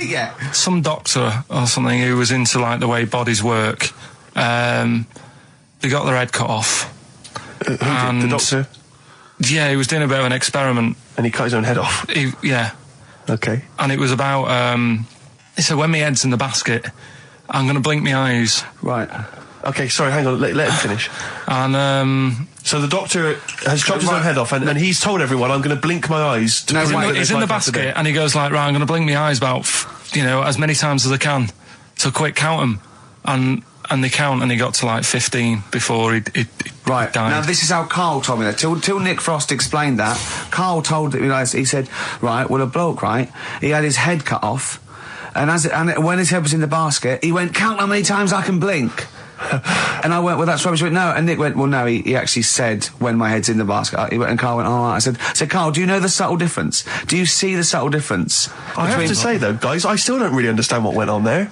Yeah. Some doctor or something who was into, like, the way bodies work. They got their head cut off. Who did? The doctor? Yeah, he was doing a bit of an experiment. And he cut his own head off? Yeah. Okay. And it was about, he said, when my head's in the basket, I'm going to blink my eyes. Right. Okay, sorry, hang on, let him finish. And, so the doctor has chopped his own head off, and he's told everyone, I'm going to blink my eyes. He's in the basket, and he goes like, right, I'm going to blink my eyes about, as many times as I can. So quick, count them. And they count, and he got to like 15 before he died. Now this is how Karl told me that. Till Nick Frost explained that, Karl told he said, right, well, a bloke, right, he had his head cut off, and when his head was in the basket, he went, count how many times I can blink. And I went, well, that's rubbish. He went, no. And Nick went, well, no, he actually said, when my head's in the basket. He went, and Karl went, all right. I said, Karl, do you know the subtle difference? Do you see the subtle difference? I have to say, though, guys, I still don't really understand what went on there.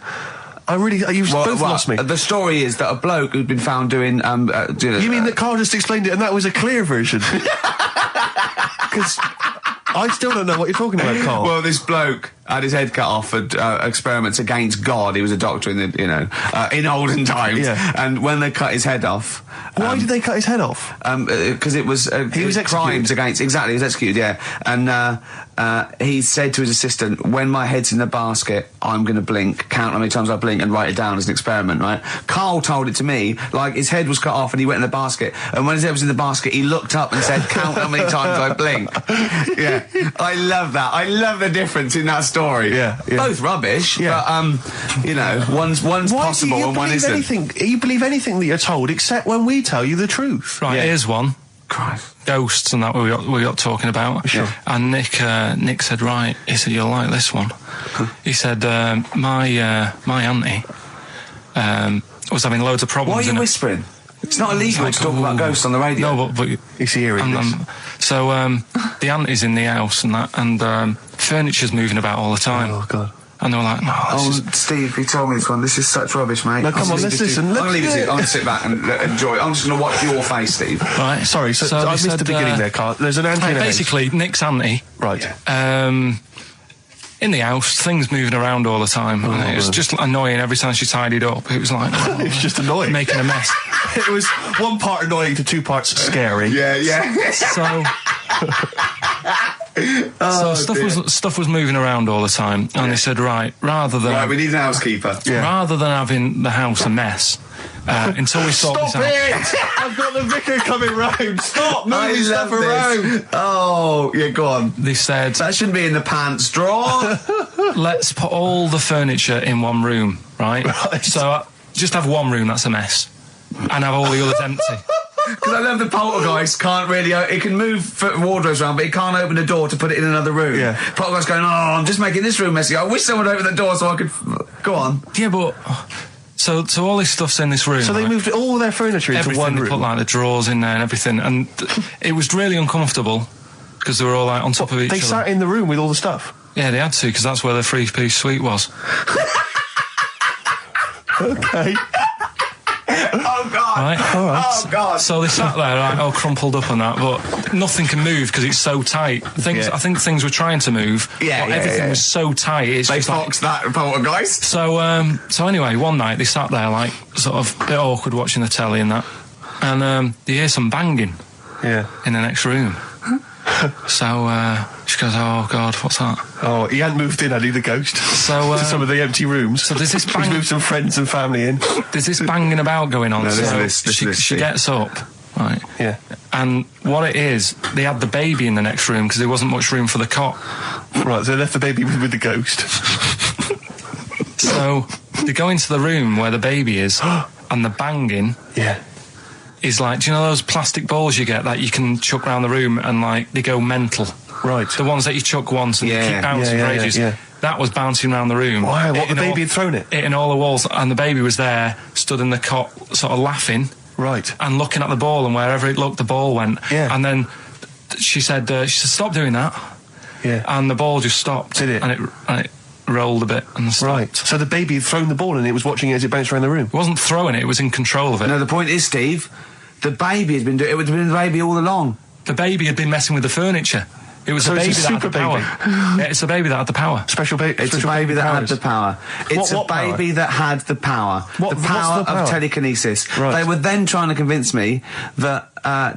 You've both lost me. The story is that a bloke who'd been found doing... you mean that Karl just explained it and that was a clear version? Because I still don't know what you're talking about, Karl. Well, this bloke had his head cut off at experiments against God. He was a doctor in the, in olden times. Yeah. And when they cut his head off... Why did they cut his head off? Because it was... he was executed. Crimes against... Exactly, he was executed, yeah. And he said to his assistant, when my head's in the basket, I'm going to blink, count how many times I blink and write it down as an experiment, right? Karl told it to me, like his head was cut off and he went in the basket, and when his head was in the basket, he looked up and said, count how many times I blink. Yeah. I love that. I love the difference in that story. Yeah. Both rubbish, but, one's possible and one isn't. You believe anything that you're told, except when we tell you the truth. Right, here's one. Christ. Ghosts and that we got talking about. Sure. And Nick said, right, he said, you'll like this one. He said, my auntie was having loads of problems. Why are you whispering? It's not illegal to talk about ghosts on the radio. No, but he's hearing this. So the auntie's in the house and furniture's moving about all the time. Oh, God. And they were like, no, Steve, he told me this one. This is such rubbish, mate. No, come on, let's listen. I'm going to leave it to you. I'm going to sit back and enjoy it. I'm just going to watch your face, Steve. Right. Sorry, so I missed the beginning there, Karl. There's an auntie in the house. Basically, Nick's auntie. Right. In the house, things moving around all the time. And it was just annoying every time she tidied up. It was like... it was just annoying. Making a mess. It was one part annoying to two parts scary. Yeah. So stuff was moving around all the time, and they said, right, we need an housekeeper. Rather than having the house a mess, until we sort this out. I've got the vicar coming round. Stop moving stuff around. Oh, yeah, go on. They said that shouldn't be in the pants drawer. Let's put all the furniture in one room, right? So just have one room that's a mess, and have all the others empty. Because I love the poltergeist can't really... it can move wardrobes around, but it can't open a door to put it in another room. Yeah. Poltergeist going, I'm just making this room messy. I wish someone would open the door so I could... Go on. Yeah, but... So all this stuff's in this room. So they moved all their furniture into one room? They put, like, the drawers in there and everything. And it was really uncomfortable, because they were all, like, on top of each other. They sat in the room with all the stuff? Yeah, they had to, because that's where the three-piece suite was. Okay. Oh, God. Right. All right. Oh, God. So they sat there, like, all crumpled up and that, but nothing can move because it's so tight. I think things were trying to move, but everything was so tight. They foxed that poltergeist. So anyway, one night they sat there, like, sort of a bit awkward watching the telly and that, and they hear some banging in the next room. So she goes, oh, God, what's that? Oh, he hadn't moved in, had he, the ghost? So to some of the empty rooms. So there's this He's moved some friends and family in. There's this banging about going on. No, she gets up, right? Yeah. And what it is, they had the baby in the next room because there wasn't much room for the cot. Right, so they left the baby with the ghost. So they go into the room where the baby is, and the banging... Yeah. Is like, do you know those plastic balls you get that you can chuck around the room and, like, they go mental? Right. The ones that you chuck once and keep bouncing for ages. Yeah. That was bouncing around the room. Wow, what, the baby had thrown it? Hitting all the walls, and the baby was there, stood in the cot, sort of laughing. Right. And looking at the ball, and wherever it looked, the ball went. Yeah. And then she said, stop doing that. Yeah. And the ball just stopped. Did it? And it rolled a bit and stopped. Right. So the baby had thrown the ball and it was watching it as it bounced around the room? It wasn't throwing it was in control of it. No, the point is, Steve, the baby has been doing it. It would have been the baby all along. The baby had been messing with the furniture. It was So a baby it's a that had the super power. baby. Yeah, it's a baby that had the power. Special baby. It's a baby that had the power. It's What a baby power? that had the power. What's The power the power? of telekinesis. Right. They were then trying to convince me that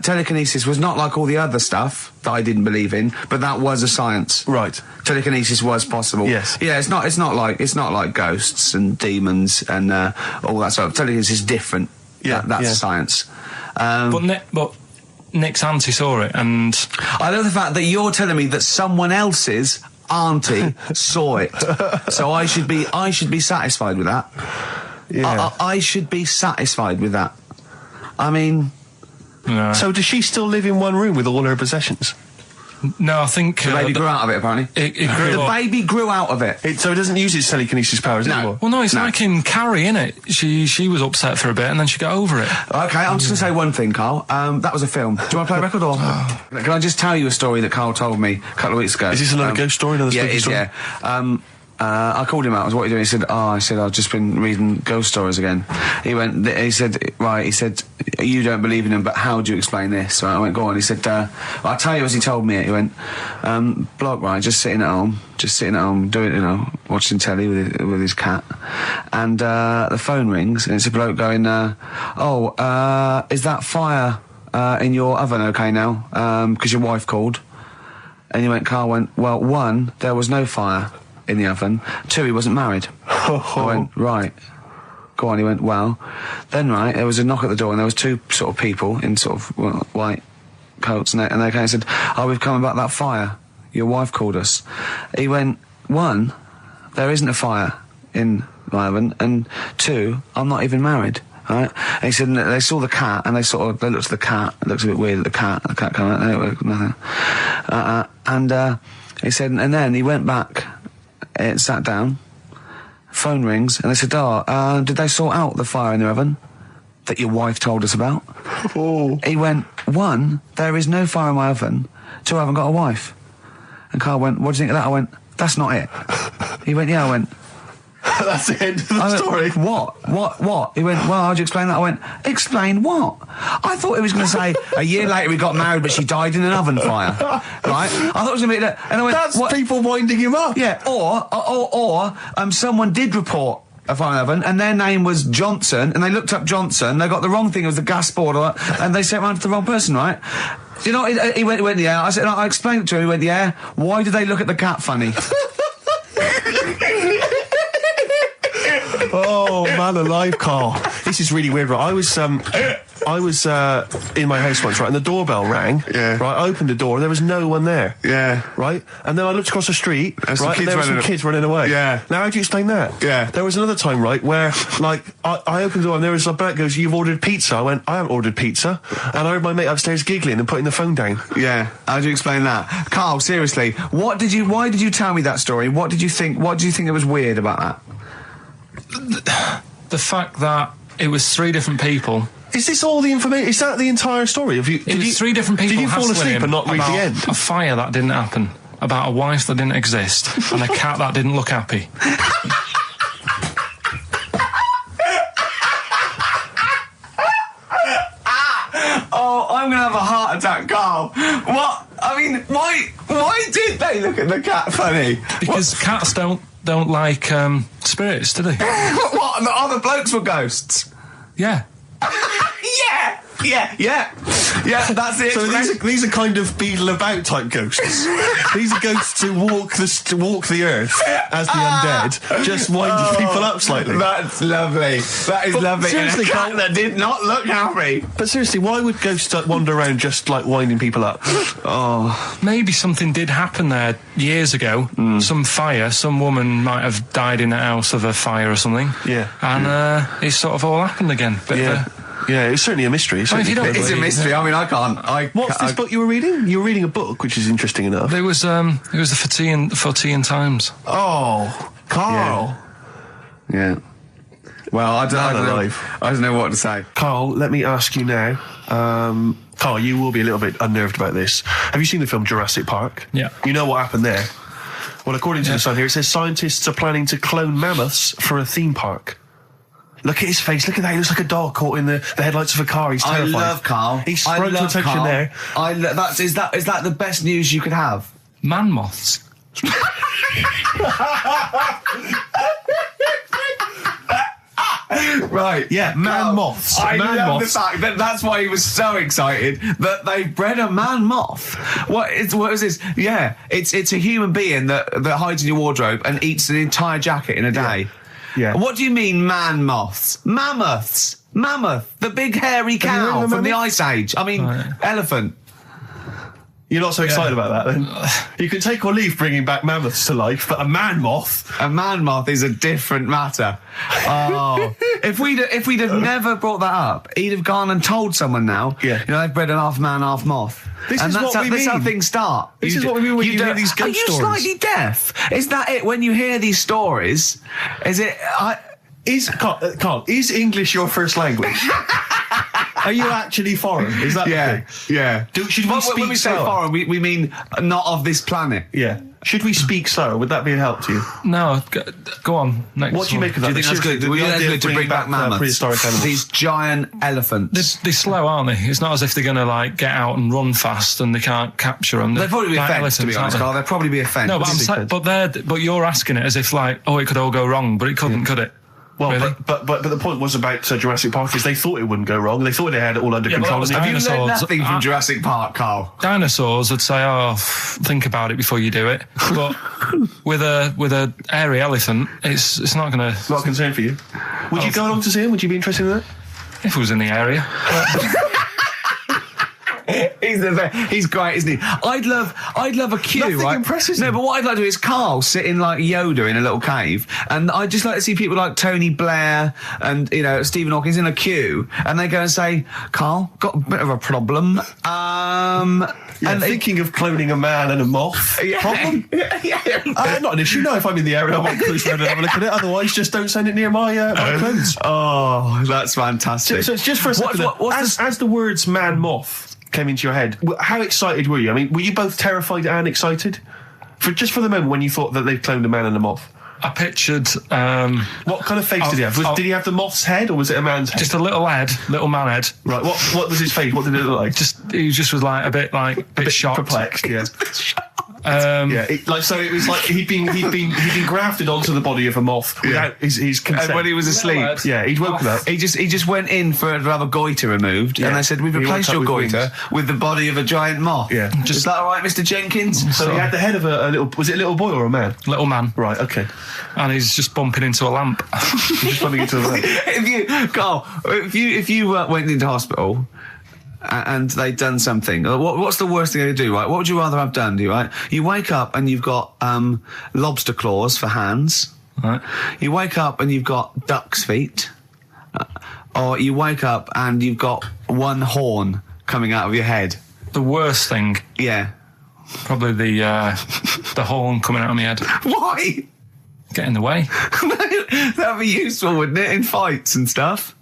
telekinesis was not like all the other stuff that I didn't believe in, but that was a science. Right. Telekinesis was possible. Yes. Yeah, it's not like ghosts and demons and all that sort of. Telekinesis is different. Yeah, That's yeah. science. But Nick's auntie saw it, and I love the fact that you're telling me that someone else's auntie saw it, so I should be satisfied with that. Yeah. I should be satisfied with that. I mean, no, So does she still live in one room with all her possessions? no, I think the baby grew out of it. Apparently, it grew the up. baby grew out of it. So it doesn't use its telekinesis powers No. anymore? Well, no, it's No. like in Carrie, innit? She was upset for a bit, and then she got over it. Okay, I'm just going to say one thing, Carl. That was a film. Do you want to play a record or? Can I just tell you a story that Carl told me a couple of weeks ago? Is this another ghost story, another yeah, spooky it is, story? Yeah. I called him out. I was, what are you doing? He said, I said, I've just been reading ghost stories again. He said, you don't believe in them, but how do you explain this? So I went, go on. He said, I'll tell you as he told me it. He went, bloke, right, just sitting at home, doing, watching telly with his cat. And, the phone rings and it's a bloke going, is that fire, in your oven okay now? 'Cause your wife called. And he went, Carl went, well, 1, there was no fire in the oven. 2, he wasn't married. I went, right. Go on. He went, well, then, right, there was a knock at the door and there was 2 sort of people in sort of white coats and they came and said, we've come about that fire. Your wife called us. He went, 1, there isn't a fire in my oven, and 2, I'm not even married. Right? And he said they saw the cat and they looked at the cat. It looks a bit weird at the cat came out, nothing. And he said, and then he went back, sat down, phone rings, and they said, did they sort out the fire in the oven that your wife told us about? Oh. He went, 1, there is no fire in my oven. 2, I haven't got a wife. And Carl went, what do you think of that? I went, that's not it. He went, yeah. I went, That's the end of the story. What? He went, well, how'd you explain that? I went, explain what? I thought he was going to say, a year later we got married, but she died in an oven fire. Right? I thought it was going to be that. And I went, That's what? people winding him up. Yeah, or someone did report a fire oven, and their name was Johnson, and they looked up Johnson, they got the wrong thing, it was the gas board, and they sent it round to the wrong person, right? You know, he went, yeah. I said, I explained it to him, he went, yeah. Why did they look at the cat funny? Oh, man alive, Carl. This is really weird, right? I was in my house once, right, and the doorbell rang. Yeah. Right, I opened the door, there was no one there. Yeah. Right? And then I looked across the street, And some right, and kids there were some running- kids running away. Yeah. Now, how do you explain that? Yeah. There was another time, right, where, like, I opened the door and there was a bloke goes, you've ordered pizza. I went, I haven't ordered pizza. And I heard my mate upstairs giggling and putting the phone down. Yeah. How do you explain that? Carl, seriously, why did you tell me that story? What do you think it was weird about that? The fact that it was 3 different people. Is this all the information? Is that the entire story? It was 3 different people. Did you fall hassling asleep him and not read about the end? A fire that didn't happen, about a wife that didn't exist, and a cat that didn't look happy. Oh, I'm gonna have a heart attack, Carl. What? I mean, why did they look at the cat funny? Because cats don't like spirits, do they? What? The other blokes were ghosts? Yeah. Yeah, that's it. So these are kind of beetle about type ghosts. These are ghosts who walk the earth as the undead, just winding people up slightly. That's lovely. That is lovely. seriously, and a cat Carl- that did not look happy. But seriously, why would ghosts wander around just like winding people up? Oh, Maybe something did happen there years ago. Some fire. Some woman might have died in a house of a fire or something. Yeah. And it's sort of all happened again. But Yeah, it's certainly a mystery. I mean, if you don't- it's a mystery. I mean, I can't. What's this book you were reading? You were reading a book, which is interesting enough. it was the Fortean Times. Oh, Carl. Yeah. Well, I alive. don't know what to say. Carl, let me ask you now. Carl, you will be a little bit unnerved about this. Have you seen the film Jurassic Park? Yeah. You know what happened there? Well, according to the Sun here, it says scientists are planning to clone mammoths for a theme park. Look at his face. Look at that. He looks like a dog caught in the headlights of a car. He's terrified. I love Carl. He's sprung to attention there. Is that the best news you could have? Man moths. Right. Yeah, man moths. I Man love moths. the fact that that's why he was so excited that they bred a man moth. What is this? Yeah, it's a human being that hides in your wardrobe and eats an entire jacket in a day. Yeah. What do you mean, man moths? Mammoths. Mammoth, the big hairy cow heard of from the mammoth? Ice Age. I mean, elephant. You're not so excited about that, then? You can take or leave bringing back mammoths to life, but a man moth... A man moth is a different matter. Oh, if we'd have never brought that up, he'd have gone and told someone now. Yeah. You know, they've bred an half man, half moth. This is what we That's how mean. things start. This is what we mean when you hear these Are ghost you stories. slightly deaf? Is that it? When you hear these stories, is it? Carl, is English your first language? Are you actually foreign? Is that the thing? Yeah. Should we speak when we say slower? foreign, we mean not of this planet. Yeah. Should we speak slower? Would that be a help to you? No, go on. Next What do you one. make of Do that? you think that's good? Do you think that's good to bring back mammoths? Prehistoric animals. These giant elephants. They're slow, aren't they? It's not as if they're going to like get out and run fast and they can't capture them. They'd probably be a Like fence, to be elephants, honest, aren't Carl. They'd probably be a fence. they? No, but I'm saying, but you're asking it as if like, oh, it could all go wrong, but it couldn't, could it? Well, Really? but the point was about Jurassic Park is they thought it wouldn't go wrong. They thought they had it all under Yeah, but control. that was And Have you learned dinosaurs. nothing from Jurassic Park, Carl? Dinosaurs would say, "Oh, think about it before you do it." But with a hairy elephant, it's not going to. not a concern for you. Would you go along to see him? Would you be interested in that? If it was in the area, He's great, isn't he? I'd love a queue, Nothing right? impresses No, him. but what I'd like to do is Carl sitting like Yoda in a little cave, and I'd just like to see people like Tony Blair and Stephen Hawking in a queue, and they go and say, "Carl, got a bit of a problem." And thinking of cloning a man and a moth. Problem? Not an issue. No, if I'm in the area, I might cruise around and have a look at it. Otherwise, just don't send it near my clothes. Oh, that's fantastic. So it's just for a second. As the words "man moth" came into your head, how excited were you? I mean, were you both terrified and excited? For the moment when you thought that they'd cloned a man and a moth. I pictured What kind of face did he have? Did he have the moth's head, or was it a man's head? just a little man head. Right. What was his face? What did it look like? He just was like a bit shocked. Perplexed. Yeah. Yeah. It was like he'd been grafted onto the body of a moth without his consent. And when he was asleep, Yeah, he'd woken up. he just went in to have a goiter removed, and they said, "We've He replaced woke your up with goiter with the body of a giant moth." Yeah. Is that all right, Mr. Jenkins? So he had the head of a little. Was it a little boy or a man? Little man. Right. Okay. And he's just bumping into a lamp. He's just running into the lamp. If you went into hospital and they'd done something, what's the worst thing they do, right? What would you rather have done, right? You wake up and you've got lobster claws for hands. Right. You wake up and you've got duck's feet. Or you wake up and you've got one horn coming out of your head. The worst thing, Yeah. probably the horn coming out of my head. Why? Get in the way. That'd be useful, wouldn't it, in fights and stuff?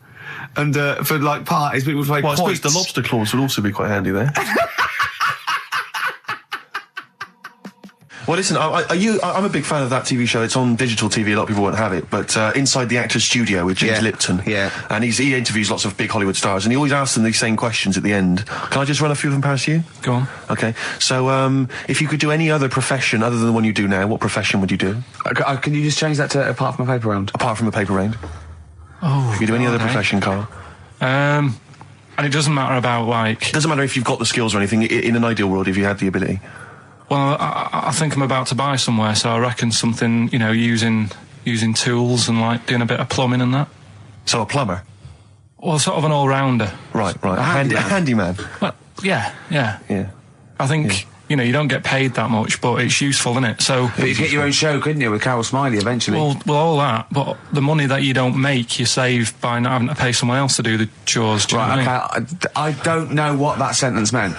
And for like parties, people would play Well, I suppose quoits. the lobster claws would also be quite handy there. Well, listen, I'm a big fan of that TV show. It's on digital TV. A lot of people won't have it, but Inside the Actor's Studio with James Lipton. Yeah. And he interviews lots of big Hollywood stars, and he always asks them these same questions at the end. Can I just run a few of them past you? Go on. Okay. So, if you could do any other profession other than the one you do now, what profession would you do? Can you just change that to apart from a paper round? Apart from a paper round. Oh. If you could do any other okay. profession, Carl. And it doesn't matter about like. Doesn't matter if you've got the skills or anything. In an ideal world, if you had the ability. Well, I think I'm about to buy somewhere, so I reckon something, using tools and like doing a bit of plumbing and that. So a plumber. Well, sort of an all-rounder. Right. A handyman. Handyman. Well, yeah. Yeah. I think, you don't get paid that much, but it's useful, isn't it? So. But you get your own show, couldn't you, with Carol Smiley eventually? Well, all that, but the money that you don't make, you save by not having to pay someone else to do the chores. Do you know what I mean? Okay, I don't know what that sentence meant.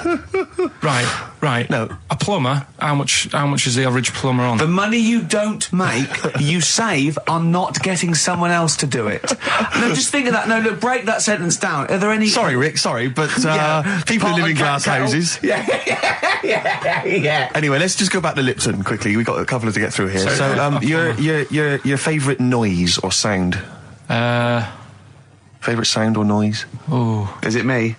Right. No. A plumber, how much is the average plumber on? The money you don't make, you save on not getting someone else to do it. No, just think of that. No, look, break that sentence down. Are there any... Sorry, Rick. Sorry, but people who live in glass houses. Yeah. Anyway, let's just go back to Lipton quickly. We've got a couple to get through here. So, your favourite noise or sound? Favourite sound or noise? Oh, Is it me?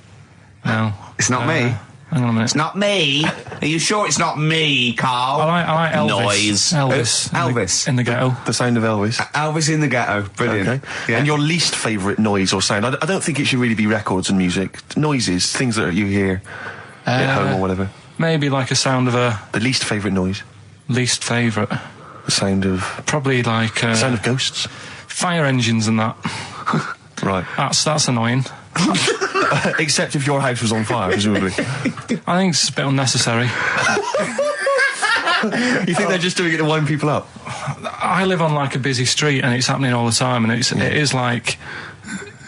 no. It's not me. Hang on a minute. It's not me. Are you sure it's not me, Carl? I like Elvis. Noise. Elvis. In the ghetto. The sound of Elvis. Elvis in the ghetto. Brilliant. Okay. Yeah. And your least favourite noise or sound? I don't think it should really be records and music. Noises, things that you hear at home or whatever. Maybe like a sound of a... The least favourite noise? Least favourite? The sound of... Probably like... the sound of ghosts? Fire engines and that. Right. That's annoying. Except if your house was on fire, presumably. I think it's a bit unnecessary. You think they're just doing it to wind people up? I live on like a busy street and it's happening all the time, and it is like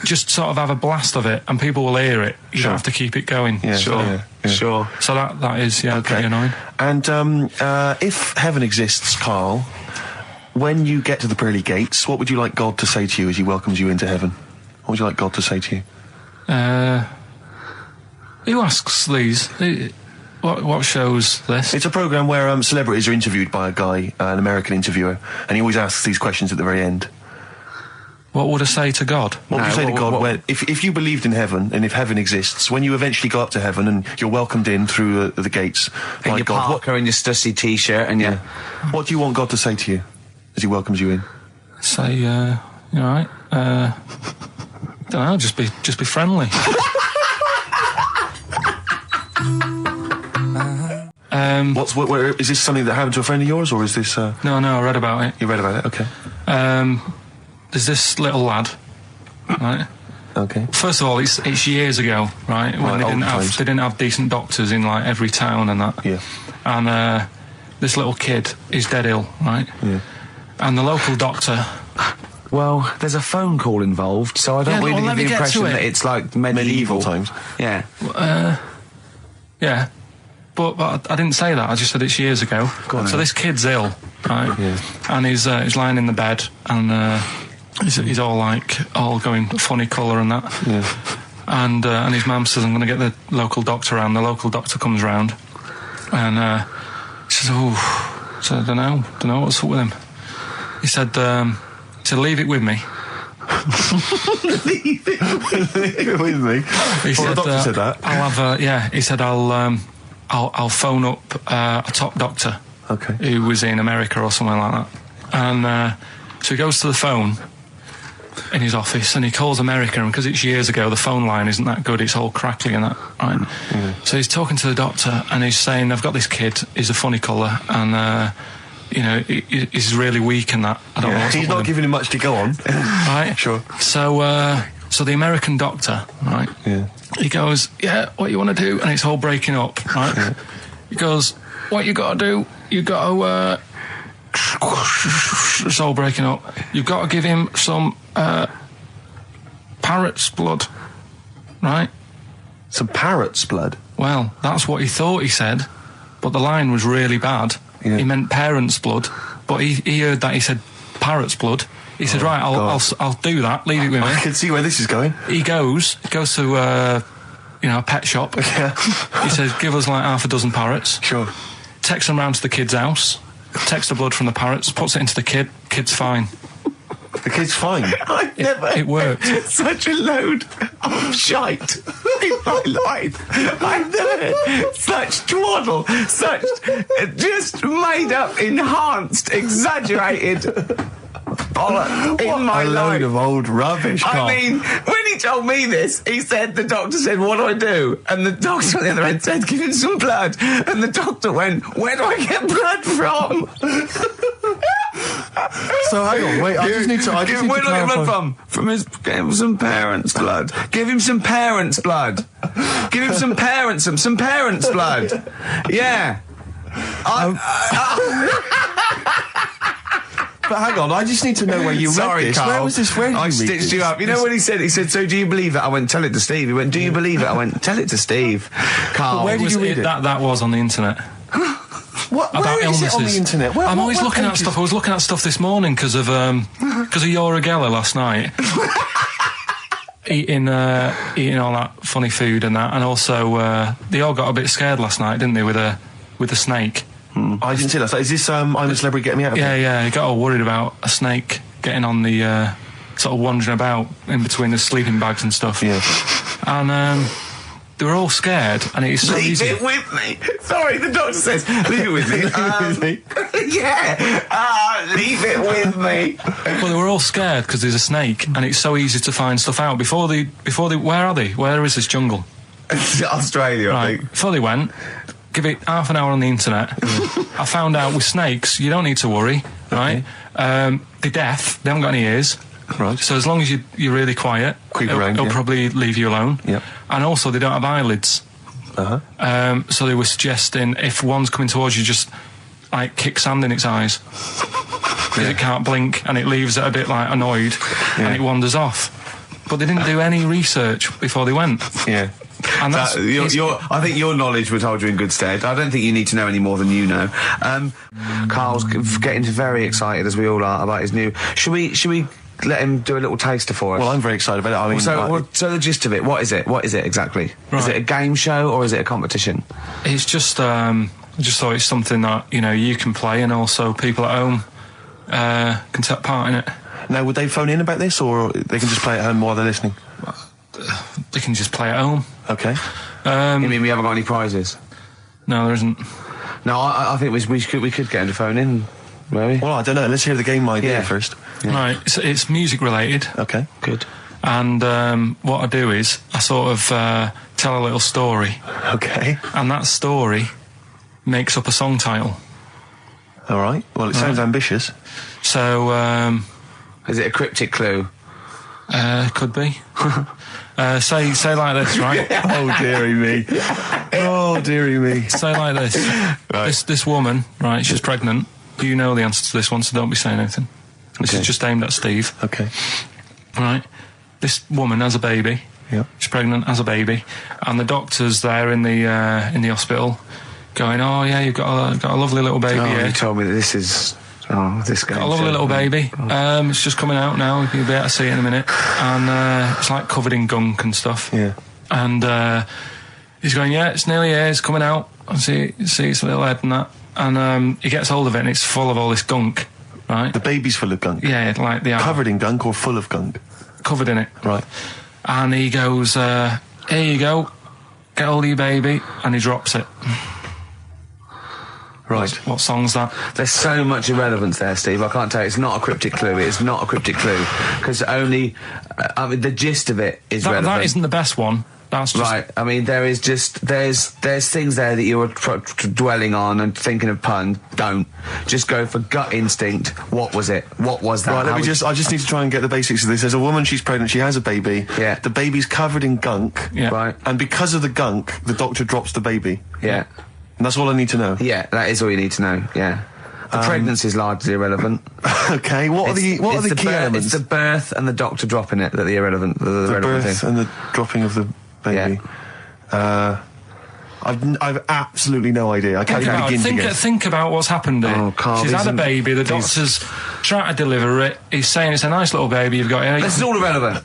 just sort of have a blast of it and people will hear it. You don't have to keep it going. Yeah, sure. So that is pretty annoying. And if heaven exists, Carl, when you get to the pearly gates, what would you like God to say to you as he welcomes you into heaven? What would you like God to say to you? Who asks these? What show's this? It's a programme where celebrities are interviewed by a guy, an American interviewer, and he always asks these questions at the very end. What would I say to God? What would you say to God if you believed in heaven, and if heaven exists, when you eventually go up to heaven and you're welcomed in through the gates in by your God? Parker and your Stussy T-shirt and What do you want God to say to you as he welcomes you in? Say, you alright? Don't know, just be friendly. Is this something that happened to a friend of yours, or is this... No, I read about it. You read about it? Okay. There's this little lad, right? Okay. First of all, it's years ago, right? When they didn't have decent doctors in like every town and that. Yeah. And this little kid is dead ill, right? Yeah. And the local doctor... Well, there's a phone call involved, so I don't really get the impression that it's like medieval times. Yeah. Yeah. But I didn't say that. I just said it's years ago. So this kid's ill, right? Yeah. And he's lying in the bed, and he's all going funny colour and that. Yeah. And his mum says, I'm going to get the local doctor round. The local doctor comes round, and he says, so I don't know what's up with him. He said, leave it with me. Leave it with me. He said, the doctor said that. I'll have he said I'll phone up a top doctor. Okay. Who was in America or something like that. And so he goes to the phone in his office and he calls America, and because it's years ago, the phone line isn't that good, it's all crackly and that, right? Yeah. So he's talking to the doctor and he's saying, I've got this kid, he's a funny colour, and he's really weak and that. I don't know what's he's up not with him. giving him much to go on. Right? Sure. So the American doctor, right? Yeah. He goes, yeah, what you want to do? And it's all breaking up, right? Yeah. He goes, what you got to do? You got to, it's all breaking up. You've got to give him some parrot's blood, right? Some parrot's blood? Well, that's what he thought he said, but the line was really bad. Yeah. He meant parents' blood, but he heard that he said parrot's blood. He said, right, I'll do that, leave it with me. I can see where this is going. He goes to a pet shop. Yeah. He says, give us like half a dozen parrots. Sure. Takes them round to the kid's house, takes the blood from the parrots, puts it into the kid's fine. The kid's fine? It worked. Such a load of shite in my life. I've never heard such twaddle, such just made up, enhanced, exaggerated bollock in my life. A load of old rubbish, Carl. I mean, when he told me this, the doctor said, what do I do? And the doctor on the other end said, give him some blood. And the doctor went, where do I get blood from? So hang on, wait, I just need to where do I get blood from? Give him some parents' blood. Give him some parents' blood. Give him some parents' blood. Yeah. But hang on, I just need to know where you read this. Carl. Where was this? Where did I stitched you up. You know what he said? He said, so do you believe it? I went, tell it to Steve. He went, do you believe it? I went, tell it to Steve. Carl. But where did you read it? That was on the internet. What? Where is it on the internet? I'm always looking at stuff. I was looking at stuff this morning because of Yoragella last night. eating all that funny food and that, and also they all got a bit scared last night, didn't they, with a snake? I didn't see that. So is this I'm a Celebrity, Get Me Out of Here? Yeah, he got all worried about a snake getting on the sort of wandering about in between the sleeping bags and stuff. Yeah. And they were all scared, and it is so Leave easy. it with me. Sorry, the doctor says, leave it with me. Yeah. Leave it with me. Well, they were all scared because there's a snake, and it's so easy to find stuff out. Before they, where are they? Where is this jungle? Australia, I think. Before they went, give it half an hour on the internet. I found out with snakes, you don't need to worry, right? They're deaf, they haven't got any ears. Right. So as long as you're really quiet, it'll probably leave you alone. Yep. And also, they don't have eyelids. So they were suggesting if one's coming towards you, just like kick sand in its eyes. Because it can't blink, and it leaves it a bit like annoyed, and it wanders off. But they didn't do any research before they went. Yeah. And that's, I think your knowledge would hold you in good stead. I don't think you need to know any more than you know. Karl's getting very excited, as we all are, about his new... Should we let him do a little taster for us? Well, I'm very excited about it. I mean, so the gist of it, what is it? What is it exactly? Right. Is it a game show or is it a competition? It's just, I just thought it's something that, you can play, and also people at home can take part in it. Now, would they phone in about this, or they can just play at home while they're listening? They can just play at home. Okay. You mean we haven't got any prizes? No, there isn't. No, I think we could get him to phone in, maybe. Well, I don't know. Let's hear the game idea first. Yeah. Right, it's music related. Okay. Good. And what I do is I sort of tell a little story. Okay. And that story makes up a song title. All right. Well, it sounds ambitious. So, is it a cryptic clue? Could be. Say like this, right? Oh, dearie me. Oh, dearie me. Say like this. Right. This woman, right, she's pregnant. You know the answer to this one, so don't be saying anything. This is just aimed at Steve. Okay. Right. This woman has a baby. Yeah. She's pregnant, has a baby, and the doctor's there in the hospital, going, "Oh yeah, you've got a lovely little baby here." You told me that this is. Oh, this guy. Got a lovely little baby. It's just coming out now. You'll be able to see it in a minute. And it's like covered in gunk and stuff. Yeah. And he's going, "Yeah, it's nearly here. It's coming out. I see its little head and that." And he gets hold of it, and it's full of all this gunk. Right. The baby's full of gunk. Yeah, like the covered in gunk or full of gunk. Covered in it. Right. And he goes, "Here you go. Get hold of your baby," and he drops it. Right. What song's that? There's so much irrelevance there, Steve. I can't tell you. It's not a cryptic clue. It's not a cryptic clue. Because only... the gist of it is relevant. That isn't the best one. That's just... Right. I mean, there is just... There's things there that you were dwelling on and thinking of puns. Don't. Just go for gut instinct. What was it? What was that? Right, I just need to try and get the basics of this. There's a woman, she's pregnant, she has a baby. Yeah. The baby's covered in gunk. Yeah. Right. And because of the gunk, the doctor drops the baby. Yeah. And that's all I need to know. Yeah, that is all you need to know, yeah. The pregnancy is largely irrelevant. Okay, what are the key elements? It's the birth and the doctor dropping it that are irrelevant. The relevant birth thing. and the dropping of the baby. Yeah. I've absolutely no idea. I can't even begin to guess. Think about what's happened here. Oh, Karl, she's had a baby, the doctor's trying to deliver it, he's saying it's a nice little baby you've got here. This is all irrelevant.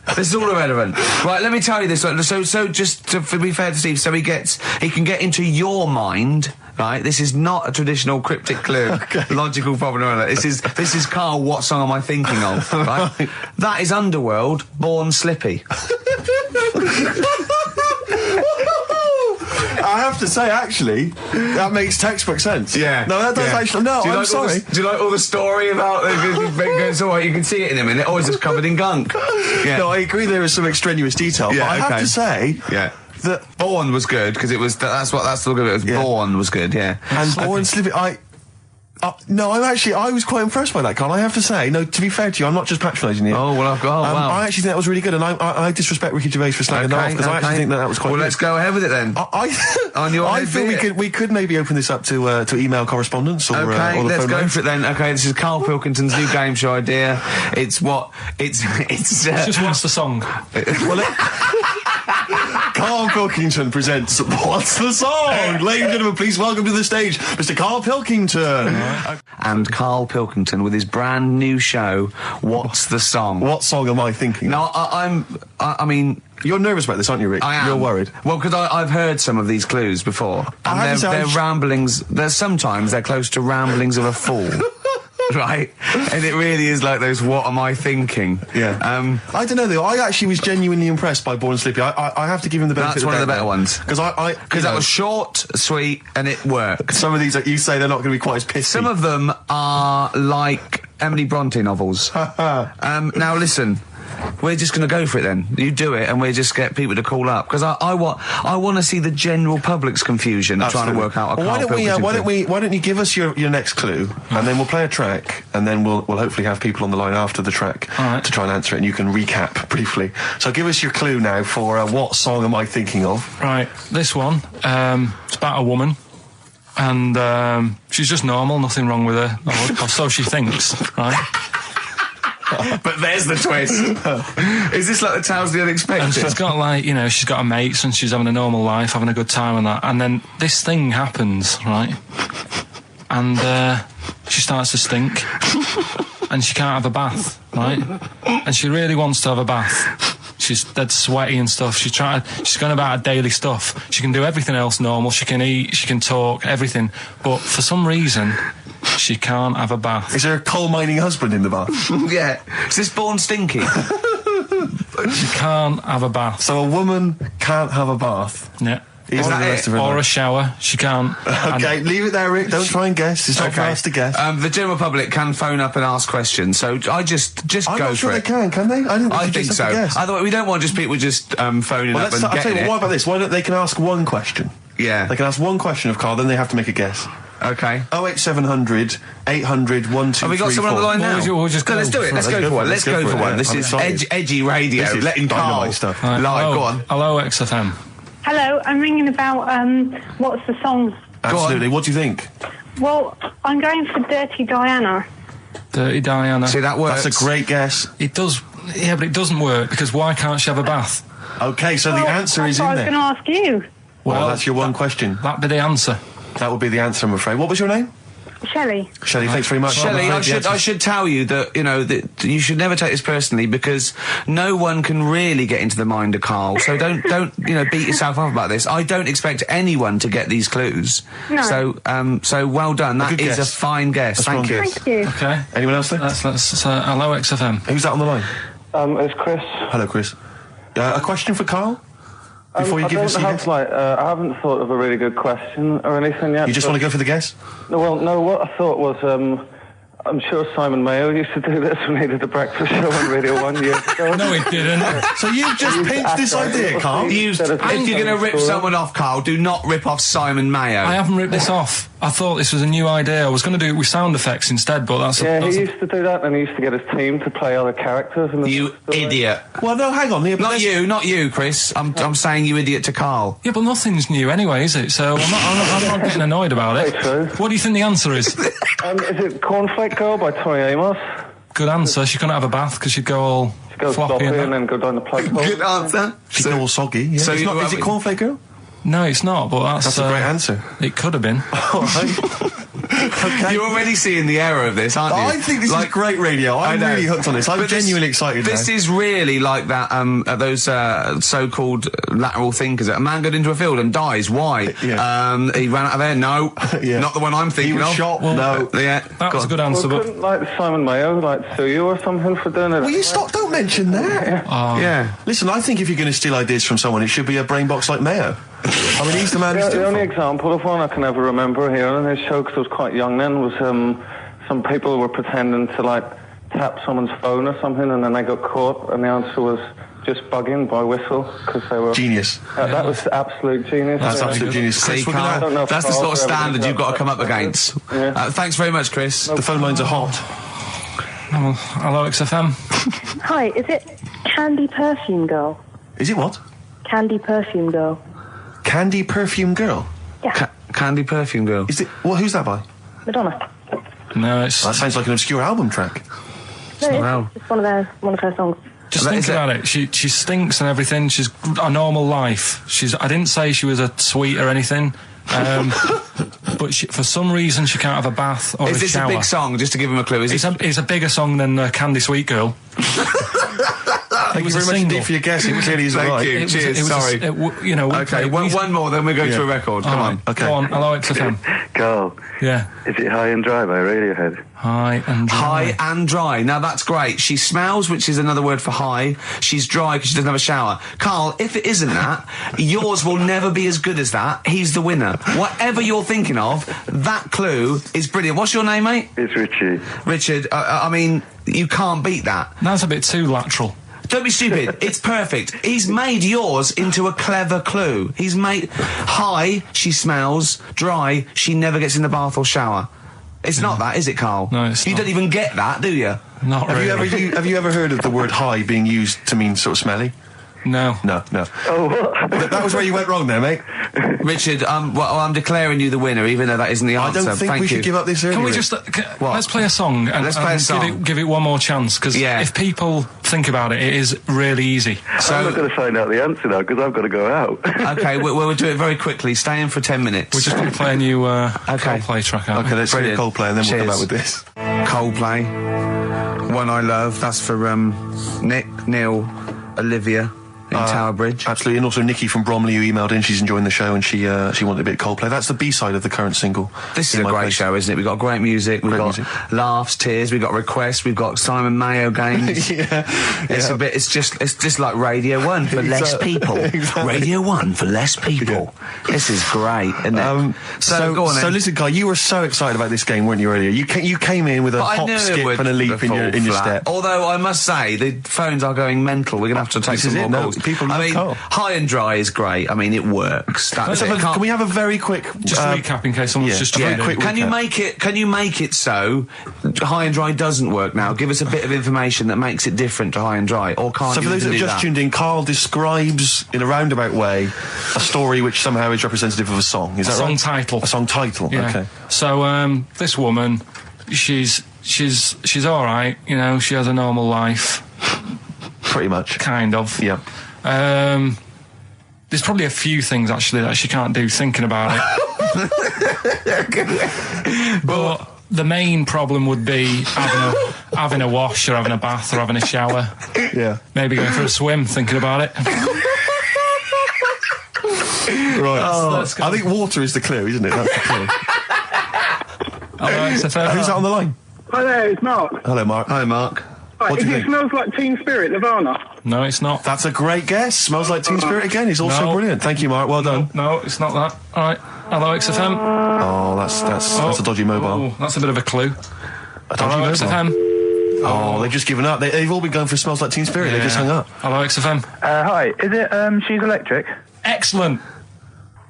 Right, let me tell you this. So just to be fair to Steve, so he can get into your mind, right? This is not a traditional cryptic clue, logical problem. This is Karl, what song am I thinking of, right? That is Underworld, Born Slippy. I have to say, actually, that makes textbook sense. Yeah. No, that does actually... No, I'm sorry. Do you like all the story about... It's all right, you can see it in a minute. Oh, it's just covered in gunk. Yeah. No, I agree there is some extraneous detail, but I have to say... Yeah. That Born was good, because it was... That's the good of it. Born was good, yeah. And Born Slippy... no, I was quite impressed by that, Karl. I have to say, no, to be fair to you, I'm not just patronising you. Oh, well, wow. I actually think that was really good, and I disrespect Ricky Gervais for slagging that off, because I actually think that was quite good. Well, let's go ahead with it then. I feel we could maybe open this up to email correspondence or or the let's phone go line. for it then. Okay, this is Karl Pilkington's new game show idea. It's just what's the song? Karl Pilkington presents What's the Song? Ladies and gentlemen, please welcome to the stage Mr. Karl Pilkington. And Karl Pilkington with his brand new show, What's the Song? What song am I thinking? No, I mean... You're nervous about this, aren't you, Rick? I am. You're worried. Well, because I've heard some of these clues before. And they're ramblings... Sometimes they're close to ramblings of a fool. right? And it really is like those "What am I thinking?" Yeah. I don't know though. I actually was genuinely impressed by Born Sleepy. I have to give him the benefit. That's one of the better ones because that was short, sweet, and it worked. Some of these, like you say, they're not going to be quite as pissy. Some of them are like Emily Bronte novels. Now listen. We're just going to go for it then. You do it, and we just get people to call up because I want to see the general public's confusion trying to work out. Well, why don't you give us your next clue, and then we'll play a track, and then we'll hopefully have people on the line after the track to try and answer it, and you can recap briefly. So give us your clue now for what song am I thinking of? Right, this one. It's about a woman. And she's just normal, nothing wrong with her, or so she thinks, right? But there's the twist. Is this like the Tales of the Unexpected? And she's got like, she's got her mates and she's having a normal life, having a good time and that. And then this thing happens, right? And she starts to stink. And she can't have a bath, right? And she really wants to have a bath. She's dead sweaty and stuff. She's going about her daily stuff. She can do everything else normal. She can eat, she can talk, everything. But for some reason, she can't have a bath. Is there a coal mining husband in the bath? Yeah. Is this Born Stinky? She can't have a bath. So a woman can't have a bath? Yeah. Or a shower. She can't. Okay, leave it there, Rick. Don't try and guess. It's not for us to guess. The general public can phone up and ask questions, so I just I'm go not for sure it. They can they? I think so. Otherwise, we don't want just people just phoning up and I'll tell you getting what about this? Why don't they can ask one question? Yeah. They can ask one question of Karl, then they have to make a guess. Okay. 08700 800 1234. Have we got someone on the line now? We'll just go. Let's do it. Let's go for one. Let's go for one. This is edgy radio. This is letting Karl stuff. live. Go on. Hello, XFM. Hello, I'm ringing about what's the song? Absolutely. What do you think? Well, I'm going for Dirty Diana. Dirty Diana. See, that works. That's a great guess. It does. Yeah, but it doesn't work because why can't she have a bath? Okay, so the answer is in there. I was going to ask you. Well, that's your one question. That'd be the answer. That would be the answer, I'm afraid. What was your name? Shelley. Shelley, thanks very much. Shelley, I should tell you that, that you should never take this personally because no one can really get into the mind of Karl. So don't beat yourself up about this. I don't expect anyone to get these clues. No. So well done. That is a fine guess. Thank you. Thank you. Okay. Anyone else there? Let's hello, XFM. Who's that on the line? It's Chris. Hello, Chris. A question for Karl? Before you give us your guess? I haven't thought of a really good question or anything yet. You just want to go for the guess? No, what I thought was, I'm sure Simon Mayo used to do this when he did the breakfast show on Radio 1 years ago. No, he didn't. So you've just pinched this idea, Karl? If you're going to rip someone off, Karl, do not rip off Simon Mayo. I haven't ripped this off. I thought this was a new idea. I was going to do it with sound effects instead, but that's... he used to do that, and he used to get his team to play other characters. You idiot. Well, no, hang on. Not you, Chris. I'm saying you idiot to Karl. Yeah, but nothing's new anyway, is it? So I'm not getting annoyed about it. True. What do you think the answer is? Is it Cornflake Girl by Tonny Amos? Good answer. She couldn't have a bath because she'd go all floppy and then go down the plug hole. Good answer. She'd go all soggy. Yeah. So is it Cornflake Girl? No, it's not, but that's a great answer. It could have been. All right. Okay. You're already seeing the error of this, aren't you? I think this is great radio. I'm really hooked on this. I'm genuinely excited. This is really like that. Those so-called lateral thinkers. A man got into a field and dies. Why? Yeah. He ran out of air. No, not the one I'm thinking of. He was shot. No. Yeah, that was a good answer. Well, couldn't Simon Mayo sue you or something for doing it? Will you stop? Don't mention that. Yeah. Listen, I think if you're going to steal ideas from someone, it should be a brain box like Mayo. I mean, he's the man. The only example of one I can ever remember here on his show, because I was quite young then, was some people were pretending to tap someone's phone or something, and then they got caught, and the answer was just bugging by whistle because they were genius. That was absolute genius. That's absolute genius. See, Karl, that's the sort of standard you've got to come up against. Yeah. Thanks very much, Chris. The phone lines are hot. Hello, XFM. Hi, is it Candy Perfume Girl? Is it what? Candy Perfume Girl. Candy Perfume Girl? Yeah. Candy Perfume Girl. Is it? Well, who's that by? Madonna. No, it's... That sounds like an obscure album track. No, it's one of her songs. Just think about it. She stinks and everything. She's a normal life. I didn't say she was a sweet or anything. But for some reason she can't have a bath or a shower. Is this a big song? Just to give him a clue. It's a bigger song than Candy Sweet Girl. Thank you very much indeed for your guess. It clearly is right. Thank you. Cheers. Sorry. Okay, one more, then we go to a record. Come on. Okay. Go on. Hello, XFM. Carl. Yeah. Is it High and Dry by Radiohead? High and dry. High and dry. Now that's great. She smells, which is another word for high. She's dry because she doesn't have a shower. Carl, if it isn't that, yours will never be as good as that. He's the winner. Whatever you're thinking of, that clue is brilliant. What's your name, mate? It's Richie. Richard, I mean, you can't beat that. That's a bit too lateral. Don't be stupid. It's perfect. He's made yours into a clever clue. He's made high, she smells, dry, she never gets in the bath or shower. It's not that, is it, Carl? No, it's You not. don't even get that, do you? Not really. Have you ever heard of the word high being used to mean sort of smelly? No. No. Oh, what? That was where you went wrong there, mate. Richard, well, I'm declaring you the winner, even though that isn't the I answer. don't think Thank we you. should give up this early. Can we Rick. just let's play a song and, Let's play a song. Give it one more chance, because if people think about it, it is really easy. I'm not going to find out the answer now because I've got to go out. Okay, we'll do it very quickly. Stay in for 10 minutes. We're just going to play a new Coldplay track out. Okay, let's hear Coldplay and then we'll come back with this. Coldplay, One I Love. That's for Nick, Neil, Olivia in Tower Bridge. Absolutely, and also Nikki from Bromley who emailed in. She's enjoying the show and she wanted a bit of Coldplay. That's the B-side of the current single. This is a great show, isn't it? We've got great music, we've got laughs, tears, we've got requests, we've got Simon Mayo games. It's just like Radio 1 for less people. Exactly. Radio 1 for less people. This is great, isn't it? So go on then. So listen, Guy, you were so excited about this game, weren't you, earlier? You came in with a hop, skip and a leap in your step. Although I must say, the phones are going mental. We're going to have to take some more calls. People love Carl. High and dry is great. I mean, it works. Can we have a very quick just recap in case someone's just very quick Can you make it so high and dry doesn't work now? Give us a bit of information that makes it different to high and dry, or can't So you for those that do have just tuned in, Carl describes in a roundabout way a story which somehow is representative of a song. Is that right? Song title. A song title. Yeah. Okay. So this woman, she's all right. You know, she has a normal life. Pretty much. Kind of. Yeah. There's probably a few things actually that she can't do thinking about it. But the main problem would be having a wash or having a bath or having a shower. Yeah. Maybe going for a swim thinking about it. Right. I think water is the clue, isn't it? That's the clue. Who's that on the line? Hi there, it's Mark. Hello, Mark. Hi, Mark. Right, What do you it think? smells like Teen Spirit, Nirvana. No, it's not. That's a great guess. Smells like Teen Spirit again. He's also No. brilliant. Thank you, Mark. Well done. No, it's not that. All right. Hello, XFM. Oh, that's a dodgy mobile. Oh, that's a bit of a clue. A dodgy Hello, mobile. XFM. Oh, they've just given up. They've all been going for Smells Like Teen Spirit. They just hung up. Hello, XFM. Hi, is it She's Electric? Excellent.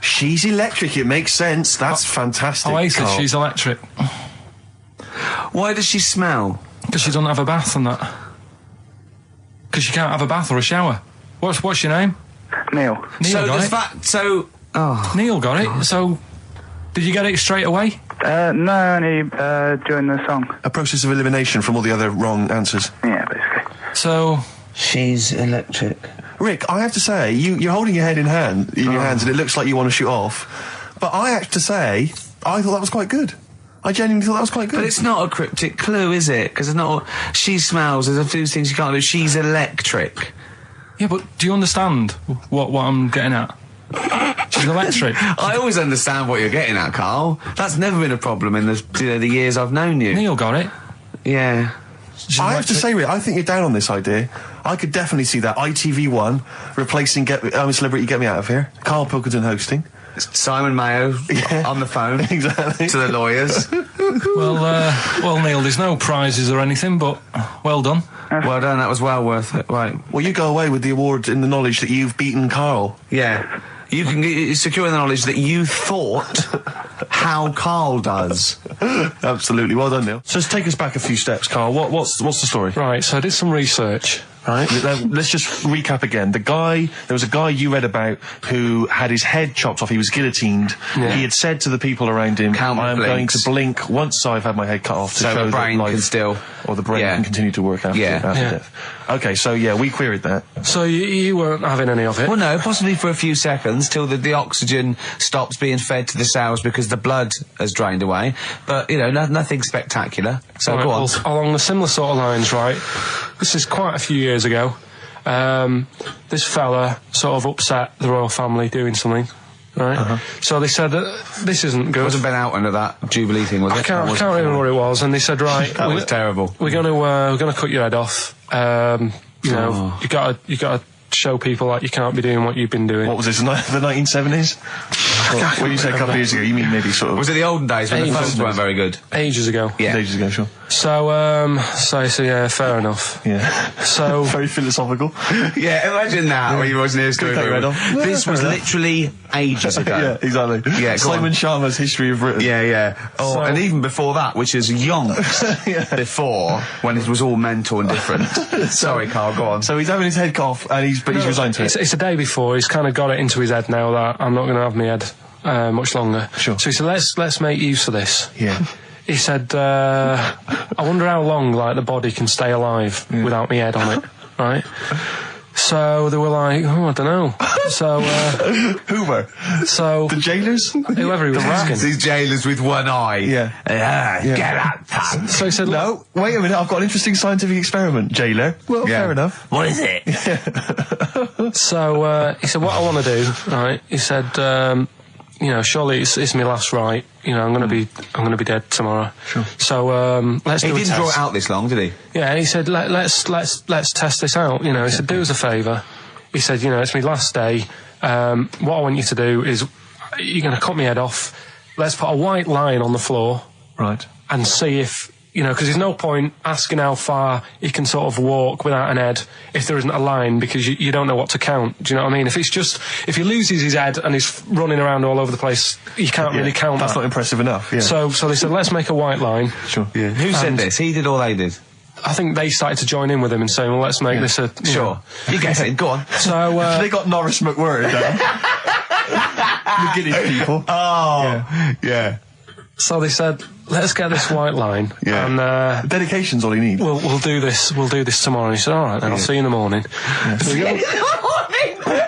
She's electric. It makes sense. That's fantastic. Oasis, Carl. she's electric. Why does she smell? Because she doesn't have a bath and that. Because she can't have a bath or a shower. What's your name? Neil. Neil got it. Neil got it. So, did you get it straight away? No, only during the song. A process of elimination from all the other wrong answers. Yeah, basically. So, she's electric. Rick, I have to say, you're holding your head in your hands, and it looks like you want to shoot off. But I have to say, I thought that was quite good. I genuinely thought that was quite good. But it's not a cryptic clue, is it? Because it's not. She smells. There's a few things you can't do. She's electric. yeah, but do you understand what I'm getting at? She's electric. I always understand what you're getting at, Carl. That's never been a problem in the years I've known you. Neil got it. Yeah. I have to say, Rick, I think you're down on this idea. I could definitely see that ITV1 replacing I'm a Celebrity, Get Me Out of Here. Karl Pilkington hosting. Simon Mayo on the phone. Exactly. To the lawyers. Well, Neil, there's no prizes or anything, but well done. Well done, that was well worth it. Right. Well, you go away with the award in the knowledge that you've beaten Carl. Yeah. You can secure the knowledge that you thought how Carl does. Absolutely. Well done, Neil. So let's take us back a few steps, Carl. What's the story? Right, so I did some research. Right. Let's just recap again. There was a guy you read about who had his head chopped off. He was guillotined. Yeah. He had said to the people around him, Count I am blinks. going to blink once I've had my head cut off to So show the brain that life can still... or the brain Yeah. can continue to work after death. Okay, so yeah, we queried that. So you weren't having any of it? Well, no, possibly for a few seconds till the oxygen stops being fed to the cells because the blood has drained away. But, you know, nothing spectacular. So Right, go on. well, along the similar sort of lines, right? This is quite a few years ago. This fella sort of upset the royal family doing something. right? So they said, this isn't good. It wasn't Ben Houghton at that Jubilee thing, was it? I can't remember what it was, and they said, right, that was terrible. We're gonna cut your head off. You know, you gotta show people like you can't be doing what you've been doing. What was this, the 1970s? What you said a couple of years ago, you mean maybe sort of... Was it the olden days when the phones weren't very good? Ages ago. Yeah. Ages ago, sure. So yeah, fair enough. Yeah. So... Very philosophical. Yeah, imagine that when you watching the history. This was literally ages ago. Yeah, exactly. Yeah, Simon Sharma's History of Britain. Yeah. Oh, and even before that, which is yonks before, when it was all mental and different. Sorry, Karl, go on. So he's having his head cut off, and he's resigned to it. It's a day before. He's kind of got it into his head now that I'm not going to have my head much longer. Sure. So he said, let's make use of this. Yeah. He said, I wonder how long, like, the body can stay alive without my head on it, right? So they were like, oh, I don't know. So, Hoover. So... The jailers? Whoever he was asking. These jailers with one eye. Yeah. Get out, pal. So he said, No, wait a minute, I've got an interesting scientific experiment, jailer. Well, fair enough. What is it? So, he said, what I want to do, right, he said, you know, surely it's my last right. You know, I'm gonna be dead tomorrow. Sure. So let's do a test. He didn't draw it out this long, did he? Yeah, and he said, let's test this out. You know, he said, do us a favour. He said, you know, it's my last day. What I want you to do is, you're gonna cut my head off. Let's put a white line on the floor. Right. And see if, you know, because there's no point asking how far he can sort of walk without an head if there isn't a line, because you don't know what to count. Do you know what I mean? If he loses his head and he's running around all over the place, you can't really count That's that. not impressive enough, yeah. So they said, let's make a white line. Sure. Yeah. Who said this? He did or they did? I think they started to join in with him and saying, well, let's make this a... Sure. You guess it. Go on. So, they got Norris McWhirter down. The Guinness people. Oh. Yeah. So they said, let's get this white line. Yeah. And dedication's all he needs. We'll do this tomorrow. And he said, all right, then I'll see you in the morning. Yeah.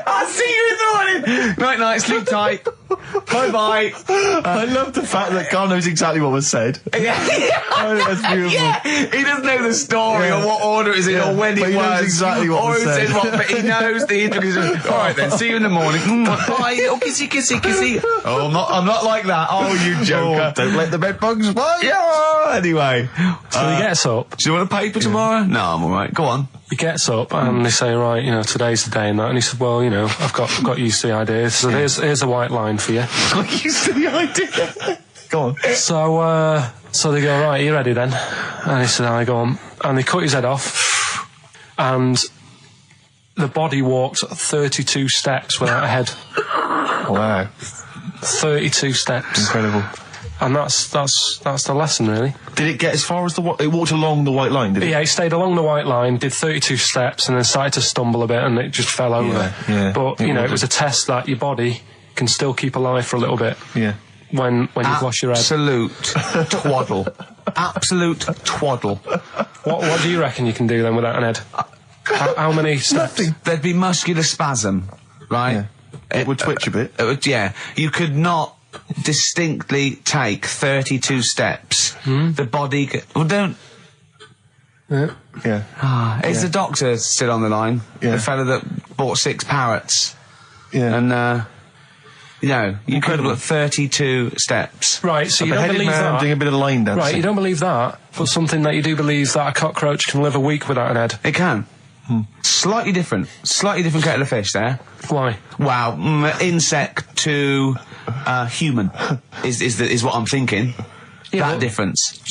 I'll see you in the morning. Night, sleep tight. Bye. I love the fact that Karl knows exactly what was said. Oh, that's beautiful. Yeah. He doesn't know the story or what order it is in or when but it he was. knows exactly what was said. But he knows the intricacies. All right then, see you in the morning. Bye, little kissy. Oh, I'm not like that. Oh, you joker. Don't let the bed bugs fly. Yeah. Anyway. So he gets up. Do you want a paper tomorrow? No, I'm all right. Go on. He gets up and they say, right, you know, today's the day and that. And he said, well, you know, I've got used to the idea. So here's a white line for you. Got used to the idea. Go on. So they go, right, are you ready then? And he said, I go on. And they cut his head off. And the body walked 32 steps without a head. Wow. 32 steps. Incredible. And that's the lesson, really. Did it get as far as it walked along the white line, did it? Yeah, it stayed along the white line, did 32 steps, and then started to stumble a bit, and it just fell over. Yeah. But, you know, it was a test that your body can still keep alive for a little bit. Yeah. When you've lost your head. Absolute twaddle. Absolute twaddle. What do you reckon you can do then without an head? How many steps? Nothing. There'd be muscular spasm, right? Yeah. It would twitch a bit. It would, yeah. You could not distinctly take 32 steps. The body well, don't... Yeah. Is the doctor still on the line? Yeah. The fella that bought 6 parrots. Yeah. And, you know, you could have got 32 steps. Right, so A you don't beheaded believe man that. doing a bit of line dancing. Right, you don't believe that, but something that you do believe that a cockroach can live a week without an head. It can. Slightly different kettle of fish there. Why? Wow, insect to human is what I'm thinking. Yeah, that difference.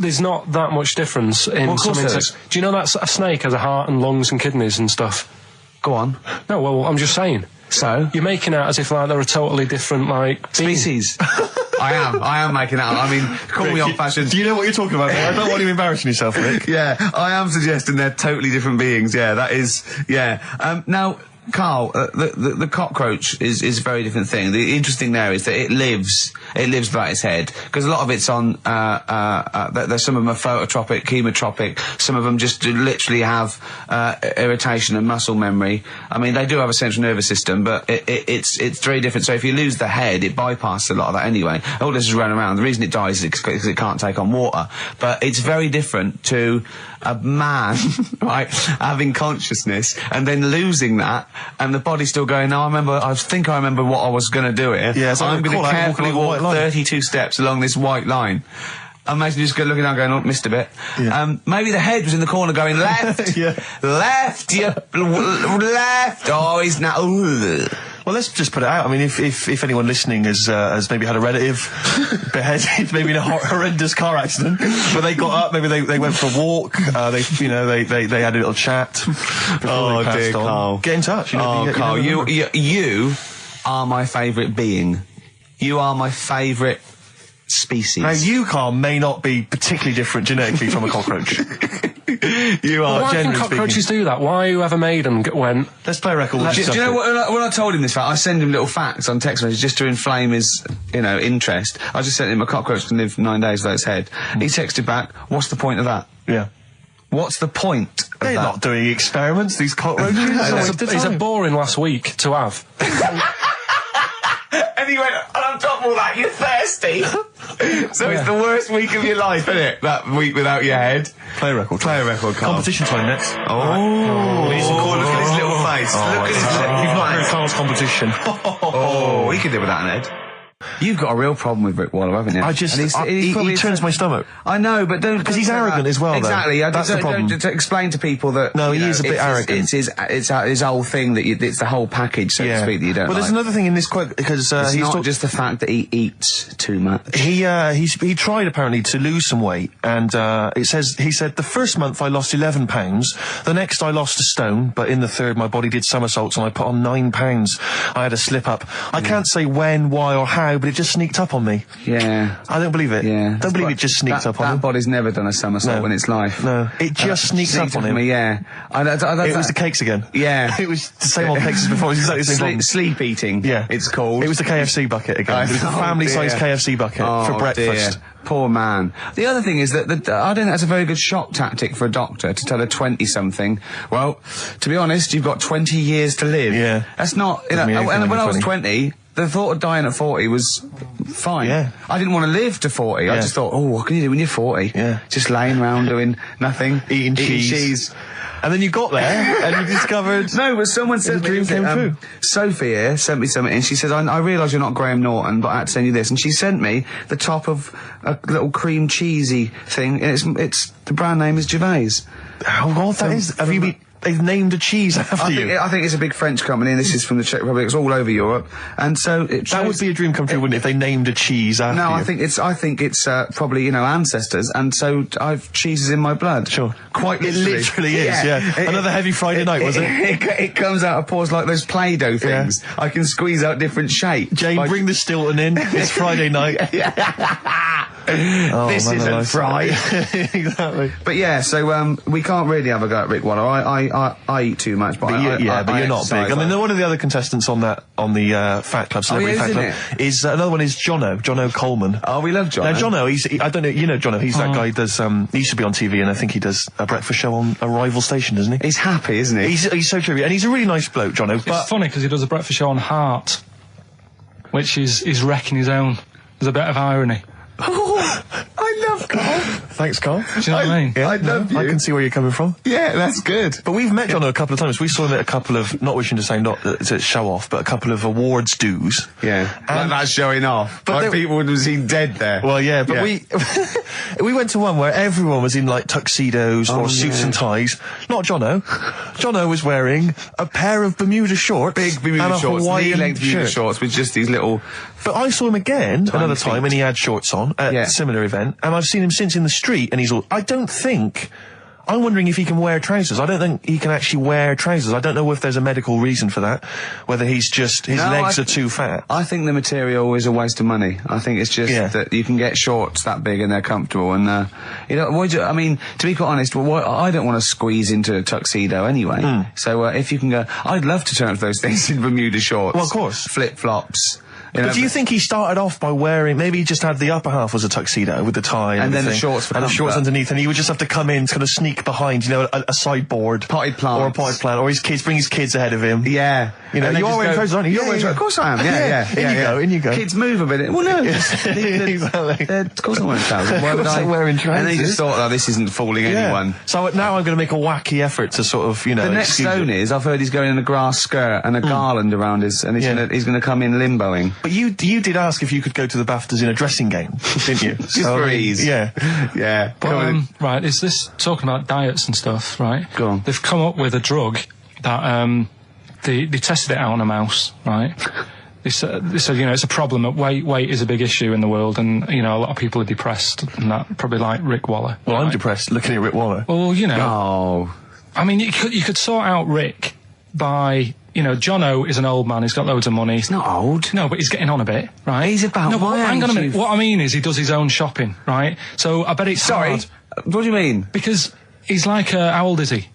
There's not that much difference in Well, of some course there insects. Do you know that a snake has a heart and lungs and kidneys and stuff? Go on. No, well, I'm just saying. So? You're making out as if like they're a totally different like Species. I am making out. I mean, call me old-fashioned. Do you know what you're talking about? I don't want you embarrassing yourself, Rick. Yeah, I am suggesting they're totally different beings. Yeah, that is. Yeah. Now, Karl, the cockroach is a very different thing. The interesting there is that it lives without its head, because a lot of it's on. There's some of them are phototropic, chemotropic. Some of them just literally have irritation and muscle memory. I mean, they do have a central nervous system, but it's very different. So if you lose the head, it bypasses a lot of that anyway. All this is running around. The reason it dies is because it can't take on water. But it's very different to a man, right, having consciousness and then losing that, and the body's still going, no, I think I remember what I was going to do here. Yeah, so I'm going to carefully walk 32 steps along this white line. Imagine just looking down going, oh, missed a bit. Yeah. Maybe the head was in the corner going, left, left, left. Oh, he's now... Well, let's just put it out. I mean, if anyone listening has maybe had a relative beheaded, maybe in a horrendous car accident, but they got up, maybe they went for a walk, they had a little chat before they passed on. Carl. Get in touch. Carl, you are my favourite being. You are my favourite species. Now, you, Carl, may not be particularly different genetically from a cockroach. You are. Why can cockroaches do that? Why whoever made them went... Let's play a record. Do you know what, when I told him this fact, I send him little facts on text messages just to inflame his, interest. I just sent him a cockroach can live 9 days without its head. He texted back, what's the point of that? Yeah. What's the point of They're that? not doing experiments, these cockroaches. He's a boring last week to have. And he went, and on top of all that, you're thirsty. So it's the worst week of your life, isn't it? That week without your head. Play a record. Play a record, Carl. Competition time next. Look at his little face. Look at his little face. You've not heard Carl's competition. He could live with that in Ed. You've got a real problem with Rick Waller, haven't you? He turns my stomach. I know, but don't... Because he's arrogant as well, exactly. That's the problem. Don't explain to people that... No, he is a bit arrogant. It's his whole thing, that it's the whole package, so to speak, that you don't there's another thing in this quote, because... it's not just the fact that he eats too much. He tried, apparently, to lose some weight, and he said, the first month I lost 11 pounds, the next I lost a stone, but in the third my body did somersaults and I put on 9 pounds. I had a slip-up. I can't say when, why, or how, but it just sneaked up on me. Yeah. I don't believe it. Yeah. Don't believe it just sneaked up on him. That body's never done a somersault in its life. No. It just sneaked up on him. Yeah. It was the cakes again. Yeah. It was the same old cakes as before. It was exactly the same problem. Sleep eating. Yeah. It's called. It was the KFC bucket again. It was the family-sized KFC bucket for breakfast. Dear. Poor man. The other thing is that I don't think that's a very good shock tactic for a doctor to tell a 20-something, well, to be honest, you've got 20 years to live. Yeah. That's not... and when I was 20... The thought of dying at 40 was fine. Yeah. I didn't want to live to 40. Yeah. I just thought, what can you do when you're 40? Yeah. Just laying around doing nothing. Eating cheese. And then you got there and you discovered... No, but someone said... The dream came true. Sophie here sent me something and she said, I realise you're not Graham Norton, but I had to send you this. And she sent me the top of a little cream cheesy thing. And it's the brand name is Gervais. How odd that is. Have you been... They've named a cheese after you. I think it's a big French company, and this is from the Czech Republic. It's all over Europe, and so that would be a dream come true, wouldn't it? If they named a cheese after you. No, I think it's probably ancestors, and so I've cheeses in my blood. Sure, quite literally. It literally is. Yeah. Another heavy Friday night, was it? It comes out of pores like those Play-Doh things. Yeah. I can squeeze out different shapes. Jane, bring the Stilton in. It's Friday night. This isn't fried. Exactly. But yeah, so we can't really have a go at Rick Waller. I eat too much, but you're not big. I mean, one of the other contestants on the Fat Club, Celebrity Fat Club, is another one is Jono Coleman. Oh, we love Jono. Now Jono, I don't know, you know Jono, he's that guy who does, he used to be on TV, and I think he does a breakfast show on a rival station, doesn't he? He's happy, isn't he? He's so trivia, and he's a really nice bloke, Jono. It's funny because he does a breakfast show on Heart, which is wrecking his own. There's a bit of irony. Oh, I love Carl. Thanks, Carl. Do you know what I mean? Yeah, I love you. I can see where you're coming from. Yeah, that's good. But we've met Jono a couple of times. We saw him at a couple of, not wishing to say not to show off, but a couple of awards dues. Yeah. Like that's showing off. But like people would have seen dead there. Well, yeah, but we went to one where everyone was in like tuxedos or suits and ties. Not Jono. Jono was wearing a pair of Bermuda shorts. Big Bermuda shorts. Knee-length Bermuda shorts with just these little... But I saw him again another time and he had shorts on at a similar event, and I've seen him since in the street, and he's all... I'm wondering if he can wear trousers. I don't think he can actually wear trousers. I don't know if there's a medical reason for that, whether he's just... his legs are too fat. I think the material is a waste of money. I think it's just that you can get shorts that big and they're comfortable, and, I mean, to be quite honest, I don't want to squeeze into a tuxedo anyway. So, if you can go... I'd love to turn up those things in Bermuda shorts. Well, of course. Flip-flops. But do you think he started off by wearing... Maybe he just had the upper half was a tuxedo with the tie and then the shorts for and the shorts underneath, and he would just have to come in, kind of sneak behind, a sideboard. Potted plant. Or a potted plant. Or bring his kids ahead of him. Yeah. You know, And they you are just wearing go, trousers, aren't you? You're wearing trousers. Of course I am. Yeah. In you go. Kids move a bit. Well, no. Of course I'm wearing trousers. Why would I? Wearing trousers. And they just thought, this isn't fooling anyone. So now I'm going to make a wacky effort to sort of, you know. The next stone is, I've heard he's going in a grass skirt and a garland around his, and he's going to come in limboing. But you did ask if you could go to the BAFTAs in a dressing gown, didn't you? Just for ease. Yeah. But, right, is this talking about diets and stuff, right? Go on. They've come up with a drug that they tested it out on a mouse, right? They said, you know, it's a problem that weight is a big issue in the world, and, you know, a lot of people are depressed, and that, probably like Rick Waller. Well, right? I'm depressed looking at Rick Waller. Well, you know. Oh. I mean, you could sort out Rick by, you know, Jono is an old man, he's got loads of money. He's not old. No, but he's getting on a bit, right? He's about my age. Hang on a minute. What I mean is he does his own shopping, right? So I bet it's hard. What do you mean? Because he's like, how old is he?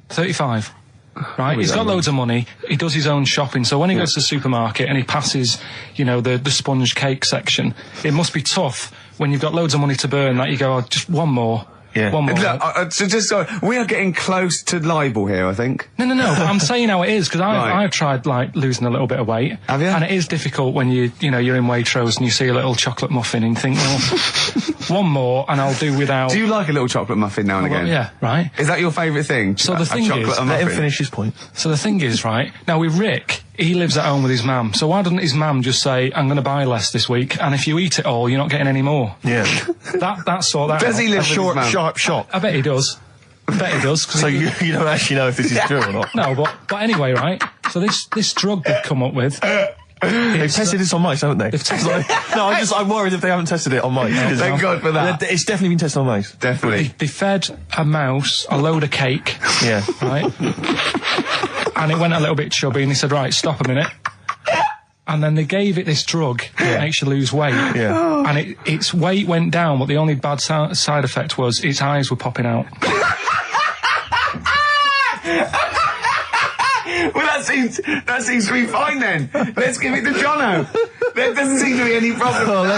35. Right, he's got loads of money, he does his own shopping, so when he goes to the supermarket and he passes, you know, the sponge cake section, it must be tough when you've got loads of money to burn that you go, just one more. Yeah. One more. Look, we are getting close to libel here, I think. No, but I'm saying how it is, because I've tried, like, losing a little bit of weight. Have you? And it is difficult when you're in Waitrose and you see a little chocolate muffin and you think, well, one more and I'll do without... Do you like a little chocolate muffin now and again? Yeah, right. Is that your favourite thing? So the thing is... Let him finish his point. So the thing is, right, now with Rick, he lives at home with his mum, so why doesn't his mum just say, I'm going to buy less this week, and if you eat it all, you're not getting any more? Yeah. That's all that... Does he live Short, sharp shot? I bet he does. So you don't actually know if this is true or not? No, but anyway, right, so this drug they've come up with... They've tested this on mice, haven't they? They've tested I'm worried if they haven't tested it on mice. Thank God for that. It's definitely been tested on mice. Definitely. They fed a mouse a load of cake. Yeah. Right? And it went a little bit chubby, and he said, right, stop a minute. And then they gave it this drug that makes you lose weight. Yeah. And its weight went down, but the only bad side effect was its eyes were popping out. Well, that seems to be fine then. Let's give it to Jono. There doesn't seem to be any problem.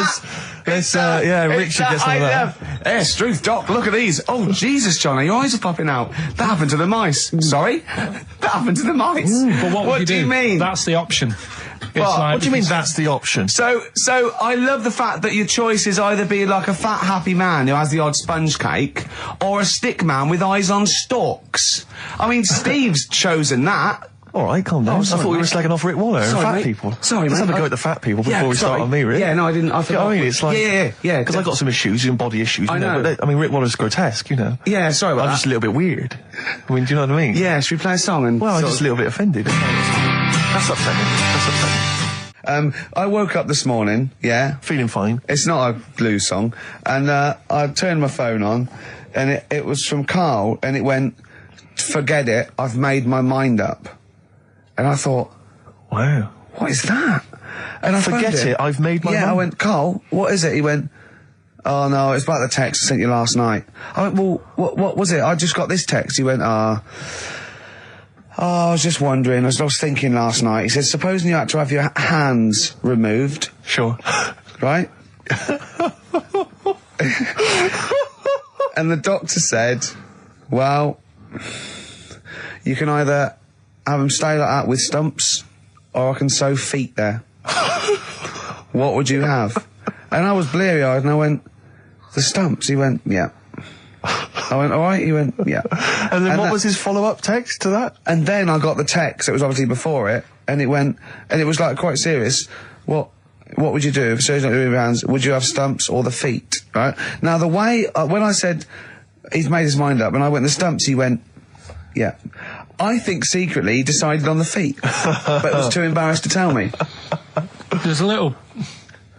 Rick should get some of that. Yes, Struth, Doc, look at these. Oh, Jesus, Jono, your eyes are popping out. That happened to the mice. Sorry? That happened to the mice. But what do you mean? That's the option. What do you mean that's the option? So I love the fact that your choice is either be like a fat, happy man who has the odd sponge cake, or a stick man with eyes on stalks. I mean, Steve's chosen that. All right, calm down. I thought we were slagging off Rick Waller and fat people. Sorry, Let's mate. have a go at the fat people before we start on me, really. Yeah, no, I didn't. I forgot. You know what I mean? It's like... Yeah. Because I've got some issues, and body issues. I know. But Rick Waller's grotesque, you know. Yeah, sorry about I'm that. just a little bit weird. I mean, do you know what I mean? Yeah, should we play a song and... Well, I'm just a little bit offended. That's upsetting. I woke up this morning, Feeling fine. It's not a blues song, and I turned my phone on, and it was from Karl, and it went, forget it, I've made my mind up. And I thought, wow, what is that? And I forget phoned him. it, I've made my mind. Yeah, I went, Karl, what is it? He went, oh no, it's about the text I sent you last night. I went, well, what was it? I just got this text. He went, I was just wondering, I was thinking last night. He said, supposing you had to have your hands removed. Sure. Right? And the doctor said, well, you can either have them stay like that with stumps, or I can sew feet there. What would you have? And I was bleary-eyed, and I went, the stumps? He went, yeah. I went, all right? He went, yeah. And then what was his follow-up text to that? And then I got the text, it was obviously before it, and it went, and it was like quite serious. What would you do if surgery not doing your hands? Would you have stumps or the feet? Right? Now the way, when I said he's made his mind up, and I went the stumps, he went, yeah. I think secretly he decided on the feet, but was too embarrassed to tell me. There's a little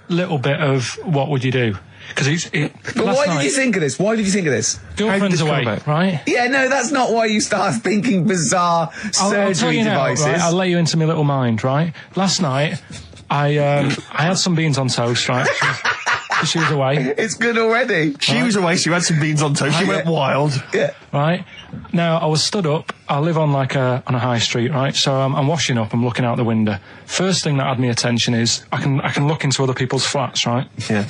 bit of what would you do? Because But why did you think of this? Why did you think of this? Girlfriend's away, right? Yeah, no, that's not why you start thinking bizarre surgery devices. Right? I'll let you into my little mind, right? Last night, I had some beans on toast, right? She was away. It's good already. She was away, she had some beans on toast, she went wild. Yeah. Right? Now, I was stood up, I live on on a high street, right? So I'm washing up, I'm looking out the window. First thing that had my attention is, I can look into other people's flats, right? Yeah.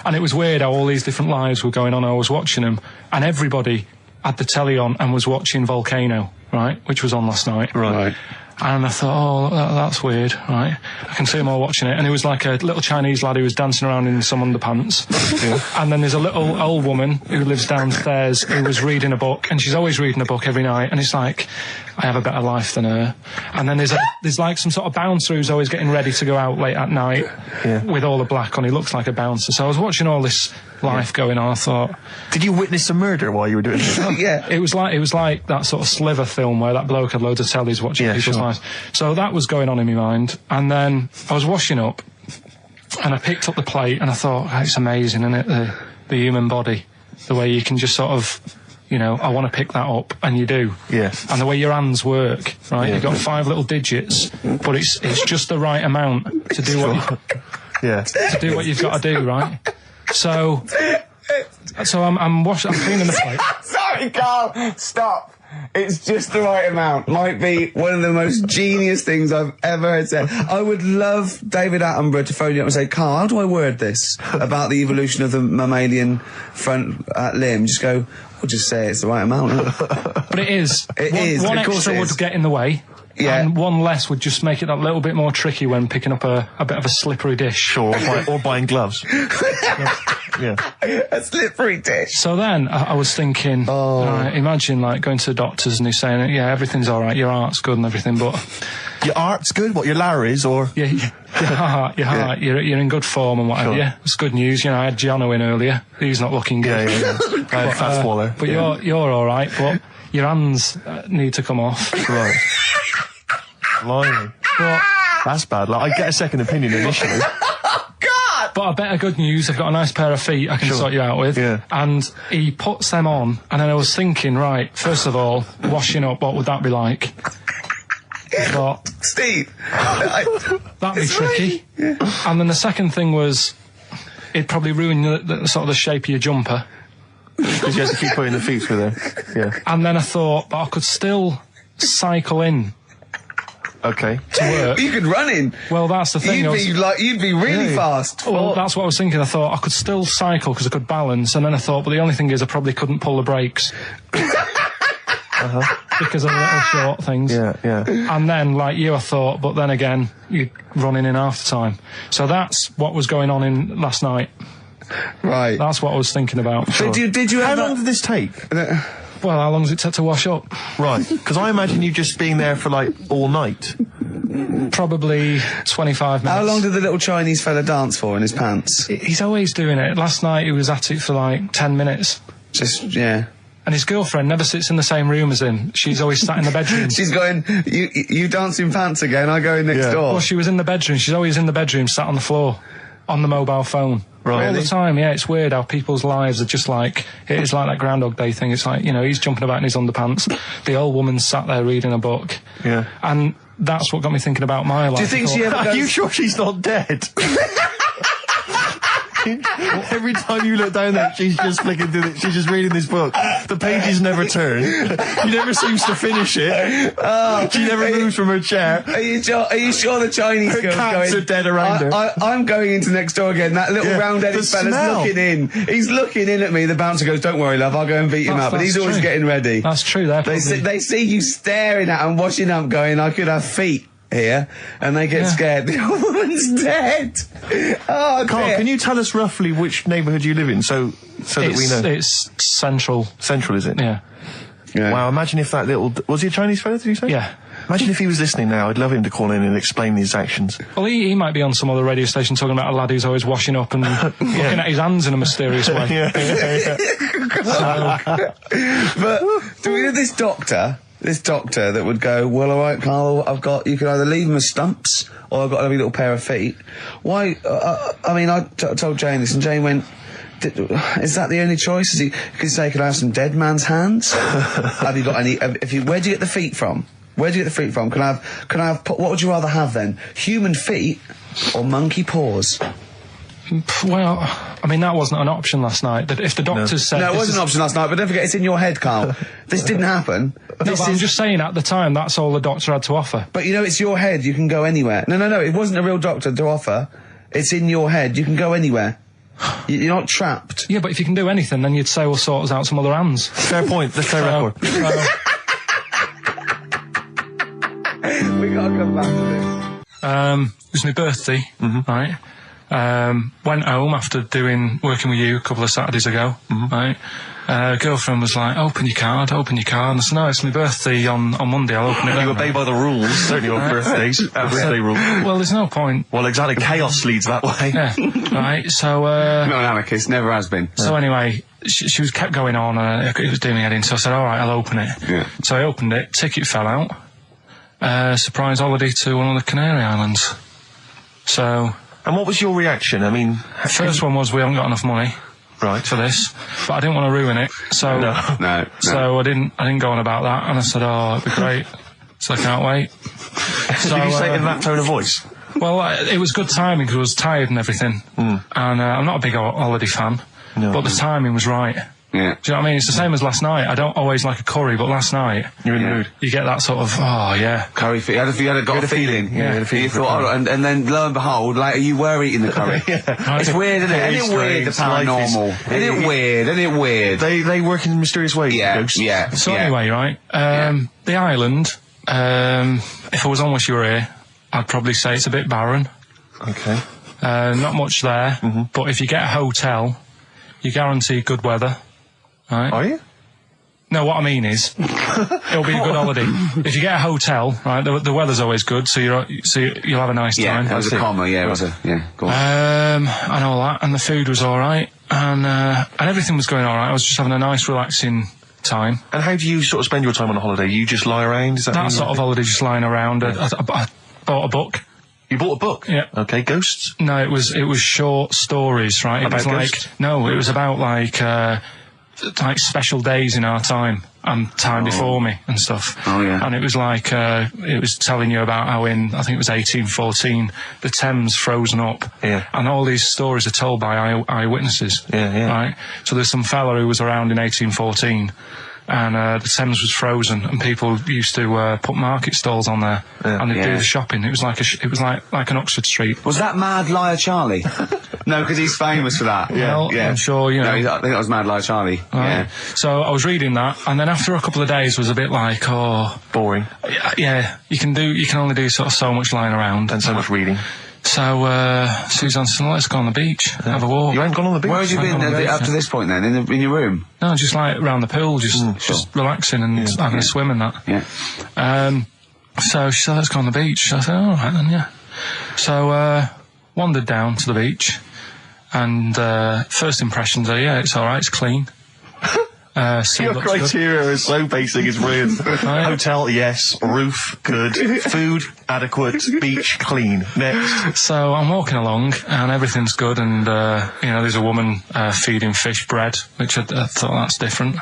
And it was weird how all these different lives were going on, I was watching them, and everybody had the telly on and was watching Volcano, right? Which was on last night. Right. And I thought, oh, that's weird, right? I can see them all watching it. And it was like a little Chinese lad who was dancing around in some underpants. And then there's a little old woman who lives downstairs who was reading a book, and she's always reading a book every night. And it's like, I have a better life than her. And then there's like some sort of bouncer who's always getting ready to go out late at night with all the black on. He looks like a bouncer. So I was watching all this life going on. I thought, did you witness a murder while you were doing this? Yeah. It was like that sort of Sliver film where that bloke had loads of tellies watching people's lives. So that was going on in my mind. And then I was washing up, and I picked up the plate, and I thought, oh, it's amazing, isn't it? The human body, the way you can just sort of, you know, I want to pick that up, and you do. Yes. And the way your hands work, right? You've got 5 little digits, but it's just the right amount to do to do what you've got to do, right? So I'm cleaning the plate. Sorry, Carl, stop. It's just the right amount. Might be one of the most genius things I've ever heard said. I would love David Attenborough to phone you up and say, Carl, how do I word this about the evolution of the mammalian front limb? Just go, we'll just say it's the right amount. But it is. One of course extra it would is. get in the way. Yeah. And one less would just make it that little bit more tricky when picking up a bit of a slippery dish. Sure, or buying gloves. Yeah. A slippery dish. So then I was thinking, imagine like going to the doctors and he's saying, yeah, everything's all right, your heart's good and everything, but your heart's good. What, your Larry's or your heart, you're in good form and whatever. Sure. Yeah, it's good news. You know, I had Jono in earlier. He's not looking good. Yeah. I had Fat Swaller. But you're all right. But your hands need to come off. Right. Blimey. But that's bad. Like, I get a second opinion initially. But I better good news, I've got a nice pair of feet I can sort you out with. Yeah. And he puts them on, and then I was thinking, right, first of all, washing up, what would that be like? I thought, Steve, that'd be tricky. Yeah. And then the second thing was, it'd probably ruin the sort of the shape of your jumper. Because you have to keep putting the feet through there. Yeah. And then I thought, but I could still cycle in. Okay. To work. You could run in. Well, that's the thing. You'd be really fast. Well, that's what I was thinking. I thought I could still cycle because I could balance, and then I thought, but the only thing is I probably couldn't pull the brakes. Because of the little short things. Yeah. And then, like you, I thought, but then again, you're running in half the time. So that's what was going on in last night. Right. That's what I was thinking about. Sure. Did you? How long did this take? Well, how long does it take to wash up? Right, because I imagine you just being there for, like, all night. Probably 25 minutes. How long did the little Chinese fella dance for in his pants? He's always doing it. Last night he was at it for, like, 10 minutes. Yeah. And his girlfriend never sits in the same room as him. She's always sat in the bedroom. She's going, you dance in pants again, I go in next door. Well, she was in the bedroom. She's always in the bedroom, sat on the floor, on the mobile phone. Right. All the time, yeah. It's weird how people's lives are just like, it's like that Groundhog Day thing. It's like, you know, he's jumping about in his underpants. The old woman's sat there reading a book. Yeah. And that's what got me thinking about my life. Do you think she ever goes... Are you sure she's not dead? Every time you look down there, she's just flicking through it. She's just reading this book. The pages never turn. She never seems to finish it. She never moves from her chair. Are you sure the Chinese Her girl's cats going... are dead around her. I'm going into next door again. That little round-headed fella's looking in. He's looking in at me. The bouncer goes, don't worry, love, I'll go and beat him up. But he's always getting ready. That's true. They see you staring at him, washing up, going, I could have feet here, and they get scared. The old woman's dead. Oh, Carl, dear. can you tell us roughly which neighbourhood you live in, so that we know? It's central. Central, is it? Yeah. Wow, imagine if that little... Was he a Chinese fella, did you say? Yeah. Imagine if he was listening now. I'd love him to call in and explain his actions. Well, he might be on some other radio station talking about a lad who's always washing up and looking at his hands in a mysterious way. But do we know this doctor that would go, well, all right, Carl, you can either leave them as stumps or I've got a lovely little pair of feet. Why? I mean, I told Jane this, and Jane went, is that the only choice? Could you say, could I have some dead man's hands? Have you got any? Where do you get the feet from? Where do you get the feet from? Can I have? What would you rather have then? Human feet or monkey paws? Well, I mean, that wasn't an option last night. That if the doctors said... No, it wasn't an option last night, but don't forget, it's in your head, Carl. This didn't happen. No, but I'm just saying, at the time, that's all the doctor had to offer. But, you know, it's your head. You can go anywhere. No, it wasn't a real doctor to offer. It's in your head. You can go anywhere. You're not trapped. Yeah, but if you can do anything, then you'd say, we'll sort us out some other hands. Fair point. Let's play record. We gotta come back to this. It was my birthday, right? Went home after working with you a couple of Saturdays ago, right? Girlfriend was like, open your card. And I said, no, it's my birthday on Monday, I'll open it then. You obey by the rules, certainly on birthdays. Birthday rule. Well, there's no point. Well, exactly, chaos leads that way. Yeah, right, so... Not an anarchist, never has been. So anyway, she was kept going on, and it was doing me head in, so I said, all right, I'll open it. Yeah. So I opened it, ticket fell out. Surprise holiday to one of the Canary Islands. So... And what was your reaction? I mean... First one was, we haven't got enough money. Right. For this, but I didn't want to ruin it, so no. So I didn't go on about that, and I said, "Oh, it'd be great." So I can't wait. So, did you say it in that tone of voice? Well, it was good timing because I was tired and everything, and I'm not a big holiday fan, but the timing was right. Yeah. Do you know what I mean? It's the same as last night. I don't always like a curry, but last night you're in the mood. You get that sort of curry. You had a feeling. Yeah. You thought, and then lo and behold, later you were eating the curry. It's weird, isn't it? Isn't it weird? The paranormal. Isn't it weird? They work in mysterious ways. Yeah. So anyway, right? The island. If I was on with you here, I'd probably say it's a bit barren. Okay. Not much there, but if you get a hotel, you guarantee good weather. Right. Are you? No, what I mean is, it'll be a good holiday. If you get a hotel, right, the weather's always good, so you'll have a nice time. Yeah, that was a comma. Yeah, it was a Go on. And all that, and the food was all right, and everything was going all right. I was just having a nice, relaxing time. And how do you sort of spend your time on a holiday? You just lie around? Is that sort of holiday, just lying around. I bought a book. You bought a book? Yeah. Okay, ghosts? No, it was short stories, right? About ghosts? It was about like special days in our time and time before me and stuff. Oh yeah. And it was like it was telling you about how in I think it was 1814 the Thames frozen up. Yeah. And all these stories are told by eyewitnesses. Yeah. Right. So there's some fella who was around in 1814. And the Thames was frozen, and people used to put market stalls on there, and they'd do the shopping. It was like an Oxford Street. Was that Mad Liar Charlie? No, because he's famous for that. Well, I'm sure you know. No, I think that was Mad Liar Charlie. Right. Yeah. So I was reading that, and then after a couple of days, was a bit like, boring. Yeah, you can only do sort of so much lying around and so much reading. So Suzanne said, let's go on the beach, have a walk. You ain't gone on the beach? Where had you been up to this point then? In your room? No, just like around the pool, just relaxing and having a swim and that. Yeah. So she said, let's go on the beach. I said, all right then, yeah. So wandered down to the beach, and first impressions are, it's all right, it's clean. Your criteria is so basic, it's brilliant. Hotel, yes. Roof, good. Food, adequate. Beach, clean. Next. So I'm walking along, and everything's good, and there's a woman feeding fish bread, which I thought that's different.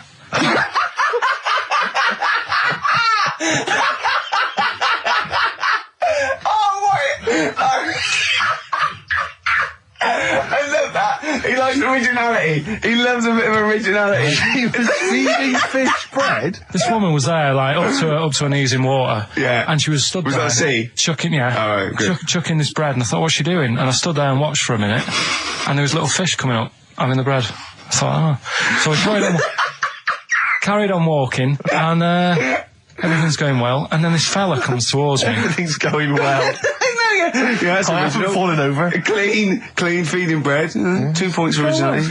I love that. He likes originality. He loves a bit of originality. He was feeding fish bread? This woman was there, like, up to her knees in water. Yeah. And she was stood there. Was that a sea? Chucking, yeah. Oh, right, good. Chucking this bread, and I thought, what's she doing? And I stood there and watched for a minute, and there was little fish coming up, having the bread. I thought, So we carried on walking, and everything's going well, and then this fella comes towards me. Everything's going well. Yeah, I haven't fallen over. Clean feeding bread. 2 points for originality.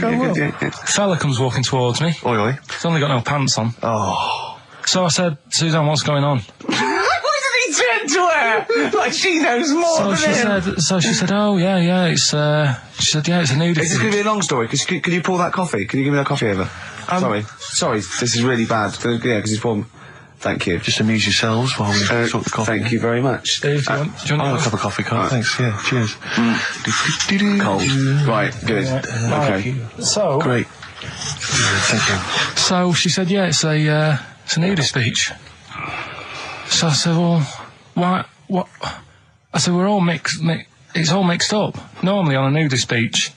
Fella comes walking towards me. Oi. He's only got no pants on. Oh. So I said, Suzanne, what's going on? What did he turn to her? Like she knows more than him. So she said, oh, yeah, it's, she said, yeah, it's a nudity. Is this going to be a long story? Could you pour that coffee? Can you give me that coffee over? Sorry, this is really bad. Yeah, because he's pouring... Thank you. Just amuse yourselves while we sort the coffee. Thank you very much. Dave, do you want I'll have a cup of coffee, Carl. Right. Thanks, yeah, cheers. Cold. Right, good. Okay. So... Great. Thank you. So she said, yeah, it's a nudist beach. So I said, well, why, what? I said, we're all it's all mixed up. Normally on a nudist beach,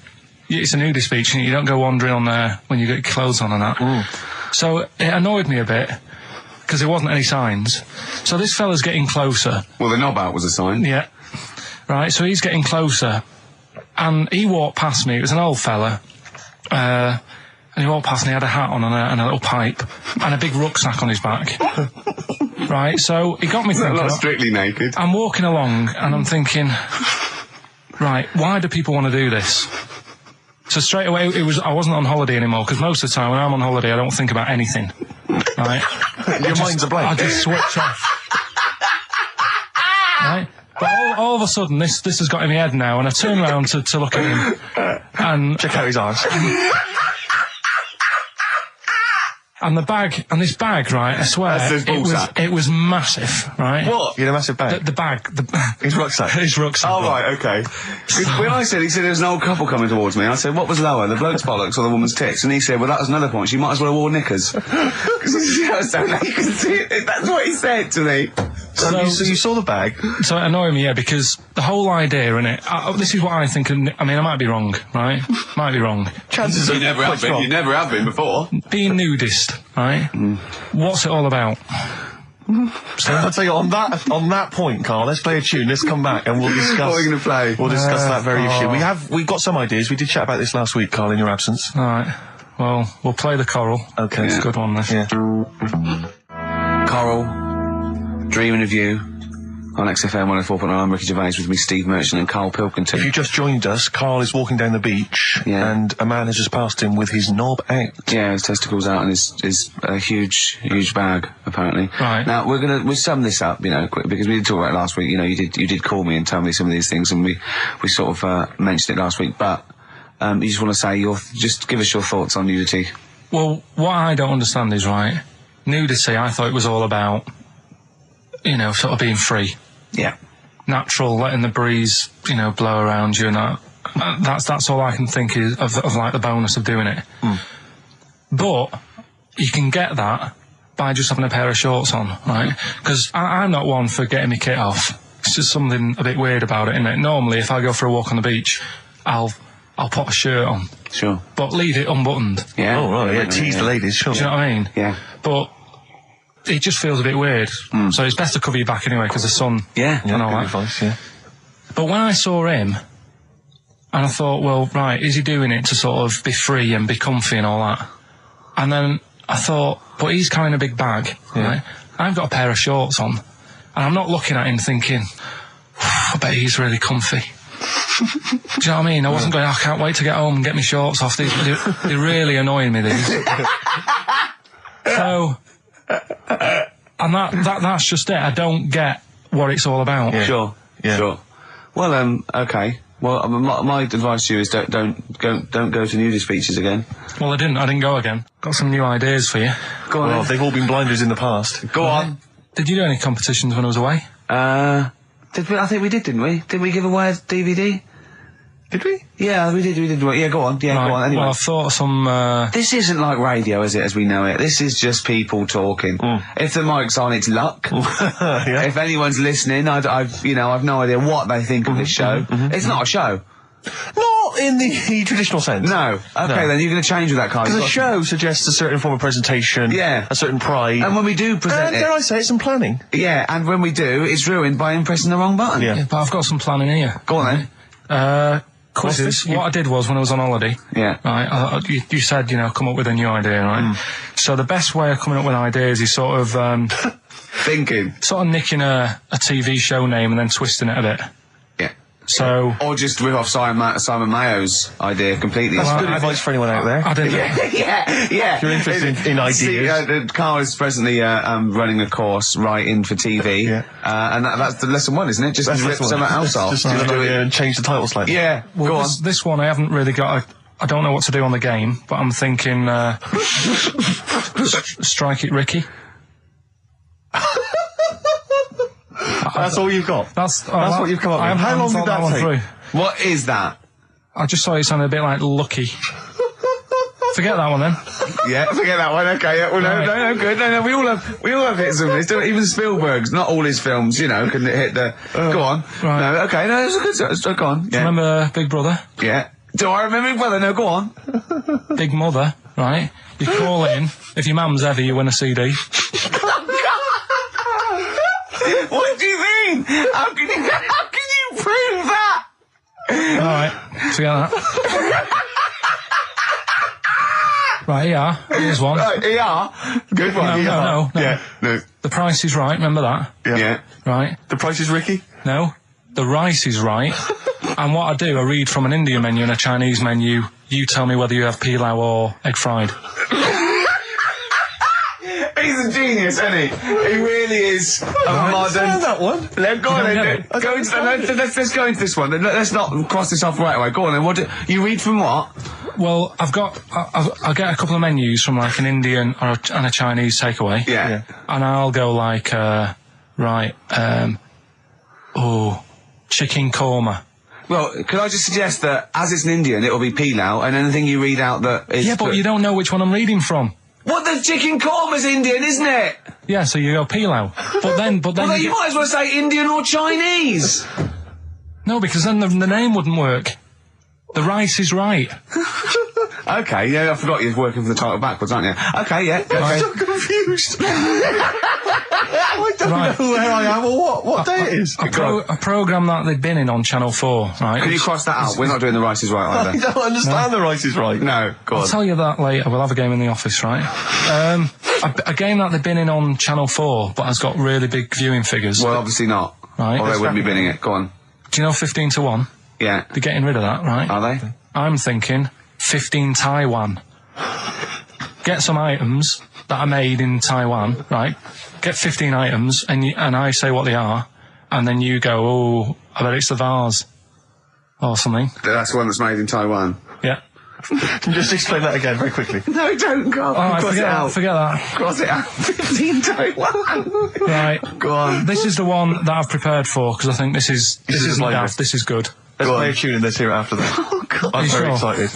it's a nudist beach and you don't go wandering on there when you get your clothes on and that. So it annoyed me a bit, because there wasn't any signs. So this fella's getting closer. Well, the knob out was a sign. Yeah. Right, so he's getting closer. And he walked past me. It was an old fella. And he walked past and he had a hat on and a little pipe. And a big rucksack on his back. Right, so it got me thinking. Not strictly naked. I'm walking along and I'm thinking, right, why do people want to do this? So straight away, I wasn't on holiday anymore, because most of the time when I'm on holiday, I don't think about anything. Right? Your mind's a blank. I just switch off. Right? But all of a sudden, this has got in my head now, and I turn around to look at him, and check out his arse. And this bag, right, I swear, it was massive, right? What? You had a massive bag? The bag. His rucksack? His rucksack. Oh, right, okay. When he said there was an old couple coming towards me, I said, what was lower, the bloke's bollocks or the woman's tits? And he said, well, that was another point, she might as well have worn knickers. Because so you can see it. That's what he said to me. So you saw the bag? So it annoyed me, yeah, because the whole idea in it, this is what I think, I mean, I might be wrong, right? Might be wrong. Chances are you never have been. You never have been before. Being nudist, right? What's it all about? So I'll tell you, on that point, Karl, let's play a tune, let's come back and we'll discuss... What are you going to play? We'll discuss that very issue. We've got some ideas, we did chat about this last week, Karl, in your absence. Alright, well, we'll play the choral. Okay. It's a good one, this. Yeah. Coral, Dreaming of You, on XFM 104.9. I'm Ricky Gervais, with me Steve Merchant and Karl Pilkington. If you just joined us, Karl is walking down the beach, and a man has just passed him with his knob out. Yeah, his testicles out and his huge bag, apparently. Right. Now, we'll sum this up, quick, because we did talk about it last week. You did call me and tell me some of these things, and we sort of mentioned it last week, but you just want to say just give us your thoughts on nudity. Well, what I don't understand is, right, nudity, I thought it was all about, sort of being free. Yeah. Natural, letting the breeze, blow around you and that. That's all I can think is of like the bonus of doing it. But you can get that by just having a pair of shorts on, right? Because I'm not one for getting my kit off. It's just something a bit weird about it, isn't it? Normally, if I go for a walk on the beach, I'll put a shirt on. Sure. But leave it unbuttoned. Yeah. Oh, right, yeah, tease the ladies, sure. Do you know what I mean? Yeah. But it just feels a bit weird. So it's best to cover your back anyway, because the sun... Yeah. And all good that. advice, yeah. But when I saw him, and I thought, well, right, is he doing it to sort of be free and be comfy and all that? And then I thought, but he's carrying a big bag, right? I've got a pair of shorts on, and I'm not looking at him thinking, I bet he's really comfy. Do you know what I mean? I wasn't going, I can't wait to get home and get my shorts off. They're really annoying me, these. So... and that's just it. I don't get what it's all about. Yeah. Sure. Yeah. Sure. Well, okay. Well, my advice to you is don't go to nudist beaches again. Well, I didn't go again. Got some new ideas for you. Go on. Well, they've all been blinders in the past. Go on. Did you do any competitions when I was away? I think we did, didn't we? Didn't we give away a DVD? Did we? Yeah, we did. Yeah, go on. Yeah, go on. Anyway. Well, I thought some... This isn't like radio, is it, as we know it? This is just people talking. If the mic's on, it's luck. Yeah. If anyone's listening, I've no idea what they think of this show. It's not a show. Not in the traditional sense. No. Okay, then you're going to change with that, Karl. Because a show suggests a certain form of presentation. Yeah. A certain pride. And when we do present dare I say it, some planning. Yeah, and when we do, it's ruined by him pressing the wrong button. Yeah, but I've got some planning here. Go on then. Quizzes. What I did was, when I was on holiday, right, you said, come up with a new idea, right? So the best way of coming up with ideas is sort of... thinking. Sort of nicking a TV show name and then twisting it a bit. Yeah. So... Or just rip off Simon Mayo's idea completely. That's good advice for anyone out there. I didn't... Yeah. If you're interested in ideas. Karl is presently running a course writing for TV. Yeah. And that's the lesson one, isn't it? Just rip something else off. Just do it and change the title slightly. Yeah. Well, go on. This one I haven't really got... I don't know what to do on the game, but I'm thinking... Strike It Ricky. That's all you've got? That's what you've come up with. How long did that take? What is that? I just thought it sounded a bit like Lucky. Forget that one then. Yeah, forget that one. Okay, yeah, well, no, good. No, we all have hits of this. Even Spielberg's, not all his films, can hit the. Go on. Right. No, okay, no, it's a good. Go on. Yeah. Remember Big Brother? Yeah. Do I remember Big Brother? No, go on. Big Mother, right? You call in. If your mum's heavy, you win a CD. What do you mean? How can you prove that? All right, forget that. Right, ER. Here's one. Right, ER. Good one. No. Yeah. No. The Price is Right, remember that? Yeah. Right. The Price is Ricky? No. The Rice is Right. And what I do, I read from an Indian menu and a Chinese menu. You tell me whether you have pilau or egg fried. He's a genius, isn't he? He really is a modern... that one. Go on then. Let's go into this one. Let's not cross this off right away. Go on then. You read from what? Well, I'll get a couple of menus from like an Indian and a Chinese takeaway. Yeah. And I'll go like, chicken korma. Well, could I just suggest that as it's an Indian, it'll be pilau, and anything you read out that is... Yeah, but you don't know which one I'm reading from. What, the chicken korma's Indian, isn't it? Yeah, so you go pilau. But then Well, you might as well say Indian or Chinese. No, because then the name wouldn't work. The Rice is Right. Okay, yeah, I forgot you was working for the title backwards, aren't you? Okay, yeah. Okay. I'm so confused. I don't know where I am or what day it is. A programme that they've been in on Channel 4, right? Can you cross that out? We're not doing The Rice is Right I either. don't understand The Rice is Right. No, go on. I'll tell you that later. We'll have a game in the office, right? A game that they've been in on Channel 4, but has got really big viewing figures. Well, obviously not. Right. Or they wouldn't be binning it. Go on. Do you know 15-1? Yeah. They're getting rid of that, right? Are they? I'm thinking 15 Taiwan. Get some items that are made in Taiwan, right? Get 15 items, and I say what they are, and then you go, oh, I bet it's the vase. Or something. That's the one that's made in Taiwan. Yeah. Can you just explain that again very quickly? No, don't go. Alright, forget that. Cross it out. 15 Taiwan. Right. Go on. This is the one that I've prepared for, because I think this isn't daft, this is good. Let's play a tune and let's hear it after that. Oh, God. I'm very excited.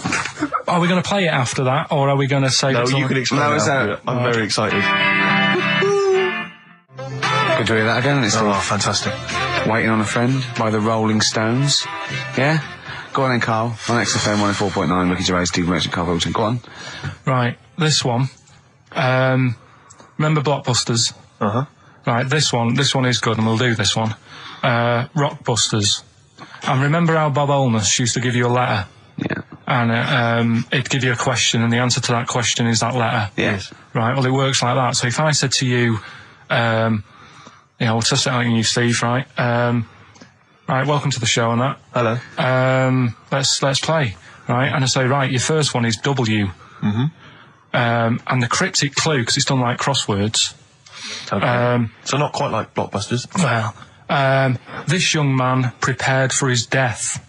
Are we going to play it after that, or are we going to save No, it till... you can explain it after. I'm very excited. Good to hear that again. It's Oh, fantastic. Waiting on a Friend by the Rolling Stones. Yeah? Go on then, Carl. On XFM 104.9, Ricky Gervais, Steve Merchant, Karl Pilkington. Go on. Right, this one. Remember Blockbusters? Uh-huh. Right, this one is good, and we'll do this one. Rockbusters. And remember how Bob Holness used to give you a letter? Yeah. And it'd give you a question, and the answer to that question is that letter. Yes. Right, well, it works like that. So if I said to you, we'll test it out on you, Steve, right? Right, welcome to the show and that. Hello. Let's play, right? And I say, right, your first one is W. Mm-hmm. And the cryptic clue, because it's done like crosswords. Okay. So not quite like Blockbusters. Well, this young man prepared for his death.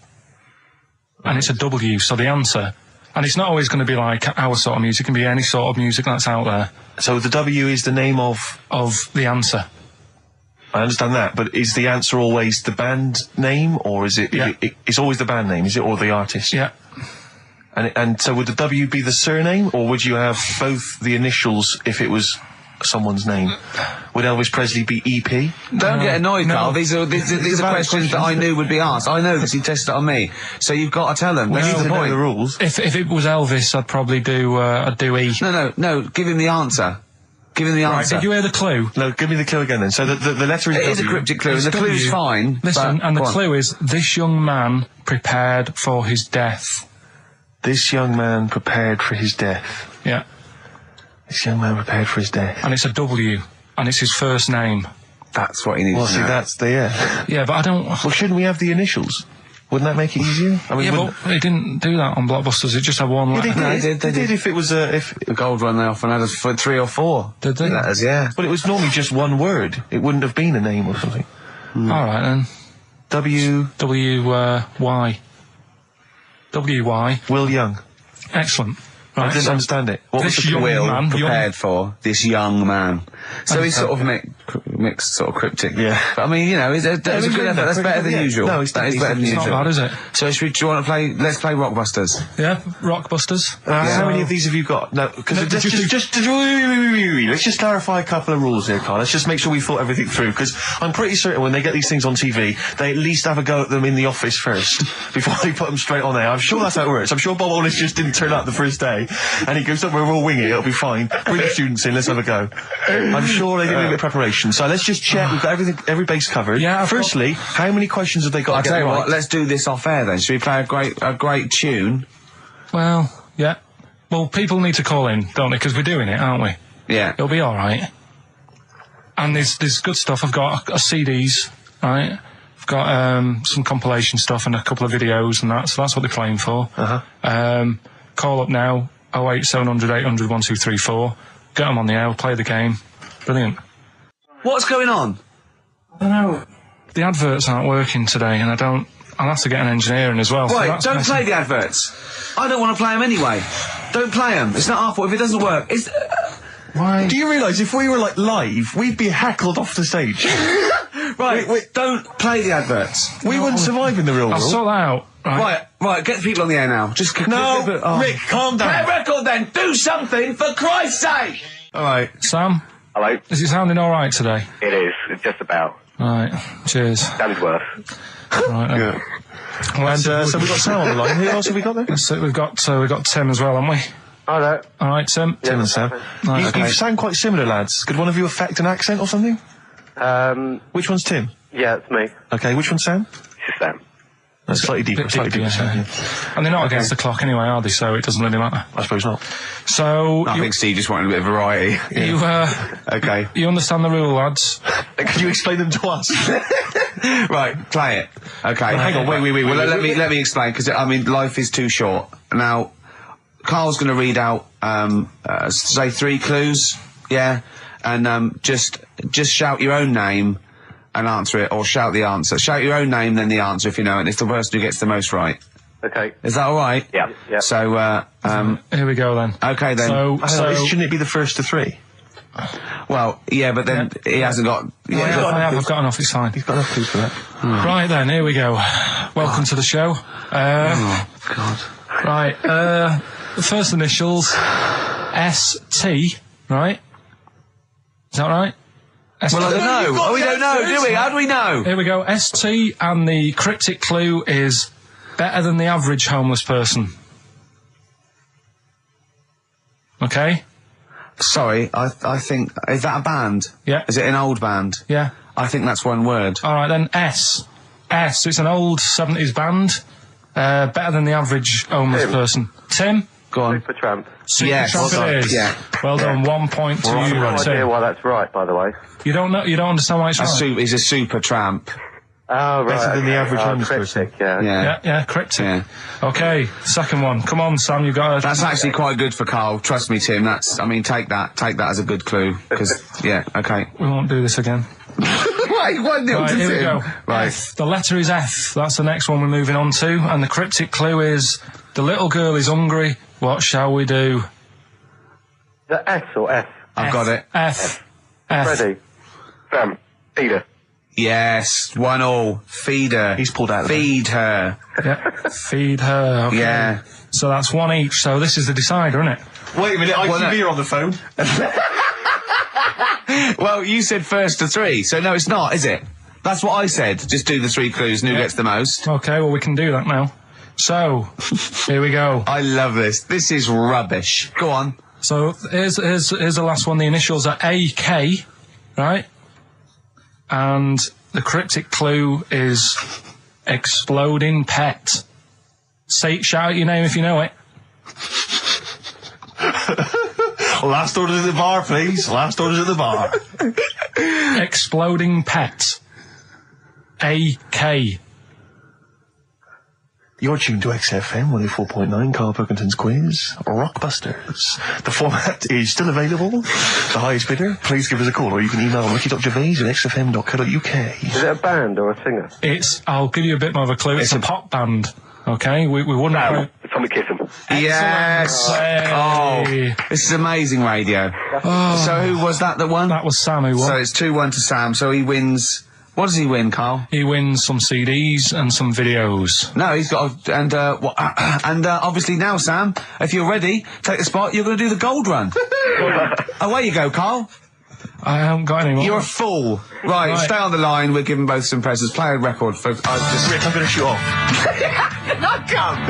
And it's a W, so the answer... And it's not always going to be like our sort of music, it can be any sort of music that's out there. So the W is the name of... Of the answer. I understand that, but is the answer always the band name, or is it... Yeah. It's always the band name, is it, or the artist? Yeah. And so would the W be the surname, or would you have both the initials if it was someone's name? Would Elvis Presley be EP? Don't get annoyed, no. Carl. These are questions that I knew would be asked. I know because he tested it on me. So you've got to tell them. We That's need the to know point. the rules. If it was Elvis, I'd probably do E. No. Give him the answer. Give him the Right, answer. did you hear the clue? No, give me the clue again then. So the letter is It is a W. cryptic clue, and It's the clue's W. fine. Listen, but- and the go on. clue is, this young man prepared for his death. This young man prepared for his death. Yeah. This young man prepared for his death. And it's a W. And it's his first name. That's what he needs Well, to see, know. that's the... Yeah. Yeah, but I don't... Well, shouldn't we have the initials? Wouldn't that make it easier? I mean, Yeah, wouldn't- but they didn't do that on Blockbusters. It just had one letter. No, they did if it was if... The gold run they often had us for 3 or 4. Did they? Letters, yeah. But it was normally just one word. It wouldn't have been a name or something. All right, then. W... Y. W-Y. Will Young. Excellent. I Right, didn't so understand it. What was this the young Will man... prepared for this young man. So he's sort of mixed, sort of cryptic. Yeah. But I mean, you know, that's a good effort. That's better than usual. No, it's that is better than It's not usual. bad, is it? So do you want to play? Let's play Rockbusters. Yeah, Rockbusters. How many of these have you got? No, because let's just clarify a couple of rules here, Carl. Let's just make sure we thought everything through, because I'm pretty certain when they get these things on TV, they at least have a go at them in the office first before they put them straight on there. I'm sure that's how it works. I'm sure Bob Holness just didn't turn up the first day, and he goes, "Don't worry, we'll wing it. It'll be fine. Bring the students in. Let's have a go." I'm sure they did a bit of preparation. So let's just check. We've got every base covered. Yeah. Firstly, how many questions have they got? I'll to get tell you right? what. Let's do this off air then. Should we play a great tune? Well, yeah. Well, people need to call in, don't they? Because we're doing it, aren't we? Yeah. It'll be all right. And there's good stuff. I've got CDs, right? I've got some compilation stuff and a couple of videos and that. So that's what they're playing for. Call up now, 08700 800 1234. Get them on the air, play the game. Brilliant. What's going on? I don't know. The adverts aren't working today, and I'll have to get an engineer in as well. Right, don't play the adverts. I don't want to play them anyway. Don't play them. It's not our fault if it doesn't work. Why? Do you realise if we were like live, we'd be heckled off the stage? Right, don't play the adverts. We wouldn't survive in the real world. I'll sort that out. Right, get the people on the air now. Just Rick, calm down. Play a record then. Do something for Christ's sake. All right, Sam. Hello. Is it sounding all right today? It is. It's just about. Right. Cheers. Sounded worse. Right. Yeah. And so we've got Sam on the line. Who else have we got there? So we've got Tim as well, haven't we? Hi there. All right, Tim. Tim and Sam. Right, You sound quite similar, lads. Could one of you affect an accent or something? Which one's Tim? Yeah, it's me. Okay, which one's Sam? It's Sam. That's slightly deeper. Slightly deeper. Sam, yeah. And they're not against the clock anyway, are they? So it doesn't really matter. I suppose not. So I think Steve just wanted a bit of variety. Okay. You understand the rule, lads? Could you explain them to us? Right, play it. Okay. Hang on, wait. Well, let me explain, because I mean, life is too short. Now, Carl's going to read out, say 3 clues, yeah, and just shout your own name and answer it, or shout the answer. Shout your own name, then the answer if you know it. It's the person who gets the most right. Okay. Is that all right? Yeah. So, here we go then. Okay then. So shouldn't it be the first to 3? Well, yeah, but then he hasn't got. I've got enough. It's fine. He's got enough clues for that. Right then, here we go. Welcome to the show. Oh God. Right. The first initials ST. Right. Is that right? Well, I don't know. Oh, we don't know, do we? How do we know? Here we go. ST, and the cryptic clue is better than the average homeless person. Okay? Sorry, I think... Is that a band? Yeah. Is it an old band? Yeah. I think that's one word. All right, then S. It's an old 70s band. Better than the average homeless person. Tim? Go on. Supertramp. Supertramp it is. Yeah. Well done. 1 point to you. I have no idea why that's right, by the way. You don't understand why it's right? He's a super tramp. Oh, right. Better than the average homeless person. Yeah. Cryptic. Yeah. Okay, second one. Come on, Sam, you got it. That's actually quite good for Carl. Trust me, Tim. Take that as a good clue. Because, yeah, okay. We won't do this again. Wait, 1-0 to Right, here we Tim. go. Right. F. The letter is F. That's the next one we're moving on to. And the cryptic clue is, the little girl is hungry. What shall we do? The S or F? I've got it. F. Ready? Sam. Peter. Yes, 1-1. Feed her. He's pulled out of Feed her. Yeah. Feed her. Okay. Yeah. So that's 1 each. So this is the decider, isn't it? Wait a minute, ITV are on the phone. Well, you said first to 3, so no, it's not, is it? That's what I said. Just do the 3 clues and who gets the most. Okay, well, we can do that now. So, here we go. I love this. This is rubbish. Go on. So, here's the last one. The initials are AK, right? And the cryptic clue is exploding pet. Shout out your name if you know it. Last orders at the bar, please. Last orders at the bar. Exploding pet. AK. You're tuned to XFM 104.9, Karl Pilkington's quiz, Rockbusters. The format is still available. The highest bidder, please give us a call, or you can email ricky.gervais@xfm.co.uk. Is it a band or a singer? I'll give you a bit more of a clue. It's a pop band. Okay, we wouldn't... Sam. Tommy Kissam. Yes! Hey. Oh, this is amazing radio. So who was that won? That was Sam who won. So it's 2-1 to Sam, so he wins... What does he win, Carl? He wins some CDs and some videos. No, he's got... And obviously now, Sam, if you're ready, take the spot, you're going to do the gold run. Away you go, Carl. I haven't got any more. You're a fool. Right, stay on the line, we're giving both some presents. Play a record for... Rick, I'm going to shoot off. Not come!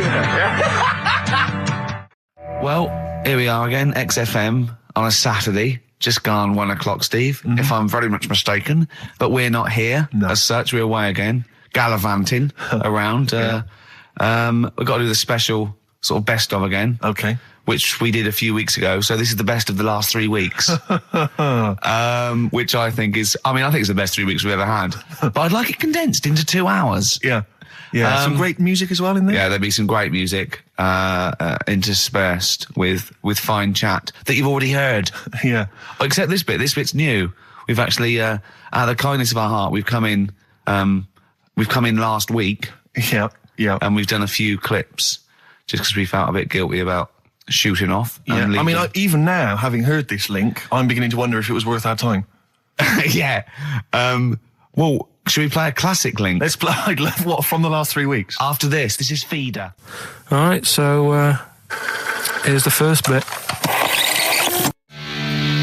Well, here we are again, XFM, on a Saturday. Just gone 1 o'clock, Steve, if I'm very much mistaken. But we're not here, as such. We're away again, gallivanting around. We've got to do the special sort of best of again. Okay. which we did a few weeks ago. So this is the best of the last 3 weeks, which I think is, I think it's the best 3 weeks we've ever had. But I'd like it condensed into 2 hours. Yeah. Yeah, some great music as well in there. Yeah, there'll be some great music interspersed with fine chat that you've already heard. Yeah. Except this bit. This bit's new. We've actually, out of the kindness of our heart, we've come in last week. Yeah, yeah. And we've done a few clips just because we felt a bit guilty about shooting off. Yeah. Even now, having heard this link, I'm beginning to wonder if it was worth our time. Yeah. Well, should we play a classic link? Let's play, what, from the last 3 weeks? After this is Feeder. All right, so here's the first bit.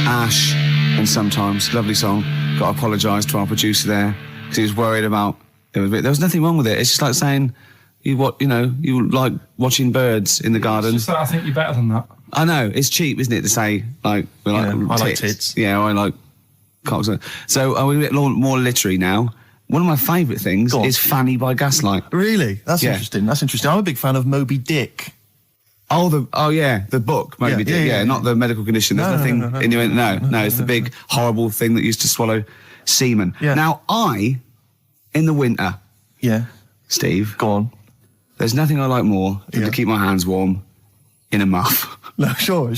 Ash, and Sometimes, lovely song. Got to apologise to our producer there because he was worried about it. There was nothing wrong with it. It's just like saying you like watching birds in the garden. It's just that I think you're better than that. I know, it's cheap, isn't it, to say like we like tits. I like tits. Yeah, I like cocks. So we're a bit more literary now. One of my favourite things is Fanny by Gaslight. Really? That's interesting. That's interesting. I'm a big fan of Moby Dick. The book, Moby Dick. Yeah, not the medical condition. There's nothing in your... No, it's the big, horrible thing that used to swallow semen. Yeah. Now, in the winter... Yeah. Steve. Go on. There's nothing I like more than to keep my hands warm in a muff. No, sure.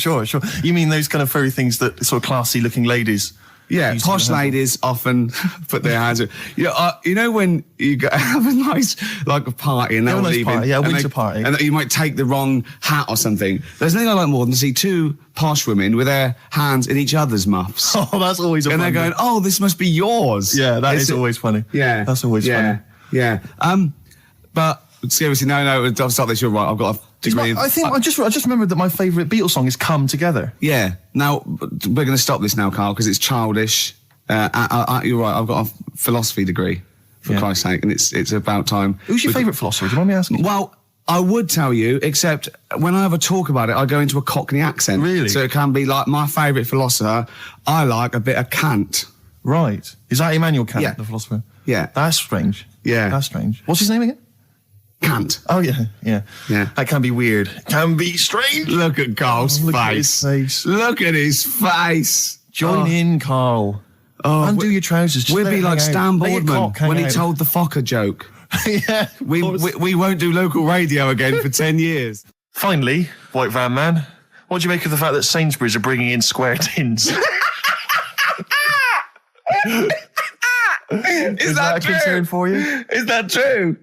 You mean those kind of furry things that sort of classy-looking ladies... Yeah, posh ladies often put their hands in. You know when you have a nice, like a party and they're all leaving. A winter party. And you might take the wrong hat or something. There's nothing I like more than to see 2 posh women with their hands in each other's muffs. Oh, that's always a And they're going, oh, this must be yours. Yeah, that is always funny. Yeah. That's always funny. Yeah. But seriously, no, I'll stop this. You're right. I've got a degree. I just remembered that my favourite Beatles song is "Come Together." Yeah. Now we're going to stop this now, Carl, because it's childish. You're right. I've got a philosophy degree, for Christ's sake, and it's about time. Who's your favourite philosopher? Do you mind me asking? Well, I would tell you, except when I have a talk about it, I go into a Cockney accent. Really? So it can be like my favourite philosopher. I like a bit of Kant. Right. Is that Immanuel Kant, the philosopher? Yeah. That's strange. Yeah. That's strange. What's his name again? Kant. Oh, yeah. That can be weird. Can be strange. Look at Carl's face. Look at his face. Look at his face. Join in, Carl. Undo your trousers. Just we'll be like Stan Let Boardman when he told the Fokker joke. Yeah. We won't do local radio again for 10 years. Finally, White Van Man, what do you make of the fact that Sainsbury's are bringing in square tins? Is that a concern for you? Is that true?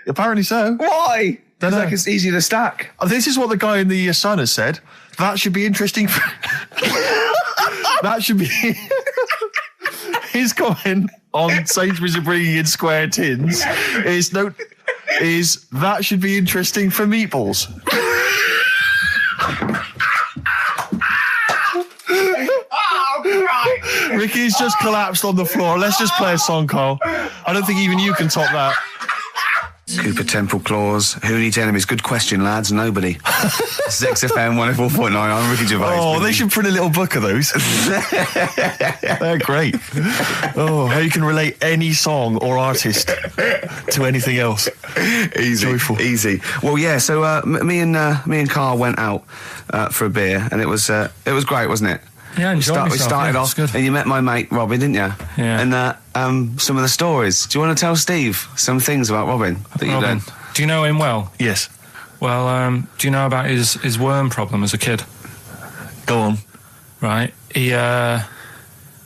Apparently so. Why? Don't know. Like it's easy to stack. This is what the guy in the Sun has said. That should be interesting. That should be his comment on Sainsbury's are bringing in square tins. Is that should be interesting for meatballs. Ricky's just collapsed on the floor. Let's just play a song, Carl. I don't think even you can top that. Cooper Temple Claws. Who needs enemies? Good question, lads. Nobody. Sex FM 104.9. I'm Ricky Gervais. Oh, they should print a little book of those. They're great. Oh, how you can relate any song or artist to anything else. Easy. Joyful. Easy. Well, yeah, so me and Carl went out for a beer, and it was great, wasn't it? Yeah, we started off, good. and you met my mate Robin, didn't you? Yeah. And some of the stories. Do you want to tell Steve some things about Robin that you've done? Do you know him well? Yes. Well, do you know about his worm problem as a kid? Go on. Right.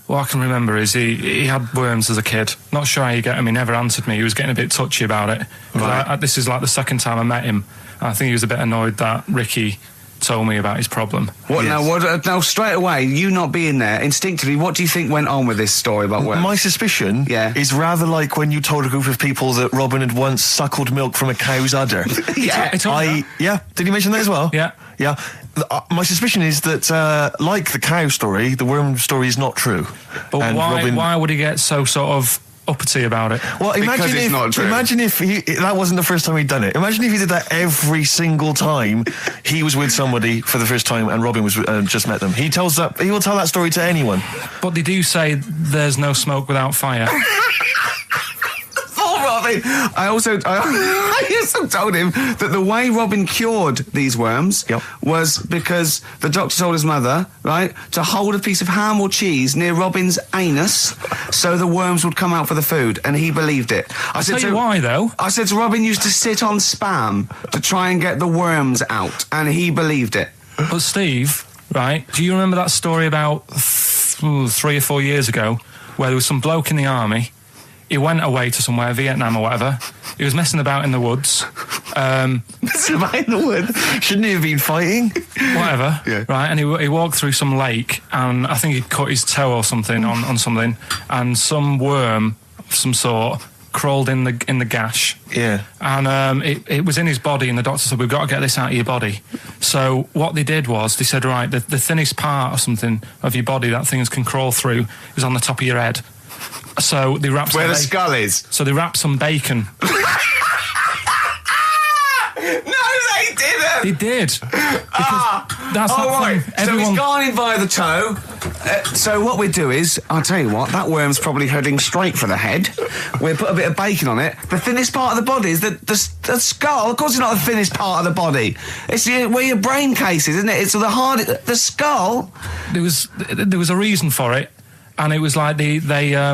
What I can remember is he had worms as a kid. Not sure how you get him. He never answered me. He was getting a bit touchy about it. Right. This is like the second time I met him. I think he was a bit annoyed that Ricky told me about his problem. What yes. Now straight away, you not being there, instinctively, what do you think went on with this story about worms? My suspicion is rather like when you told a group of people that Robin had once suckled milk from a cow's udder. Did he mention that as well? Yeah. My suspicion is that, like the cow story, the worm story is not true. But why would he get so sort of uppity about it? Well, imagine if that wasn't the first time he'd done it. Imagine if he did that every single time he was with somebody for the first time and Robin was just met them. He will tell that story to anyone. But they do say there's no smoke without fire. Poor Robin. I also told him that the way Robin cured these worms was because the doctor told his mother, right, to hold a piece of ham or cheese near Robin's anus so the worms would come out for the food, and he believed it. I'll tell you why, though. I said to Robin used to sit on spam to try and get the worms out, and he believed it. But Steve, right, do you remember that story about 3 or 4 years ago where there was some bloke in the army? He went away to somewhere, Vietnam or whatever. He was messing about in the woods. Messing about in the woods? Shouldn't he have been fighting? Whatever. Yeah. Right, and he walked through some lake, and I think he'd cut his toe or something on something, and some worm of some sort crawled in the gash. Yeah. And it was in his body, and the doctor said, we've got to get this out of your body. So what they did was, they said, right, the thinnest part or something of your body that things can crawl through is on the top of your head. So they wrapped where the skull is. So they wrapped some bacon. No, they didn't. They did. That's right. Everyone... So he's gone in via the toe. So what we do is, I'll tell you what, that worm's probably heading straight for the head. We'll put a bit of bacon on it. The thinnest part of the body is the skull. Of course, it's not the thinnest part of the body. It's where your brain case is, isn't it? It's the skull. There was a reason for it. And it was like they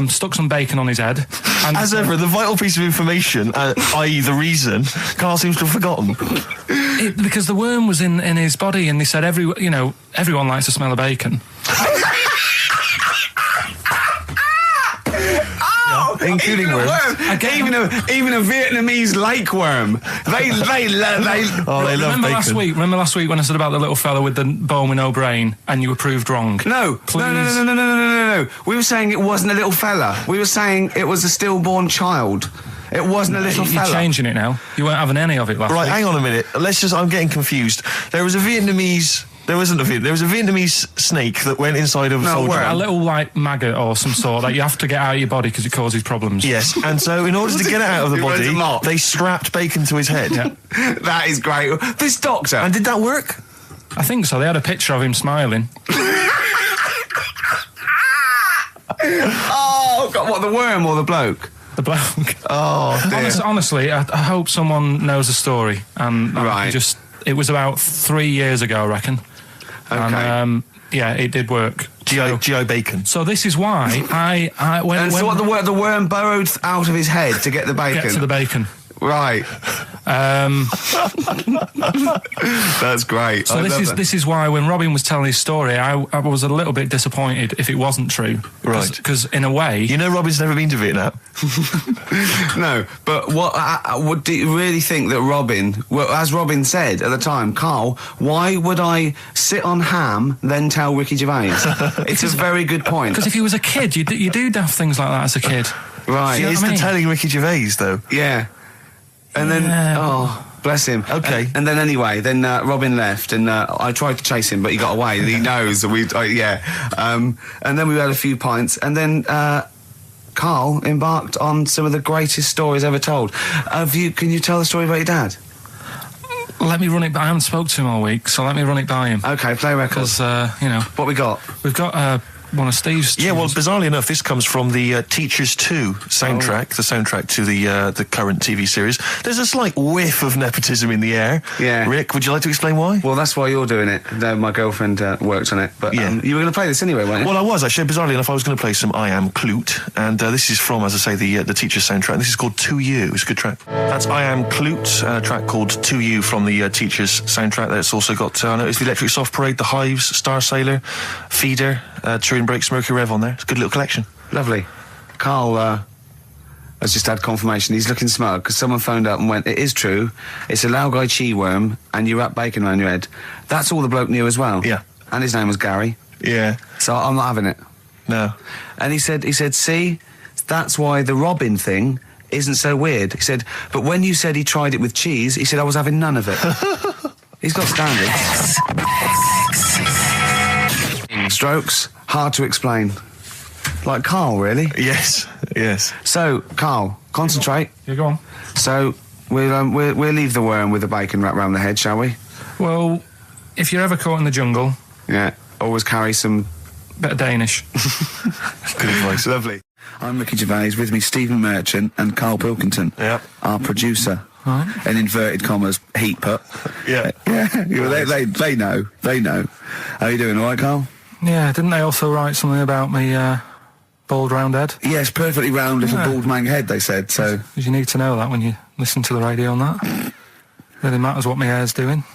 stuck some bacon on his head. And as ever, the vital piece of information, i.e. the reason, Karl seems to have forgotten. Because the worm was in his body, and they said everyone likes the smell of bacon. Including worms. Even a Vietnamese lake worm. They love bacon. Remember last week when I said about the little fella with the bone with no brain, and you were proved wrong? No. We were saying it wasn't a little fella. We were saying it was a stillborn child. It wasn't a little fella. You're changing it now. You weren't having any of it last week. Right, hang on a minute. I'm getting confused. There was a Vietnamese snake that went inside of a soldier. A little, like, maggot or some sort that you have to get out of your body because it causes problems. Yes, and so in order to get it out of the body, they strapped bacon to his head. Yeah. That is great. This doctor. And did that work? I think so. They had a picture of him smiling. Oh, God, what, the worm or the bloke? The bloke. Oh, dear. Honestly, I hope someone knows the story. And right. It was about 3 years ago, I reckon. Okay. And, yeah, it did work. G.I. Bacon. So this is why the worm burrowed out of his head to get the bacon? Get to the bacon. Right. That's great. So this is why when Robin was telling his story, I was a little bit disappointed if it wasn't true. Right. Because in a way... You know Robin's never been to Vietnam. No, but what do you really think that Robin... Well, as Robin said at the time, Karl, why would I sit on ham, then tell Ricky Gervais? It's a very good point. Because if he was a kid, you do daft things like that as a kid. Right. He is telling Ricky Gervais, though. Yeah. And then, bless him. Okay. And then anyway, Robin left, and I tried to chase him, but he got away. He knows. And then we had a few pints, and then Karl embarked on some of the greatest stories ever told. Can you tell the story about your dad? Let me run it by. I haven't spoke to him all week, so let me run it by him. Okay, play records. Because what we got? We've got one of Steve's. Yeah, well, bizarrely enough, this comes from the Teachers 2 soundtrack, the soundtrack to the current TV series. There's a slight whiff of nepotism in the air. Yeah. Rick, would you like to explain why? Well, that's why you're doing it. No, my girlfriend worked on it. But you were going to play this anyway, weren't you? Well, I was, actually. Bizarrely enough, I was going to play some I Am Clute, and this is from, as I say, the Teachers soundtrack. This is called To You. It's a good track. That's I Am Clute, a track called To You from the Teachers soundtrack. That's also got, it's the Electric Soft Parade, The Hives, Star Sailor, Feeder, Turin Breaks, Mercury Rev on there. It's a good little collection. Lovely. Karl has just had confirmation. He's looking smug because someone phoned up and went, it is true, it's a Laogai chi worm and you wrap bacon around your head. That's all the bloke knew as well. Yeah. And his name was Gary. Yeah. So I'm not having it. No. And he said, see, that's why the Robin thing isn't so weird. He said, but when you said he tried it with cheese, he said I was having none of it. He's got standards. Strokes, hard to explain. Like Karl, really? Yes, yes. So, Karl, concentrate. Yeah, go on. So, we'll leave the worm with the bacon wrapped around the head, shall we? Well, if you're ever caught in the jungle... Yeah, always carry some... bit of Danish. Good advice. Lovely. I'm Ricky Gervais, with me Stephen Merchant and Karl Pilkington, our producer. Right. In inverted commas, heat put. Yeah. They know. How are you doing, alright, Karl? Yeah, didn't they also write something about me, bald round head? Yes, perfectly round little bald man head, they said, so... Because you need to know that when you listen to the radio and that. Really matters what my hair's doing.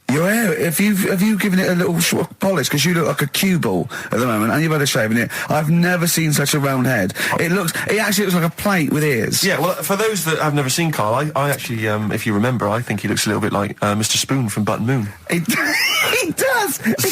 Your hair, have you given it a little polish? Because you look like a cue ball at the moment, and you've had a shave in it. I've never seen such a round head. It actually looks like a plate with ears. Yeah, well, for those that have never seen Karl, I actually, if you remember, I think he looks a little bit like Mr. Spoon from Button Moon. He does. If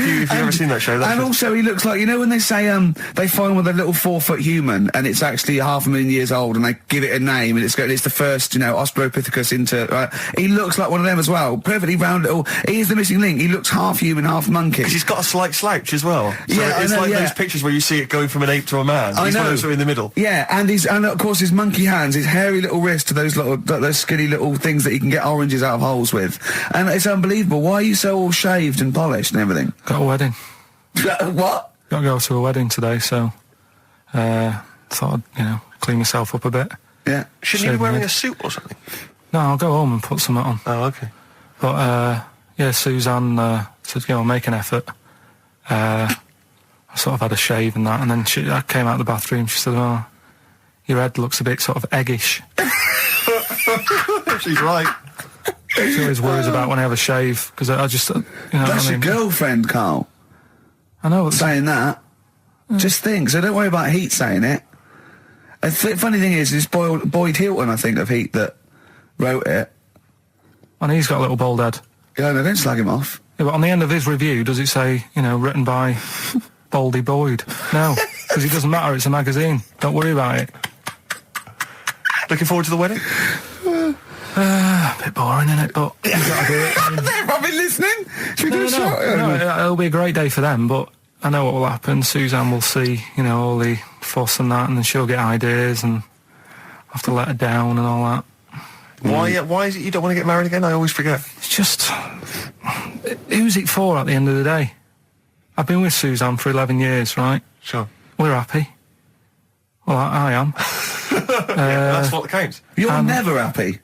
you've ever seen that show, that's also he looks like, you know when they say they find with a little 4-foot human and it's actually 500,000 years old and they give it a name and it's the first, Australopithecus into. He looks like one of them as well. Perfectly round little. He is the missing link. He looks half human, half monkey. Because he's got a slight slouch as well. So yeah, it's like those pictures where you see it going from an ape to a man. He's one of those in the middle. Yeah, and of course his monkey hands, his hairy little wrist to those skinny little things that you can get oranges out of holes with, and it's unbelievable. Why are you so all shaved and polished and everything? Got a wedding. What? Got to go to a wedding today, so thought I'd clean myself up a bit. Yeah. Shouldn't you be wearing a suit or something? No, I'll go home and put something on. Oh, okay. But Suzanne said, make an effort. I sort of had a shave and that, and then I came out of the bathroom. She said, "Oh, your head looks a bit sort of eggish." She's right. She always worries about when I have a shave, because I just, That's your girlfriend, Karl. I know. Saying that. Just think, so don't worry about Heat saying it. The funny thing is, it's Boyd Hilton, I think, of Heat that wrote it. And he's got a little bald head. Yeah, no, don't slag him off. Yeah, but on the end of his review, does it say, written by Baldy Boyd? No, because it doesn't matter, it's a magazine. Don't worry about it. Looking forward to the wedding? A bit boring, innit? But you gotta do it. They're probably listening. Should we do a shot? No, it'll be a great day for them, but I know what will happen. Suzanne will see, all the fuss and that, and then she'll get ideas, and I'll have to let her down and all that. Why is it you don't want to get married again? I always forget. It's just... Who's it for at the end of the day? I've been with Suzanne for 11 years, right? Sure. We're happy. Well, I am. That's what counts. You're never happy.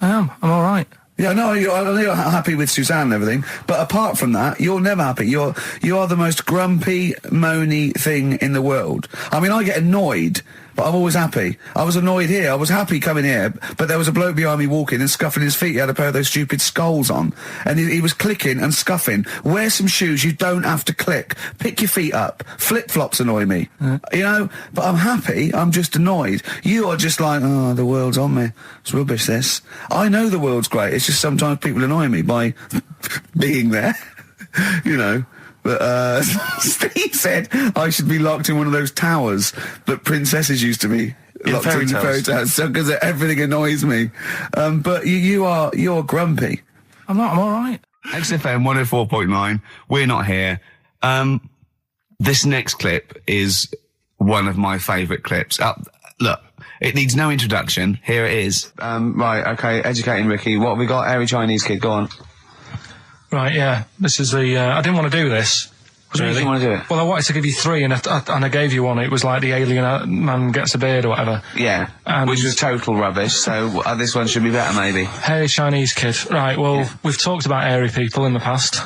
I am. I'm all right. Yeah, no, I know you're happy with Suzanne and everything, but apart from that, you're never happy. You are the most grumpy, moany thing in the world. I mean, I get annoyed, but I'm always happy. I was annoyed here. I was happy coming here, but there was a bloke behind me walking and scuffing his feet. He had a pair of those stupid skulls on, and he was clicking and scuffing. Wear some shoes. You don't have to click. Pick your feet up. Flip-flops annoy me. But I'm happy. I'm just annoyed. You are just like, oh, the world's on me. It's rubbish, this. I know the world's great. It's just sometimes people annoy me by being there, But Steve said I should be locked in one of those towers that princesses used to be locked in fairy tales, because everything annoys me. But you're grumpy. I'm not. I'm all right. XFM 104.9. We're not here. This next clip is one of my favourite clips. Look. It needs no introduction. Here it is. Right, okay, educating Ricky. What have we got? Airy Chinese kid, go on. Right, yeah. This is the... I didn't want to do this. What do you mean you want to do it? Well, I wanted to give you 3, and I gave you one. It was like the alien man gets a beard or whatever. Yeah, which was total rubbish, so this one should be better, maybe. Hairy Chinese kid. Right, well, we've talked about airy people in the past.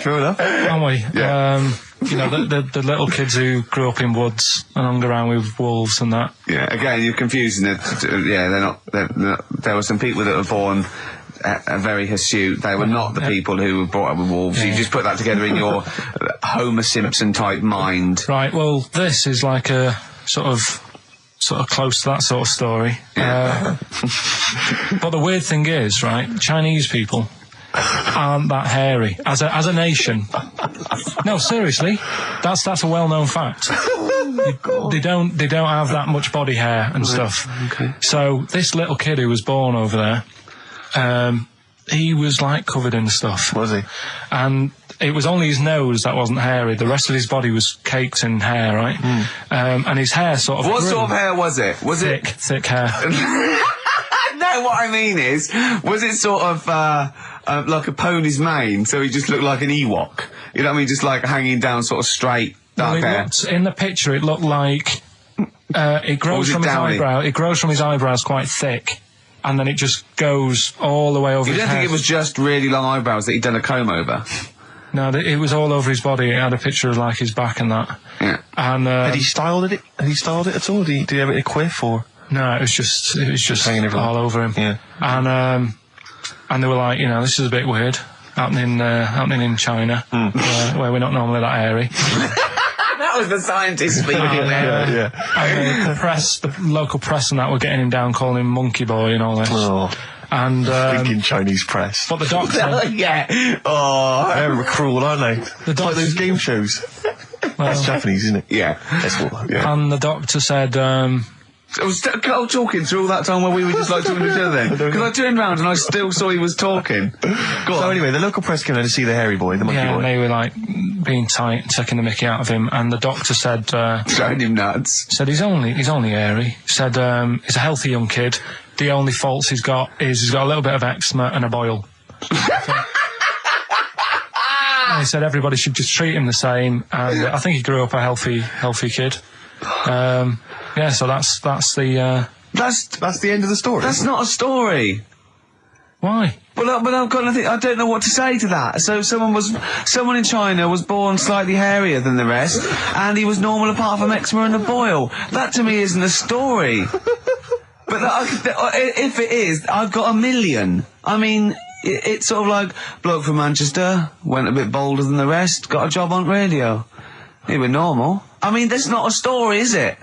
True enough. Aren't we? Yeah. The little kids who grew up in woods and hung around with wolves and that. Yeah, again, you're confusing it. Yeah, they're not. There were some people that were born very hirsute. They were not the people who were brought up with wolves. Yeah. You just put that together in your Homer Simpson type mind. Right, well, this is like a sort of close to that sort of story. Yeah. But the weird thing is, right, Chinese people aren't that hairy as a nation. No, seriously, that's a well-known fact. They don't have that much body hair and stuff. Okay. So this little kid who was born over there, he was like covered in stuff. Was he? And it was only his nose that wasn't hairy. The rest of his body was caked in hair, right? And his hair sort of... What sort of hair was it? Was thick hair. No, what I mean is, was it sort of, like a pony's mane, so he just looked like an Ewok. You know what I mean? Just like hanging down, sort of straight, dark hair. In the picture, it looked like it grows from his eyebrow. It grows from his eyebrows quite thick, and then it just goes all the way over. You don't think it was just really long eyebrows that he'd done a comb over? No, it was all over his body. It had a picture of like his back and that. Yeah. And had he styled it? Had he styled it at all? Did he have any quiff or? No, it was just hanging all over him. Yeah. And they were like, this is a bit weird, happening in China, where we're not normally that airy. That was the scientist speaking there. And the local press and that were getting him down, calling him Monkey Boy and all this. Oh. And thinking Chinese press. But the doctor, yeah. Oh, they're cruel, aren't they? The doctor, like those game shows. That's Japanese, isn't it? Yeah. And the doctor said, I was talking through all that time while we were just like talking to each other then. Because I turned round and I still saw he was talking. So anyway, the local press came in to see the hairy boy, the monkey boy. And they were like being tight, taking the mickey out of him, and the doctor said, throwing him nuts. Said he's only airy. Said he's a healthy young kid. The only faults he's got is he's got a little bit of eczema and a boil. And he said everybody should just treat him the same, and I think he grew up a healthy kid. So that's the end of the story. That's not a story. Why? But I've got nothing. I don't know what to say to that. So someone in China was born slightly hairier than the rest, and he was normal apart from eczema and a boil. That to me isn't a story. But if it is, I've got a million. I mean, it's sort of like bloke from Manchester went a bit bolder than the rest, got a job on radio. He was normal. I mean, that's not a story, is it?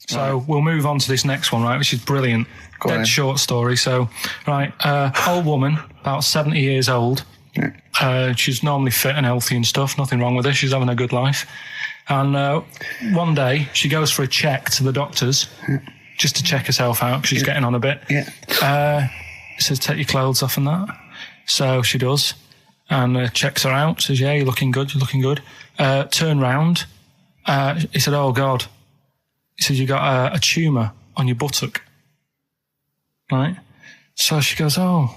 So we'll move on to this next one, right, which is brilliant. Dead short story. So, right, old woman, about 70 years old. She's normally fit and healthy and stuff. Nothing wrong with her. She's having a good life. And one day, she goes for a check to the doctors, just to check herself out, because she's getting on a bit. It says, take your clothes off and that. So she does. And checks her out. Says, yeah, you're looking good, turn round. He said, oh, God. He said, you got a tumour on your buttock. Right? So she goes, oh,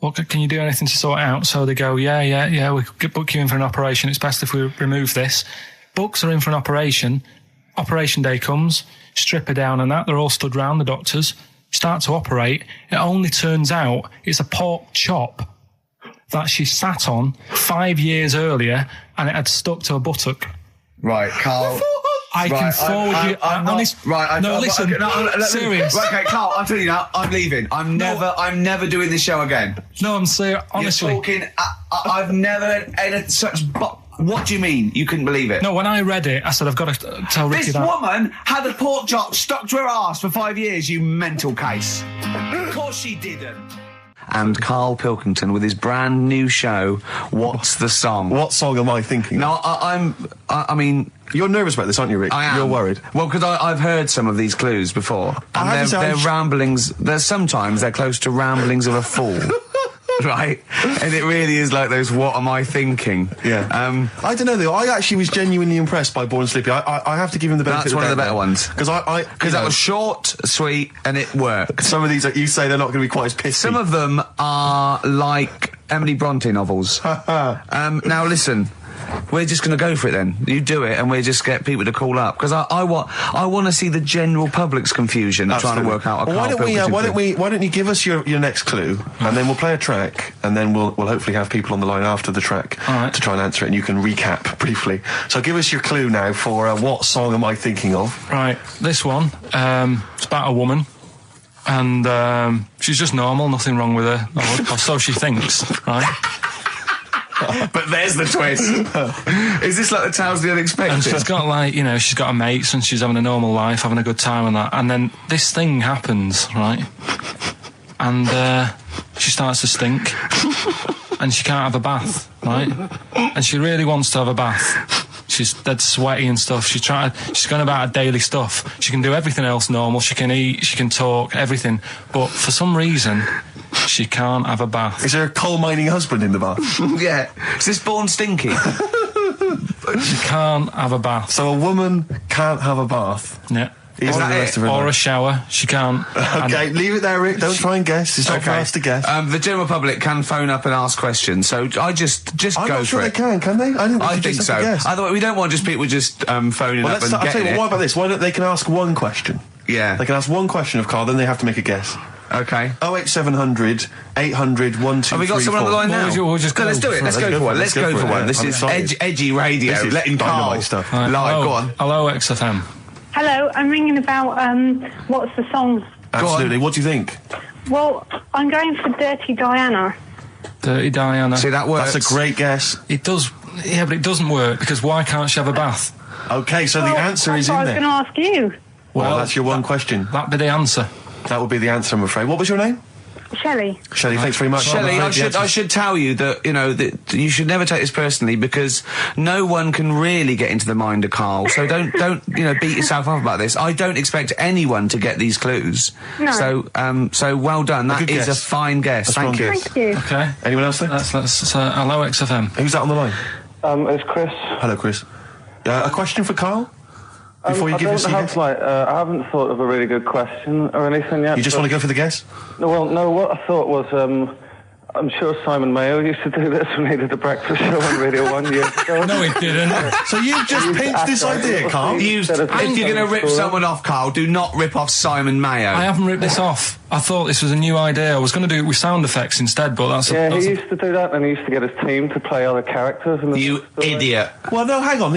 can you do anything to sort it out? So they go, yeah, we could book you in for an operation. It's best if we remove this. Books are in for an operation. Operation day comes, strip her down and that. They're all stood round, the doctors. Start to operate. It only turns out it's a pork chop that she sat on 5 years earlier, and it had stuck to her buttock. Right, Karl. I can forward you. Listen. Serious. Right, okay, Karl, I'm telling you now, I'm leaving. I'm never doing this show again. No, I'm serious. Honestly, you're talking. I've never had such. What do you mean? You couldn't believe it? No, when I read it, I said I've got to tell Ricky that. This woman had a pork chop stuck to her arse for 5 years. You mental case. Of course she didn't. And Karl Pilkington with his brand new show, What's the Song? What song am I thinking? No, I mean... You're nervous about this, aren't you, Rick? I am. You're worried. Well, because I've heard some of these clues before. And they're ramblings... Sometimes they're close to ramblings of a fool. Right? And it really is like those what am I thinking? Yeah. I don't know, though. I actually was genuinely impressed by Born Sleepy. I have to give him the benefit of the doubt. That's one of the better ones. Because that was short, sweet, and it worked. Some of these, you say, they're not going to be quite as pissy. Some of them are like Emily Bronte novels. Now, listen. We're just going to go for it then. You do it, and we'll just get people to call up because I want to see the general public's confusion trying to work out. Why don't you give us your next clue, and then we'll play a track, and then we'll hopefully have people on the line after the track to try and answer it, and you can recap briefly. So give us your clue now for what song am I thinking of? Right, this one. It's about a woman. And she's just normal, nothing wrong with her, or so she thinks, right? But there's the twist. Is this like the Tales of the Unexpected? And she's got she's got her mates and she's having a normal life, having a good time and that. And then this thing happens, right? And she starts to stink. And she can't have a bath, right? And she really wants to have a bath. She's dead sweaty and stuff. She's going about her daily stuff. She can do everything else normal. She can eat, she can talk, everything. But for some reason, she can't have a bath. Is there a coal mining husband in the bath? Yeah. Is this Born Stinky? She can't have a bath. So a woman can't have a bath? Yeah. Even the rest of her or a life. shower. She can't. Okay, leave it there, Rick. Don't try and guess. It's not for us to guess. The general public can phone up and ask questions, so I just I'm go not sure for they it. can they? I think so. Otherwise, we don't want just people just phoning up and I'll tell getting you what, it. what about this? Why don't they can ask one question? Yeah. They can ask one question of Karl, then they have to make a guess. Okay. 08700 800 1234. Have we got someone on the line now? We'll just go. Let's do it. Let's go for one. Let's go for one. This I'm is excited. edgy radio. This is Letting Karl dynamite stuff. Right. live. Go on. Hello, XFM. Hello, I'm ringing about what's the song? Absolutely. What do you think? Well, I'm going for Dirty Diana. Dirty Diana. See, that works. That's a great guess. It does. Yeah, but it doesn't work because why can't she have a bath? Okay, so the answer is in I was there. going to ask you. Well, that's your one question. That'd be the answer. That would be the answer, I'm afraid. What was your name? Shelley. Shelley, thanks very much. Shelley, I'm afraid I should tell you that, that you should never take this personally because no one can really get into the mind of Karl. So don't beat yourself up about this. I don't expect anyone to get these clues. No. So well done. That good is guess. a fine guess. A strong Thank you. guess. Thank you. Okay. Anyone else there? Let's hello, XFM. Who's that on the line? It's Chris. Hello, Chris. A question for Karl? Before you give us your guess? I haven't thought of a really good question or anything yet. You just want to go for the guess? No, what I thought was, I'm sure Simon Mayo used to do this when he did the breakfast show on Radio 1 years ago. No, it didn't. So you've just pinched this idea, Karl? If you're going to rip someone off, Karl, do not rip off Simon Mayo. I haven't ripped this off. I thought this was a new idea. I was going to do it with sound effects instead, but that's Yeah, he used to do that, and he used to get his team to play other characters. In the You idiot. Well, no, hang on.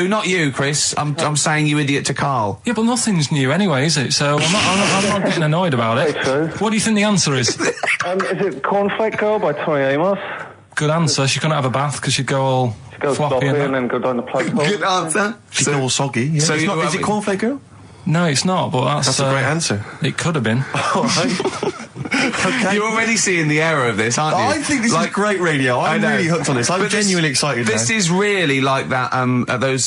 Not you, Chris. I'm saying you idiot to Karl. Yeah, but nothing's new anyway, is it? So I'm not getting annoyed about it. Very true. What do you think the answer is? Is it Cornflake Girl by Tonny Amos? Good answer. She couldn't have a bath because she'd go all She goes floppy sloppy and and that. then go down the plug hole. Good answer. She's all soggy. Yeah. So It's not, is it Cornflake Girl? No, it's not, but That's a great answer. It could have been. All right. Okay. You're already seeing the error of this, aren't you? I think this is great radio. I'm I know. really hooked on this. I'm But genuinely excited This now. is really like that, those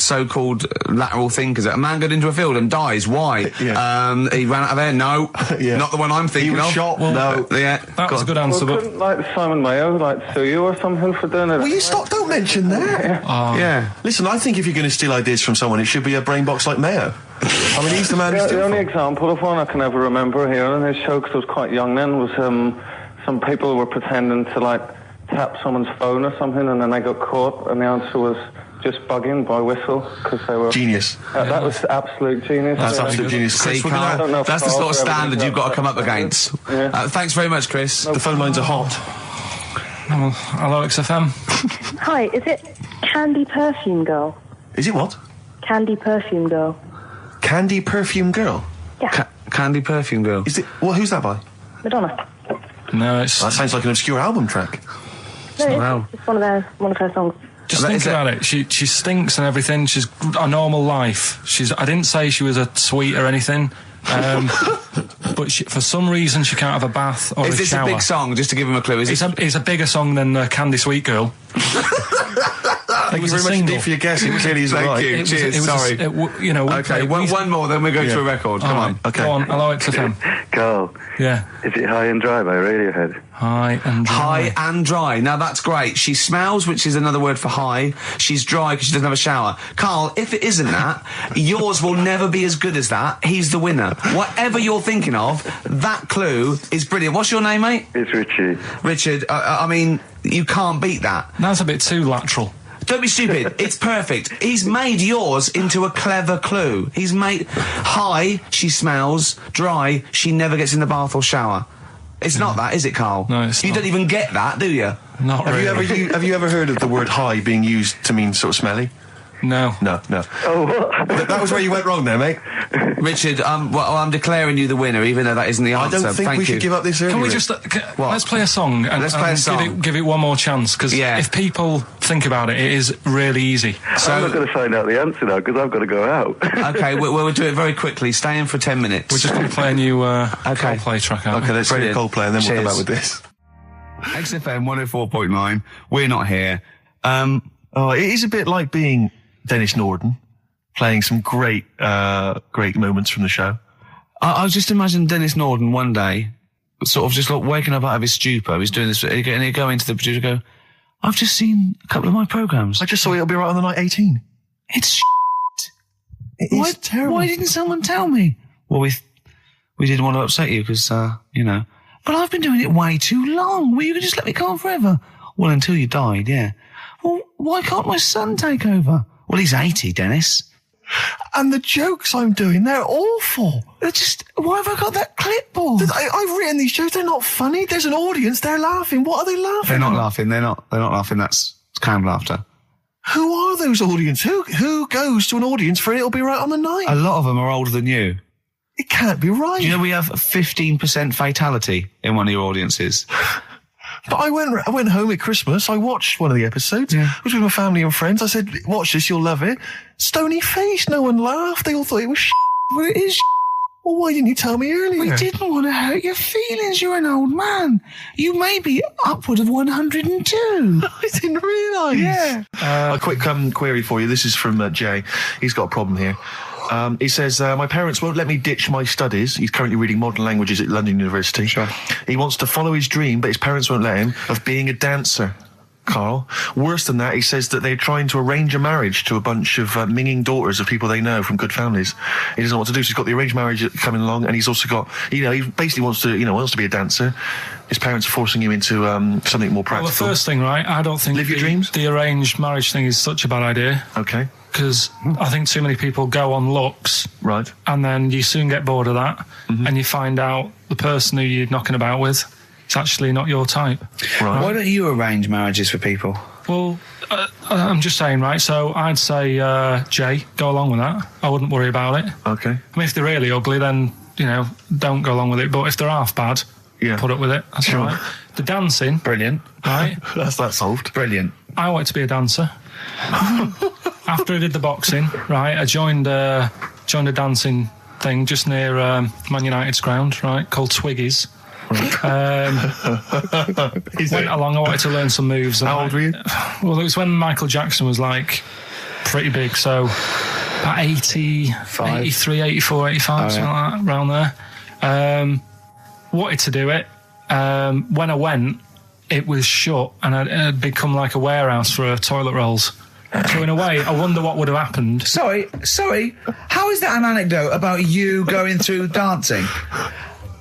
so-called lateral thinkers. A man got into a field and dies. Why? Yeah. He ran out of air. No, Yeah. not the one I'm He thinking was of. shot. No. Yeah, That was a good Well, answer, but couldn't Simon Mayo sue you or something for doing it? Will you stop? Don't mention that. yeah. Listen, I think if you're going to steal ideas from someone, it should be a brain box like Mayo. I mean, he's the man who's The only doing example of one I can ever remember hearing in his show, because I was quite young then, was some people were pretending to tap someone's phone or something, and then they got caught, and the answer was just bugging by whistle because they were Genius. That was absolute genius. That's absolute genius. See, Chris, we're gonna- I don't know Karl, if that's the sort of Karl's ever standard done you've got to that. come up against. Yeah. Thanks very much, Chris. The phone lines are hot. hello, XFM. Hi, is it Candy Perfume Girl? Is it what? Candy Perfume Girl. Candy Perfume Girl? Yeah, Candy Perfume Girl. Is it? Well, who's that by? Madonna. No, it's That sounds like an obscure album track. No, Wow. it's one of her songs. just That think is it. about it. She stinks and everything. She's a normal life. I didn't say she was a sweet or anything. But for some reason she can't have a bath or Is a this shower. a big song? Just to give him a clue. It's a bigger song than Candy Sweet Girl. Thank you was very a much single. indeed for your guess. It clearly isn't Thank right. you. Cheers. Sorry. We Okay, played one more, then we go Yeah. to a record. Come on. Okay. Go on. Hello, XFM. Karl, Yeah. is it High and Dry by Radiohead? High and dry. High and dry. Now that's great. She smells, which is another word for high. She's dry because she doesn't have a shower. Karl, if it isn't that, yours will never be as good as that. He's the winner. Whatever you're thinking of, that clue is brilliant. What's your name, mate? It's Richie. Richard. I mean, you can't beat that. That's a bit too lateral. Don't be stupid. It's perfect. He's made yours into a clever clue. He's made high, she smells, dry, she never gets in the bath or shower. It's not that, is it, Karl? No, it's You not. don't even get that, do you? Not Have really. you ever heard of the word high being used to mean sort of smelly? No. No. Oh, what? That was where you went wrong there, mate. Richard, I'm declaring you the winner, even though that isn't the I answer. don't think Thank we you. should give up this early. Can we Rick. just What? let's play a song and, Let's play a and song. give it one more chance because Yeah. if people think about it, it is really easy. I'm not going to find out the answer now because I've got to go out. Okay, we'll do it very quickly. Stay in for 10 minutes. We're just going to play a new Okay. Coldplay track out. Okay, let's hear Brilliant. Coldplay and then we'll come Cheers. back with this. XFM 104.9. We're not here. Oh, it is a bit like being Dennis Norden, playing some great moments from the show. I just imagine Dennis Norden one day, sort of just like waking up out of his stupor. He's doing this, and he'd go into the producer and go, I've just seen a couple of my programmes. I just saw it'll be right on the night 18. It's It's terrible. Why didn't someone tell me? Well, we didn't want to upset you because, you know. But I've been doing it way too long. Well, you could just let me go on forever. Well, until you died, yeah. Well, why can't my son take over? Well, he's 80, Dennis. And the jokes I'm doing, they're awful. They're just, why have I got that clipboard? I've written these jokes, they're not funny. There's an audience, they're laughing. What are they laughing They're not at? laughing, they're not laughing, that's canned laughter. Who are those audience? Who goes to an audience for It'll Be Right on the Night? A lot of them are older than you. It can't be right. Do you know we have a 15% fatality in one of your audiences? But I went home at Christmas, I watched one of the episodes. Yeah. I was with my family and friends. I said, watch this, you'll love it. Stony face, no one laughed. They all thought it was Well, it is Well, why didn't you tell me earlier? We didn't want to hurt your feelings. You're an old man. You may be upward of 102. I didn't realise. Yeah. A quick query for you. This is from Jay. He's got a problem here. He says, my parents won't let me ditch my studies. He's currently reading modern languages at London University. Sure. He wants to follow his dream, but his parents won't let him, of being a dancer. Carl. Worse than that, he says that they're trying to arrange a marriage to a bunch of minging daughters of people they know from good families. He doesn't know what to do, so he's got the arranged marriage coming along, and he's also got, he basically wants to be a dancer. His parents are forcing him into something more practical. Well, the first thing, right, I don't think Live your dreams? The arranged marriage thing is such a bad idea. Okay. Because I think too many people go on looks. Right. And then you soon get bored of that, and you find out the person who you're knocking about with, it's actually not your type. Right. Why don't you arrange marriages for people? Well, I'm just saying, right, so I'd say, Jay, go along with that. I wouldn't worry about it. Okay. I mean, if they're really ugly, then, don't go along with it. But if they're half bad, put up with it. That's all right. The dancing. Brilliant. Right? That's that solved. Brilliant. I wanted to be a dancer. After I did the boxing, right, I joined a dancing thing just near Man United's ground, right, called Twiggy's. Went along, I wanted to learn some moves. How old were you? Well, it was when Michael Jackson was, pretty big, so about 83, 84, 85, something like that, around there. Wanted to do it. When I went, it was shut, and it had become like a warehouse for toilet rolls. So in a way, I wonder what would have happened. Sorry, how is that an anecdote about you going through dancing?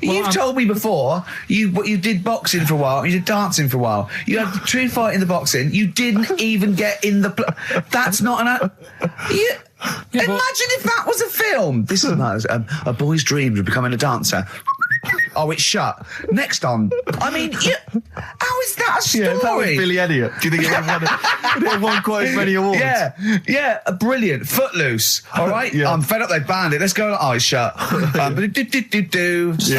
You've told me before you did boxing for a while, you did dancing for a while. You had a true fight in the boxing. You didn't even get in the. That's not an. Imagine if that was a film. This is a boy's dreams of becoming a dancer. Oh, it's shut. Next on. I mean, how is that a story? Yeah, that was Billy Elliot. Do you think it would have won quite as many awards? Yeah, brilliant. Footloose. All right, Yeah. I'm fed up. They banned it. Let's go. Oh, it's shut.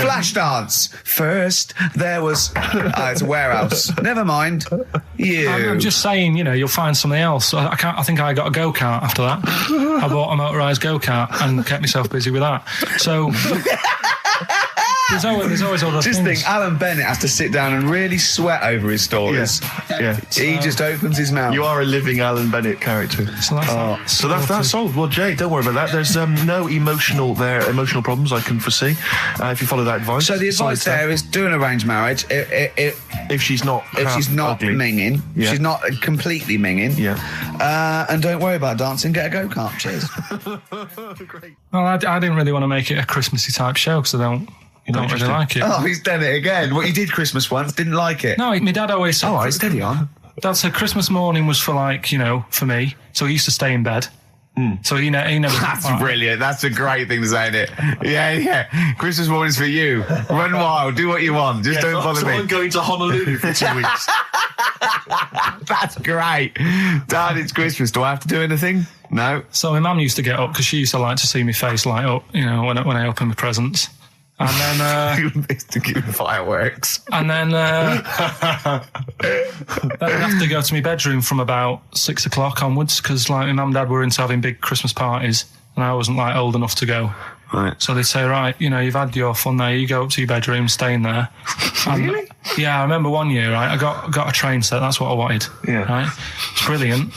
Flash dance. First, there was. It's a warehouse. Never mind. I'm just saying, you'll find something else. I think I got a go-kart after that. I bought a motorised go-kart and kept myself busy with that. So. There's always other Just things. think, Alan Bennett has to sit down and really sweat over his stories. Yeah. He just opens his mouth. You are a living Alan Bennett character. So that's solved. Well, Jay, don't worry about that. There's no emotional problems I can foresee if you follow that advice. So the advice there is do an arranged marriage. If she's not ugly. minging, if she's not completely minging, and don't worry about dancing. Get a go-kart. Cheers. Great. Well, I didn't really want to make it a Christmassy type show because I don't really like it. Oh, he's done it again. Well, he did Christmas once, didn't like it. No, my dad always said... All right, steady on. Dad said Christmas morning was for for me. So he used to stay in bed. So he never... That's brilliant. That's a great thing to say, isn't it? Yeah. Christmas morning's for you. Run wild. Do what you want. Just don't bother me. I'm going to Honolulu for 2 weeks. That's great. Dad, it's Christmas. Do I have to do anything? No. So my mum used to get up because she used to like to see my face light up, when I open my presents. And then... to give fireworks. And then I'd have to go to my bedroom from about 6 o'clock onwards because my mum and dad were into having big Christmas parties and I wasn't old enough to go. Right. So they'd say, right, you've had your fun there, you go up to your bedroom, stay in there. Really? Yeah, I remember one year, right, I got a train set, that's what I wanted. Yeah. Right? It's brilliant.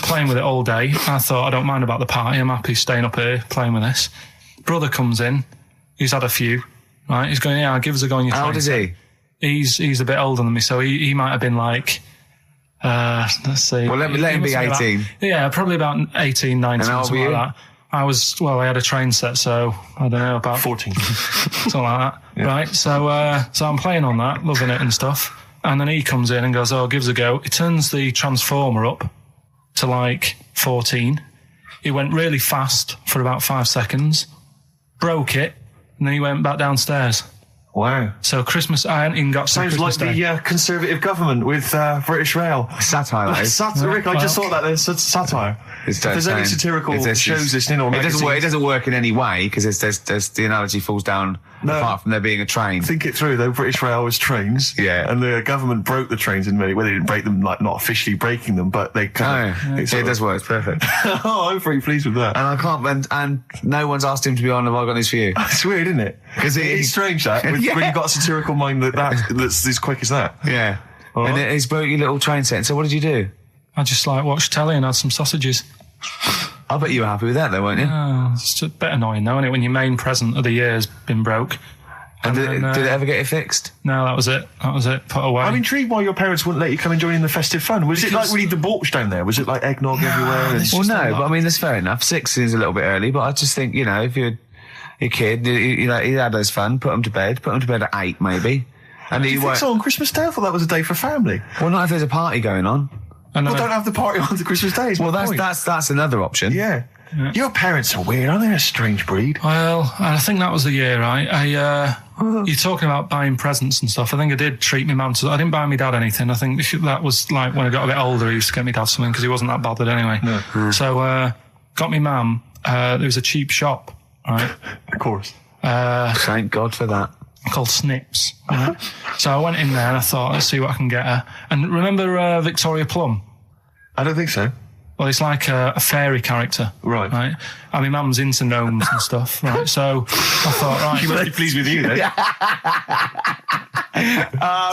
Playing with it all day. I thought, I don't mind about the party, I'm happy staying up here playing with this. Brother comes in, he's had a few, right? He's going, give us a go on your train. How old is he? He's a bit older than me, so he might have been let's see. Well, let him be 18. Probably about 18, 19, And how old something were like you? that. I had a train set, so I don't know, about 14. something like that. Yeah. Right, so I'm playing on that, loving it and stuff. And then he comes in and goes, gives a go. He turns the transformer up to like 14. He went really fast for about 5 seconds, broke it, and then he went back downstairs. Wow. So Christmas, I hadn't even got to Sounds Christmas like Day. the Conservative government with British Rail. Satire, though. Satire, Rick, I just thought that there's satire. If there's any satirical shows listening or magazines... It doesn't work in any way, because there's the analogy falls down apart from there being a train. Think it through, though. British Rail was trains. Yeah. And the government broke the trains in many... Well, they didn't break them, like, not officially breaking them, but they kind of... It does work. It's perfect. I'm very pleased with that. And I can't... And no one's asked him to be on Have I Got News For You? It's weird, isn't it? Because it's strange, that, when you've got a satirical mind that's as quick as that. Yeah. And he's broke your little train set. So what did you do? I just, watched telly and had some sausages. I bet you were happy with that, though, weren't you? It's a bit annoying, though, isn't it, when your main present of the year has been broke. And did it ever get it fixed? No, that was it. Put away. I'm intrigued why your parents wouldn't let you come and join in the festive fun. Was it like really debauched down there? Was it like eggnog everywhere? Well, no, but I mean, that's fair enough. 6 is a little bit early, but I just think, if you're a kid, he had his fun, put him to bed at 8, maybe. And do you think so on Christmas Day? I thought that was a day for family. Well, not if there's a party going on. Well, don't have the party on the Christmas Day. Well, that's another option. Yeah. Your parents are weird, aren't they? A strange breed. Well, I think that was the year, right? You're talking about buying presents and stuff. I think I did treat my mum I didn't buy my dad anything. I think that was like when I got a bit older, he used to get me dad something because he wasn't that bothered anyway. No. So, got me mum, there was a cheap shop, right? Of course. Thank God for that. Called Snips. Right? So I went in there and I thought, let's see what I can get her. And remember Victoria Plum? I don't think so. Well, it's like a fairy character. Right. I mean, mum's into gnomes and stuff, right? So I thought, right. She must be pleased with you, then.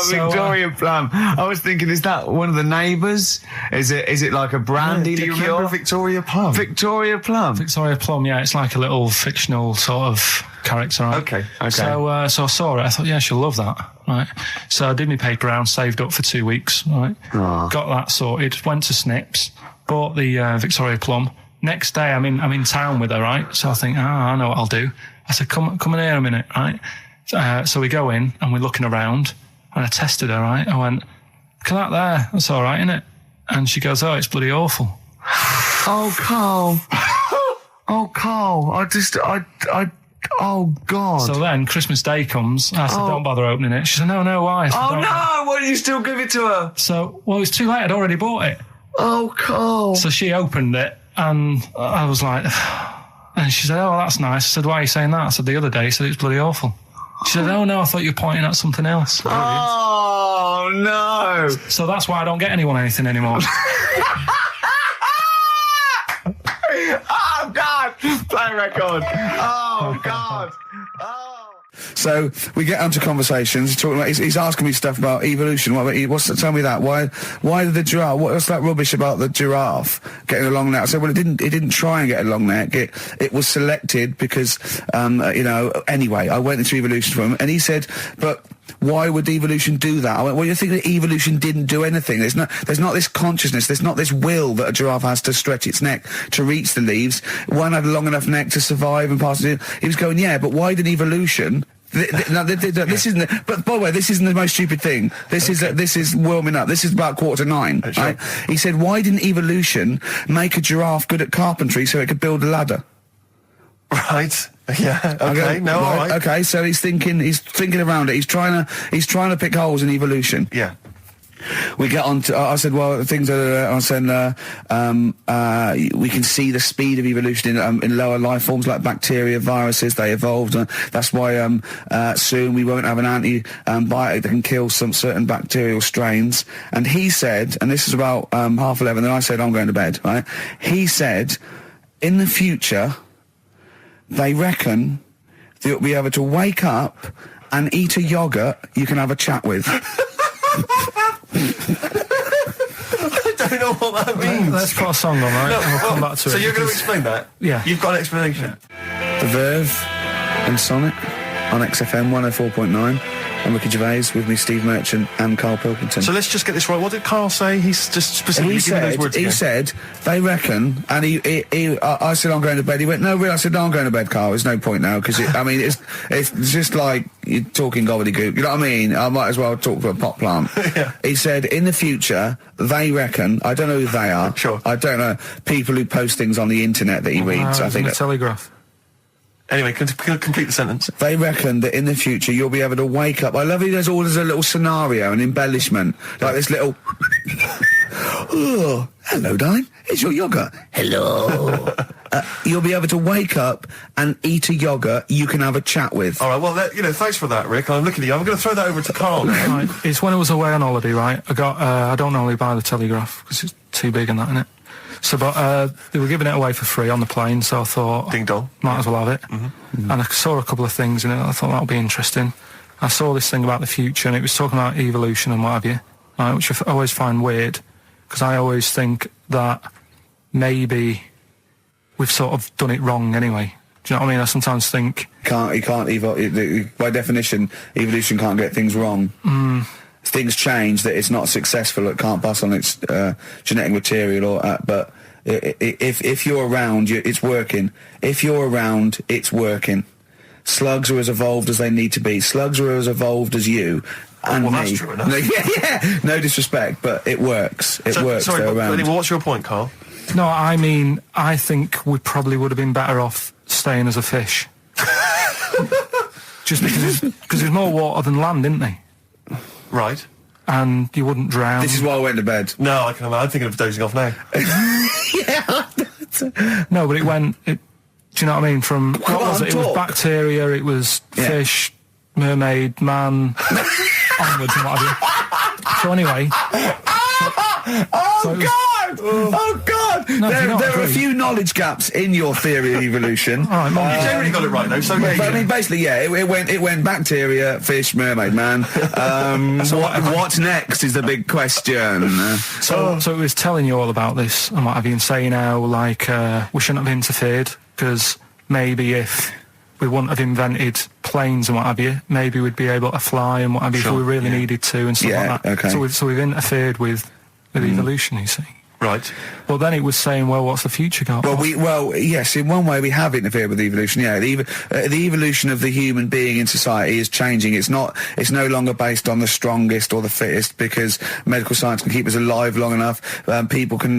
Victoria Plum. I was thinking, is that one of the neighbours? Is it like a brandy liqueur? Do you remember Victoria Plum? Victoria Plum. Victoria Plum, yeah. It's like a little fictional sort of character, right? Okay. So I saw it. I thought, yeah, she'll love that, right? So I did my paper round, saved up for 2 weeks, right? Aww. Got that sorted, went to Snips, bought the Victoria Plum. Next day, I'm in town with her, right? So I think, I know what I'll do. I said, come in here a minute, right? So we go in and we're looking around and I tested her, right? I went, look at that there. That's all right, innit? And she goes, it's bloody awful. Oh, Karl. Oh, Karl. Oh, God. So then Christmas Day comes. I said, don't bother opening it. She said, no, why? I said, no, why did you still give it to her? So, well, it's too late. I'd already bought it. Oh, Karl. So she opened it and I was like, and she said, that's nice. I said, why are you saying that? I said, the other day, she said, it's bloody awful. She said, no, I thought you were pointing at something else. Oh, no. So that's why I don't get anyone anything anymore. Oh, God. Play record. Oh, God. Oh. So we get onto conversations. He's talking about. He's asking me stuff about evolution. Tell me that. Why did the giraffe? What's that rubbish about the giraffe getting a long neck? I said, well, it didn't try and get a long neck. It was selected because, Anyway, I went into evolution for him, and he said, but why would evolution do that? I went, well, you think that evolution didn't do anything? There's not this consciousness. There's not this will that a giraffe has to stretch its neck to reach the leaves. One had a long enough neck to survive and pass it. He was going, yeah, but why did evolution? This isn't. But by the way, this isn't the most stupid thing. This is warming up. This is about 8:45. Sure. Right? He said, why didn't evolution make a giraffe good at carpentry so it could build a ladder? Right. Yeah. Okay. No. All right. Okay. So he's thinking around it. He's trying to pick holes in evolution. Yeah. We get on to. I said, well, things are. I said, we can see the speed of evolution in lower life forms like bacteria, viruses. They evolved. That's why soon we won't have an antibiotic that can kill some certain bacterial strains. And he said, and this is about 11:30. And I said, I'm going to bed. Right? He said, in the future, they reckon that you'll be able to wake up and eat a yogurt you can have a chat with. I don't know what that means. Let's put a song on, right? No, and we'll come back to it. So you're going to explain that? Yeah. You've got an explanation. The Verve and Sonic on XFM 104.9. I'm Ricky Gervais, with me Steve Merchant and Karl Pilkington. So let's just get this right. What did Karl say? He's just specifically giving those words again. He said, they reckon, and I said, I'm going to bed. He went, no, really? I said, no, I'm going to bed, Karl. There's no point now, because, I mean, it's just like you're talking gobbledygook. You know what I mean? I might as well talk to a pot plant. Yeah. He said, in the future, they reckon, I don't know who they are. Sure. I don't know, people who post things on the internet that he reads. I think the Telegraph. Anyway, complete the sentence. They reckon that in the future you'll be able to wake up. I love it. There's always a little scenario, an embellishment, like this little. Oh, hello, darling. Here's your yogurt. Hello. You'll be able to wake up and eat a yogurt you can have a chat with. All right. Well, thanks for that, Rick. I'm looking at you. I'm going to throw that over to Karl now. Right. It's when I was away on holiday, right? I got. I don't normally buy the Telegraph because it's too big and that, innit? So, but they were giving it away for free on the plane, so I thought, ding dong, might as well have it. Mm-hmm. And I saw a couple of things in it. I thought that would be interesting. I saw this thing about the future, and it was talking about evolution and what have you, right, which I always find weird, because I always think that maybe we've sort of done it wrong anyway. Do you know what I mean? I sometimes think you can't evolve. By definition, evolution can't get things wrong. Things change, that it's not successful, it can't pass on its genetic material, but if you're around, it's working. If you're around, it's working. Slugs are as evolved as they need to be. Slugs are as evolved as you and me. That's true enough. Yeah. No disrespect, but it works. It works. Sorry, they're around. Anyway, what's your point, Karl? No, I mean, I think we probably would have been better off staying as a fish. Just because there's more water than land, isn't there? Right. And you wouldn't drown. This is why I went to bed. No, I'm thinking of dozing off now. Yeah. No, but it went. Do you know what I mean? From what was it? It was bacteria. It was fish, mermaid, man, onwards and what have you. So anyway. Oh God! No, there are a few knowledge gaps in your theory of evolution. All right, you generally got it right though. So I mean, basically, yeah, it went bacteria, fish, mermaid, man. What's next is the big question. So it was telling you all about this and what have you, and saying how like we shouldn't have interfered, because maybe if we wouldn't have invented planes and what have you, maybe we'd be able to fly and what have you if we really needed to and stuff like that. Okay. So we've interfered with evolution, you see. Right. Well, then it was saying, well, what's the future got? Well, yes, in one way we have interfered with evolution. Yeah, the evolution of the human being in society is changing. It's no longer based on the strongest or the fittest, because medical science can keep us alive long enough. People can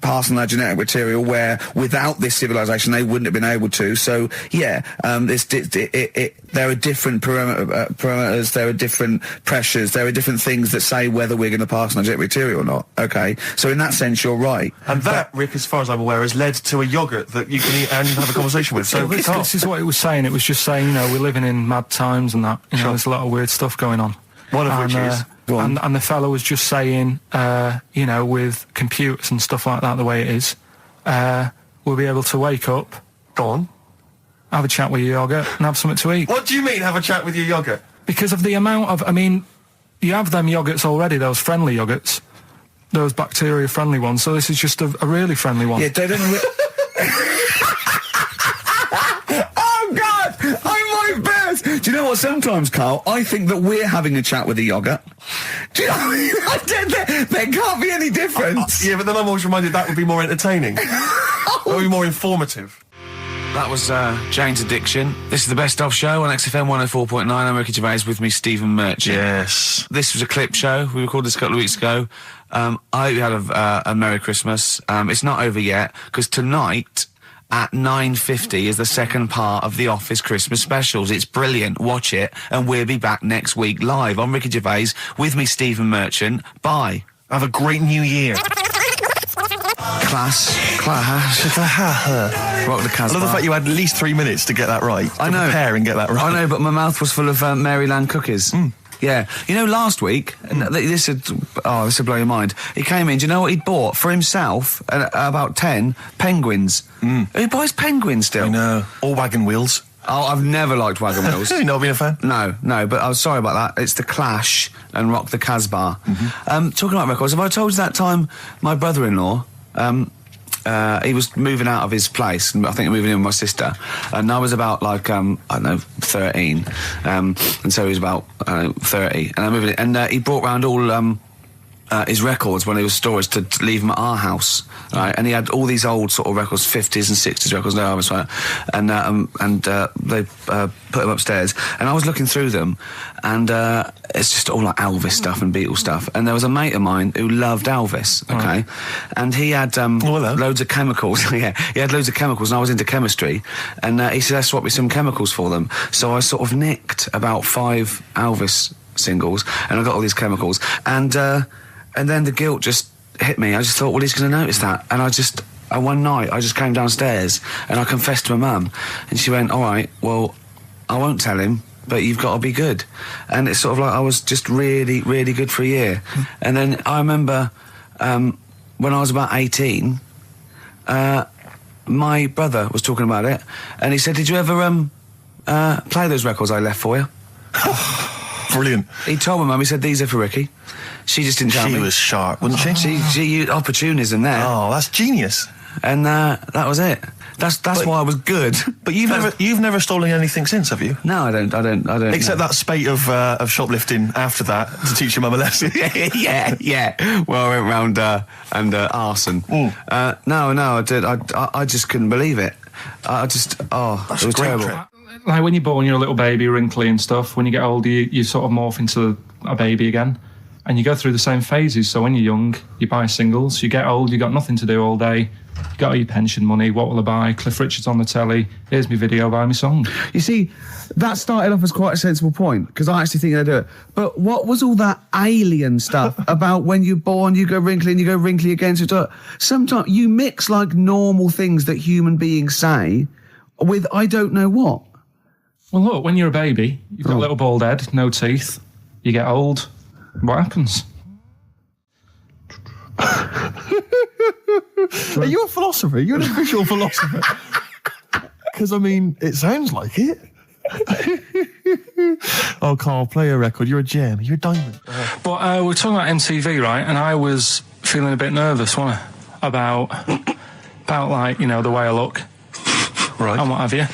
pass on their genetic material where without this civilization they wouldn't have been able to. So yeah, there are different parameters, there are different pressures, there are different things that say whether we're going to pass on our genetic material or not. Okay, so in that sense you're right. And that, Rick, as far as I'm aware, has led to a yogurt that you can eat and have a conversation with. So this is what it was saying. It was just saying, you know, we're living in mad times and that. You know, there's a lot of weird stuff going on. One of which is... And the fellow was just saying, you know, with computers and stuff like that, the way it is, we'll be able to wake up, go on, have a chat with your yogurt and have something to eat. What do you mean, have a chat with your yogurt? Because of the amount of... I mean, you have them yogurts already, those friendly yogurts. Those bacteria-friendly ones, so this is just a really friendly one. Yeah, they don't... Oh, God! I'm my best! Do you know what, sometimes, Karl, I think that we're having a chat with a yogurt. Do you know what I mean? There can't be any difference. Yeah, but then I'm always reminded that would be more entertaining. That would be more informative. That was Jane's Addiction. This is the Best Of Show on XFM 104.9. I'm Ricky Gervais, with me Stephen Merchant. Yes. This was a clip show. We recorded this a couple of weeks ago. I hope you had a Merry Christmas. It's not over yet, because tonight at 9:50 is the second part of The Office Christmas specials. It's brilliant. Watch it, and we'll be back next week live. I'm Ricky Gervais, with me Stephen Merchant. Bye. Have a great new year. Class. Rock the Casbah. I love the fact you had at least 3 minutes to get that right. I know. Prepare and get that right. I know, but my mouth was full of Maryland cookies. Yeah. You know, last week, this would blow your mind. He came in, do you know what he'd bought? For himself, about 10 penguins. Who buys penguins still? I know. Or wagon wheels. Oh, I've never liked wagon wheels. Have you not been a fan? No, but I was sorry about that. It's The Clash and Rock the Casbah. Talking about records, have I told you that time my brother-in-law, he was moving out of his place, I think moving in with my sister, and I was about like, I don't know, 13, and so he was about, 30, and I moved in, and he brought round all, his records when he was storage to leave them at our house, right? And he had all these old sort of records, 50s and 60s records, no, I was right, and they put them upstairs, and I was looking through them, and it's just all like Elvis stuff and Beatles stuff, and there was a mate of mine who loved Elvis, okay, and he had loads of chemicals, yeah, he had loads of chemicals, and I was into chemistry, and he said, "Let's swap me some chemicals for them," so I sort of nicked about 5 Elvis singles, and I got all these chemicals, and then the guilt just hit me. I just thought, well, he's going to notice that. And one night, I just came downstairs and I confessed to my mum. And she went, all right, well, I won't tell him, but you've got to be good. And it's sort of like I was just really, really good for a year. And then I remember when I was about 18, my brother was talking about it. And he said, did you ever play those records I left for you? Brilliant. He told my mum, he said, these are for Ricky. She just didn't tell me. She was sharp, wasn't she? She used opportunism there. Oh, that's genius. And that was it. That's why I was good. But you've never stolen anything since, have you? No, I don't. Except that spate of shoplifting after that to teach your mum a lesson. yeah. Well, I went round and arson. No, I did. I just couldn't believe it. It was terrible. Like when you're born, you're a little baby, wrinkly and stuff. When you get older, you sort of morph into a baby again. And you go through the same phases. So when you're young, you buy singles. You get old, you got nothing to do all day. You got all your pension money. What will I buy? Cliff Richard's on the telly. Here's my video, buy me song. You see, that started off as quite a sensible point, because I actually think they do it. But what was all that alien stuff about when you're born, you go wrinkly and you go wrinkly again? Sometimes you mix like normal things that human beings say with I don't know what. Well, look, when you're a baby, you've got a little bald head, no teeth. You get old. What happens? Are you a philosopher? You're an official philosopher. Because, I mean, it sounds like it. Oh, Karl, play a record. You're a gem. You're a diamond. But we're talking about MTV, right? And I was feeling a bit nervous, wasn't I? About like, you know, the way I look. Right. And what have you.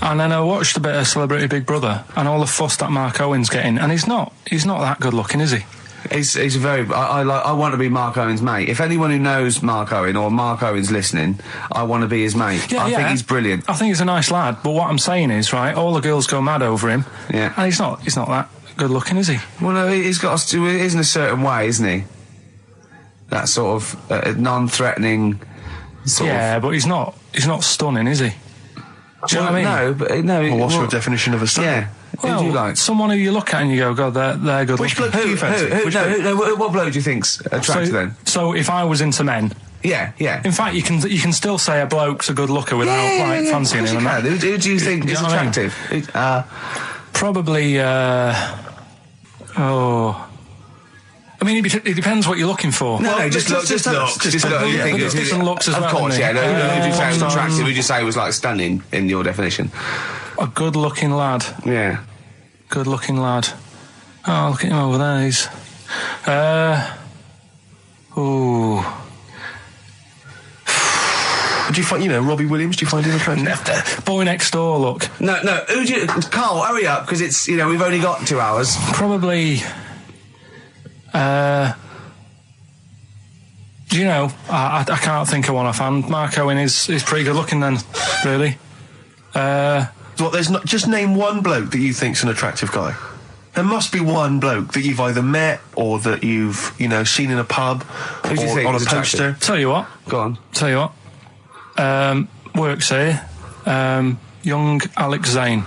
And then I watched a bit of Celebrity Big Brother and all the fuss that Mark Owen's getting. And he's not that good looking, is he? He's a very... I want to be Mark Owen's mate. If anyone who knows Mark Owen or Mark Owen's listening, I want to be his mate. I think he's brilliant. I think he's a nice lad. But what I'm saying is, right, all the girls go mad over him. Yeah. And he's not that good looking, is he? Well, no, he's got to... He is in a certain way, isn't he? That sort of non-threatening sort of... Yeah, but he's not stunning, is he? Do you know what I mean? No. Well, what's your definition of a stunning? Yeah. Well, who do you like? Someone who you look at and you go, God, they're good. Which bloke do you fancy? What bloke do you think's attractive then? So if I was into men... Yeah. In fact, you can still say a bloke's a good looker without fancying him. Who do you think is attractive? Probably... I mean, it depends what you're looking for. No, just look. Just look. There's different looks as well. Of course, yeah. Who would you say was attractive? Who would you say was like stunning in your definition? A good-looking lad. Yeah. Good-looking lad. Oh, look at him over there. He's... Do you find, Robbie Williams, do you find him attractive? Boy next door, look. No, who do you... Karl, hurry up, because it's, we've only got 2 hours. Probably... I can't think of one offhand. Mark Owen is pretty good looking then, really. There's not... Just name one bloke that you think's an attractive guy. There must be one bloke that you've either met or that you've, seen in a pub Who do you think on a is poster. Attractive? Tell you what. Go on. Tell you what. Works here. Young Alex Zane.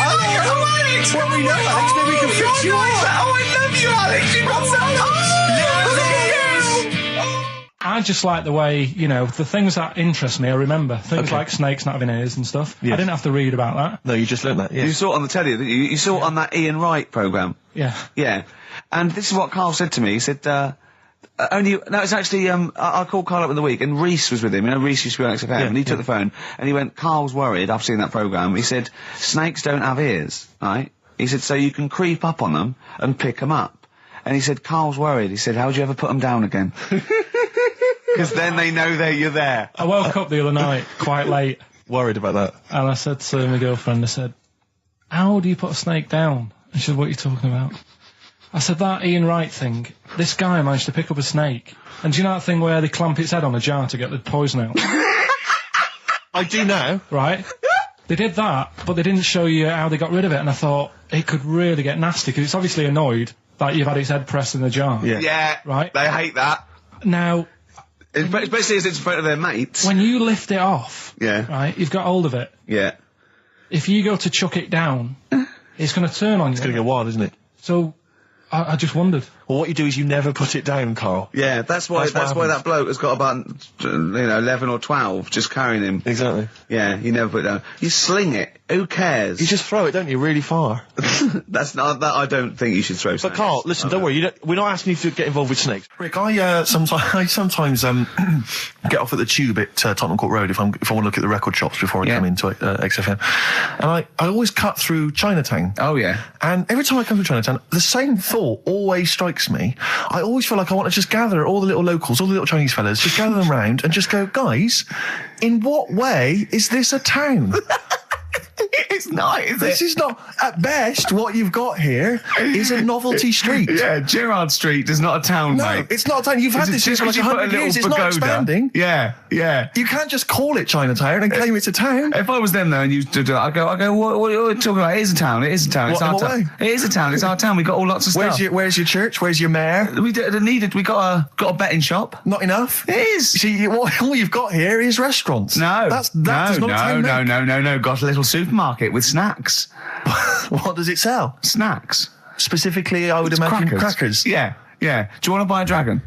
Alex! Well, we know Alex, maybe we can fix you up. Oh, I love you, Alex! You've got I just like the way, the things that interest me, I remember. Things like snakes not having ears and stuff. Yes. I didn't have to read about that. No, you just learned that, yes. You saw it on the telly, didn't you? You saw it on that Ian Wright programme. Yeah. Yeah. And this is what Karl said to me. He said, it's actually, I called Karl up in the week, and Reese was with him. Reese used to be on XFM, and he took the phone, and he went, Karl's worried, I've seen that programme. He said, snakes don't have ears, right? He said, so you can creep up on them and pick them up. And he said, Karl's worried. He said, how would you ever put them down again? Because then they know that you're there. I woke up the other night quite late. Worried about that. And I said to my girlfriend, I said, how do you put a snake down? And she said, what are you talking about? I said, that Ian Wright thing, this guy managed to pick up a snake. And do you know that thing where they clamp its head on a jar to get the poison out? I do now. Right? They did that, but they didn't show you how they got rid of it. And I thought, it could really get nasty, because it's obviously annoyed that you've had its head pressed in the jar. Yeah. Right? They hate that. Now... Especially as it's in front of their mates. When you lift it off, yeah, right, you've got hold of it. Yeah. If you go to chuck it down, it's going to turn on you. It's going to go wild, isn't it? So, I just wondered. Well, what you do is you never put it down, Karl. Yeah, that's why that bloke has got about 11 or 12 just carrying him. Exactly. Yeah, you never put it down. You sling it. Who cares? You just throw it, don't you, really far? That's not that. I don't think you should throw snakes. But Karl, listen, don't worry. We're not asking you to get involved with snakes. Rick, I sometimes get off at the Tube at Tottenham Court Road if I want to look at the record shops before I come into XFM, and I always cut through Chinatown. Oh yeah. And every time I come through Chinatown, the same thought always strikes me. I always feel like I want to just gather all the little locals, all the little Chinese fellas, just gather them round and just go, guys, in what way is this a town? It's not, is This is not, at best, what you've got here is a novelty street. Yeah, Gerrard Street is not a town, No, mate. it's not a town. You've had this for like 100 years. It's not expanding. Yeah, yeah. You can't just call it Chinatown and claim it's a town. If I was them though and you did it, I go, what are you talking about? It is a town. It is a town. It's our town. It is a town. It's our town. We got all lots of stuff. Where's your church? Where's your mayor? We got a betting shop. Not enough. It is. See, all you've got here is restaurants. No, No. Got a little supermarket with snacks. What does it sell? Snacks. Specifically, I would imagine crackers. Yeah, yeah. Do you want to buy a dragon?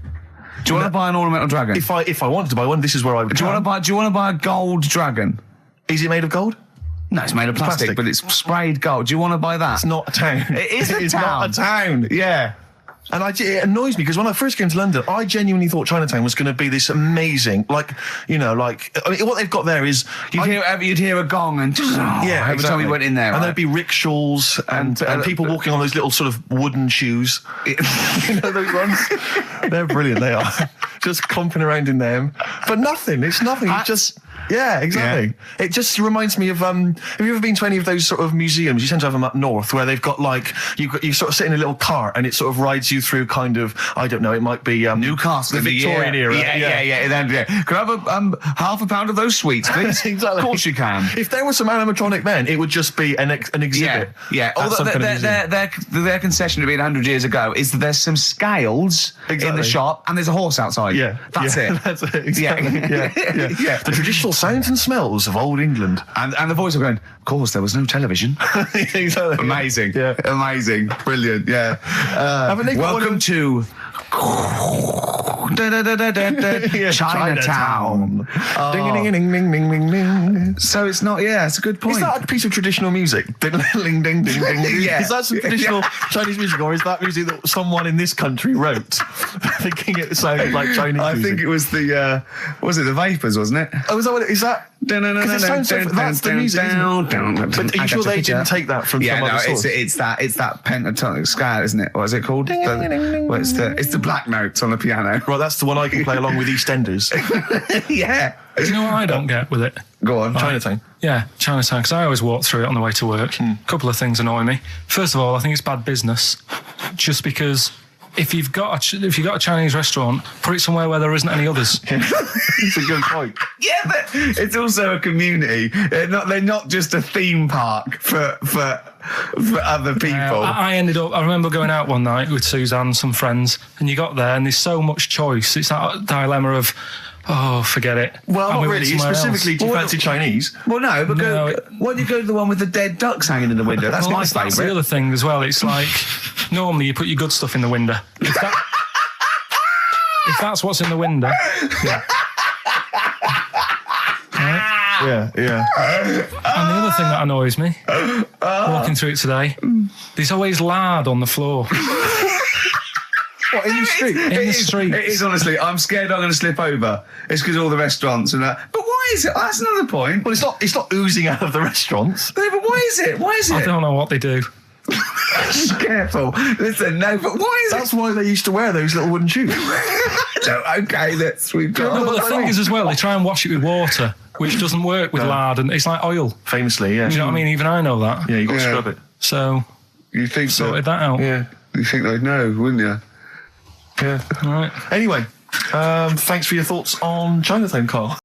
Do you want to buy an ornamental dragon? If I wanted to buy one, this is where I would. Do you want to buy a gold dragon? Is it made of gold? No, it's made of plastic, but it's sprayed gold. Do you want to buy that? It's not a town. It is a town. It's not a town. Yeah. And it annoys me because when I first came to London, I genuinely thought Chinatown was going to be this amazing, what they've got there is you'd hear a gong and every time you went in there, and there'd be rickshaws and people walking on those little sort of wooden shoes. You know those ones? They're brilliant. They are just clomping around in them, but nothing. It's nothing. It's just. Yeah, exactly. Yeah. It just reminds me of, have you ever been to any of those sort of museums? You tend to have them up north where they've got you sort of sit in a little cart and it sort of rides you through kind of, I don't know, it might be Newcastle, the Victorian era. Yeah. Can I have half a pound of those sweets, please? Exactly. Of course you can. If there were some animatronic men, it would just be an exhibit. Yeah. Although their concession to being 100 years ago is that there's some scales in the shop and there's a horse outside. Yeah. That's it. That's it. Exactly. Yeah. The traditional sounds and smells of old England. And the voice of going, of course, there was no television. Exactly. Amazing. Yeah. Amazing. Brilliant. Yeah. Welcome to Chinatown. Ding. So it's not, it's a good point. Is that a piece of traditional music? Ding, ding, ding, ding. Yeah. Is that some traditional Chinese music, or is that music that someone in this country wrote, thinking it sounded like Chinese music? I think it was the Vapors, wasn't it? Oh, is that what it is? That? Because it sounds so, that's the music, isn't it? But are you sure they didn't take that from some other source? It's that pentatonic scale, isn't it? What is it called? It's the black notes on the piano. Right, that's the one I can play along with EastEnders. Yeah. Do you know what I don't get with it? Go on. Chinatown. Yeah, Chinatown, because I always walk through it on the way to work. A couple of things annoy me. First of all, I think it's bad business, just because if you've got a Chinese restaurant, put it somewhere where there isn't any others. It's a good point. Yeah, but it's also a community. They're not just a theme park for other people. I remember going out one night with Suzanne, some friends, and you got there and there's so much choice. It's that dilemma of, forget it. Well, not really. Specifically, do you fancy Chinese? Well, no, but why don't you go to the one with the dead ducks hanging in the window? That's my favourite. That's the other thing as well. It's like, normally you put your good stuff in the window. If that's what's in the window. Yeah. Right? Yeah. And the other thing that annoys me, walking through it today, there's always lard on the floor. What, in the street? In the street. It is, honestly. I'm scared I'm going to slip over. It's because of all the restaurants and that. But why is it? That's another point. Well, it's not oozing out of the restaurants. No, but why is it? I don't know what they do. Careful. Listen, no, but why is That's why they used to wear those little wooden tubes. No, okay, we've got... No, but the thing is as well, they try and wash it with water, which doesn't work with lard, and it's like oil. Famously, yeah. Do you know what I mean? Even I know that. Yeah, you got to scrub it. So, you think sorted that out. Yeah. You think they'd know, wouldn't you? Yeah. Right. Anyway, thanks for your thoughts on Chinatown, Carl.